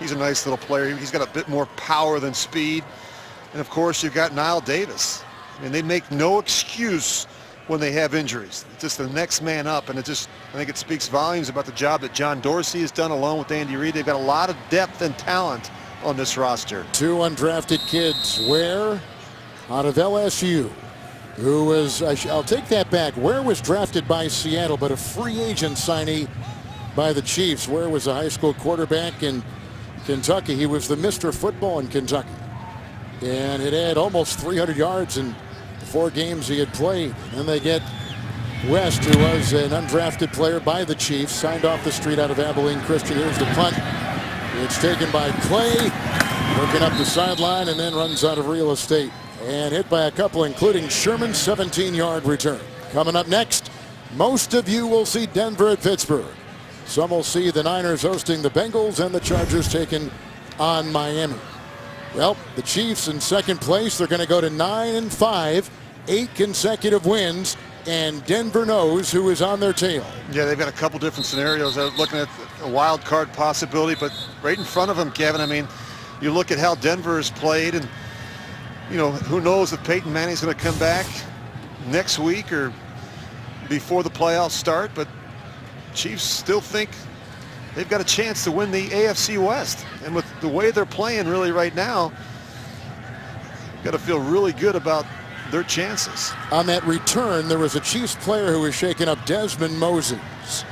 a nice little player. He's got a bit more power than speed. And, of course, you've got Niall Davis. I mean, they make no excuse when they have injuries. It's just the next man up, and I think it speaks volumes about the job that John Dorsey has done along with Andy Reid. They've got a lot of depth and talent on this roster. 2 undrafted kids. Ware out of LSU, who was, I'll take that back. Ware was drafted by Seattle, but a free agent signee by the Chiefs. Ware was a high school quarterback in Kentucky. He was the Mr. Football in Kentucky, and it had almost 300 yards in the 4 games he had played. And they get West, who was an undrafted player by the Chiefs, signed off the street out of Abilene Christian. Here's the punt. It's taken by Clay, working up the sideline, and then runs out of real estate and hit by a couple, including Sherman's 17-yard return. Coming up next, most of you will see Denver at Pittsburgh. Some will see the Niners hosting the Bengals and the Chargers taking on Miami. Well, the Chiefs in 2nd place. They're going to go to 9-5, 8 consecutive wins, and Denver knows who is on their tail. Yeah, they've got a couple different scenarios. They're looking at a wild card possibility, but right in front of them, Kevin, I mean, you look at how Denver has played, and, you know, who knows if Peyton Manning's going to come back next week or before the playoffs start, but Chiefs still think they've got a chance to win the AFC West. And with the way they're playing really right now, you've got to feel really good about their chances. On that return, there was a Chiefs player who was shaking up Desmond Moses,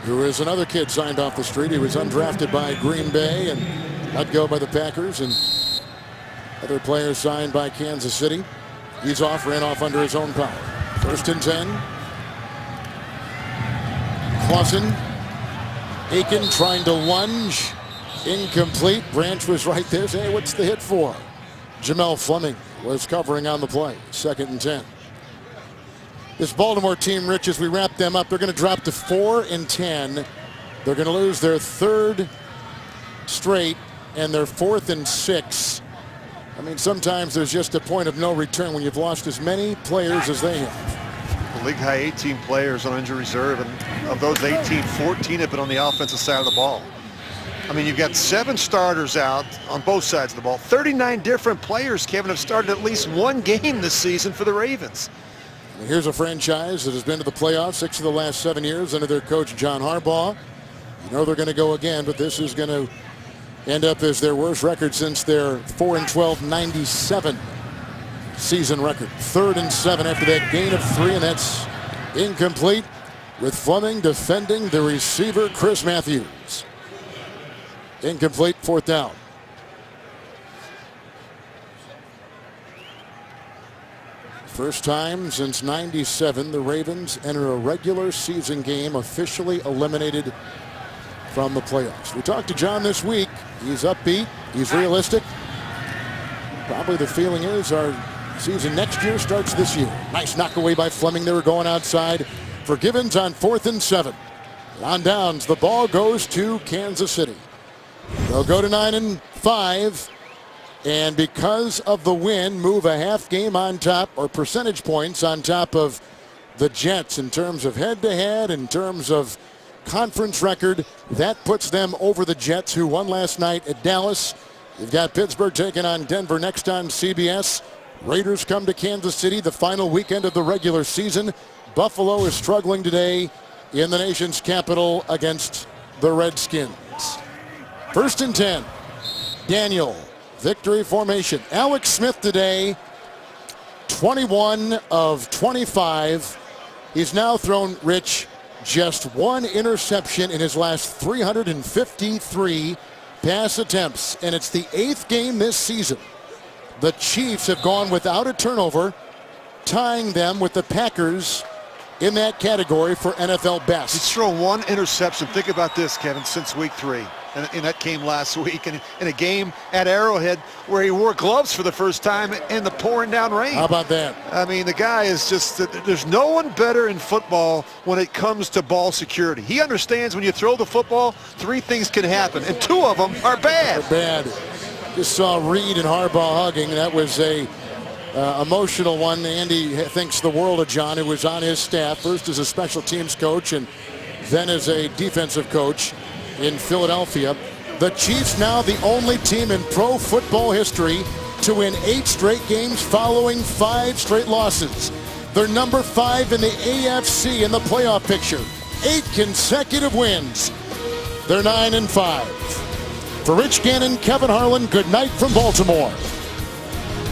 who is another kid signed off the street. He was undrafted by Green Bay and let go by the Packers, and other players signed by Kansas City. He's off, ran off under his own power. 1st and 10. Clausen. Aiken trying to lunge. Incomplete. Branch was right there. Hey, what's the hit for? Jamel Fleming was covering on the play. 2nd and 10. This Baltimore team, Rich, as we wrap them up, they're going to drop to 4 and 10. They're going to lose their 3rd straight and their 4th and 6. I mean, sometimes there's just a point of no return when you've lost as many players as they have. The league high 18 players on injury reserve, and of those 18, 14 have been on the offensive side of the ball. I mean, you've got 7 starters out on both sides of the ball. 39 different players, Kevin, have started at least one game this season for the Ravens. And here's a franchise that has been to the playoffs 6 of the last 7 years under their coach, John Harbaugh. You know they're going to go again, but this is going to end up as their worst record since their 4-12 97 season record. 3rd and 7 after that gain of 3, and that's incomplete, with Fleming defending the receiver, Chris Matthews. Incomplete, 4th down. First time since 97 the Ravens enter a regular season game officially eliminated from the playoffs. We talked to John this week. He's upbeat. He's realistic. Probably the feeling is our season next year starts this year. Nice knock away by Fleming. They were going outside for Givens on 4th and 7. On downs, the ball goes to Kansas City. They'll go to 9 and 5. And because of the win, move a half game on top, or percentage points on top of the Jets in terms of head-to-head, in terms of conference record. That puts them over the Jets, who won last night at Dallas. You've got Pittsburgh taking on Denver next on CBS. Raiders come to Kansas City the final weekend of the regular season. Buffalo is struggling today in the nation's capital against the Redskins. 1st and 10. Daniel, victory formation. Alex Smith today, 21 of 25. He's now thrown, Rich, just 1 interception in his last 353 pass attempts, and it's the 8th game this season. The Chiefs have gone without a turnover, tying them with the Packers in that category for NFL best. He's thrown 1 interception. Think about this, Kevin, since week 3. And that came last week, and in a game at Arrowhead where he wore gloves for the first time in the pouring down rain. How about that? I mean, the guy is just, there's no one better in football when it comes to ball security. He understands when you throw the football, 3 things can happen, and 2 of them are bad. Bad. Just saw Reed and Harbaugh hugging. That was a emotional one. Andy thinks the world of John, who was on his staff, first as a special teams coach and then as a defensive coach in Philadelphia. The Chiefs now the only team in pro football history to win 8 straight games following 5 straight losses. They're number 5 in the AFC in the playoff picture. 8 consecutive wins. They're 9 and 5. For Rich Gannon, Kevin Harlan, good night from Baltimore.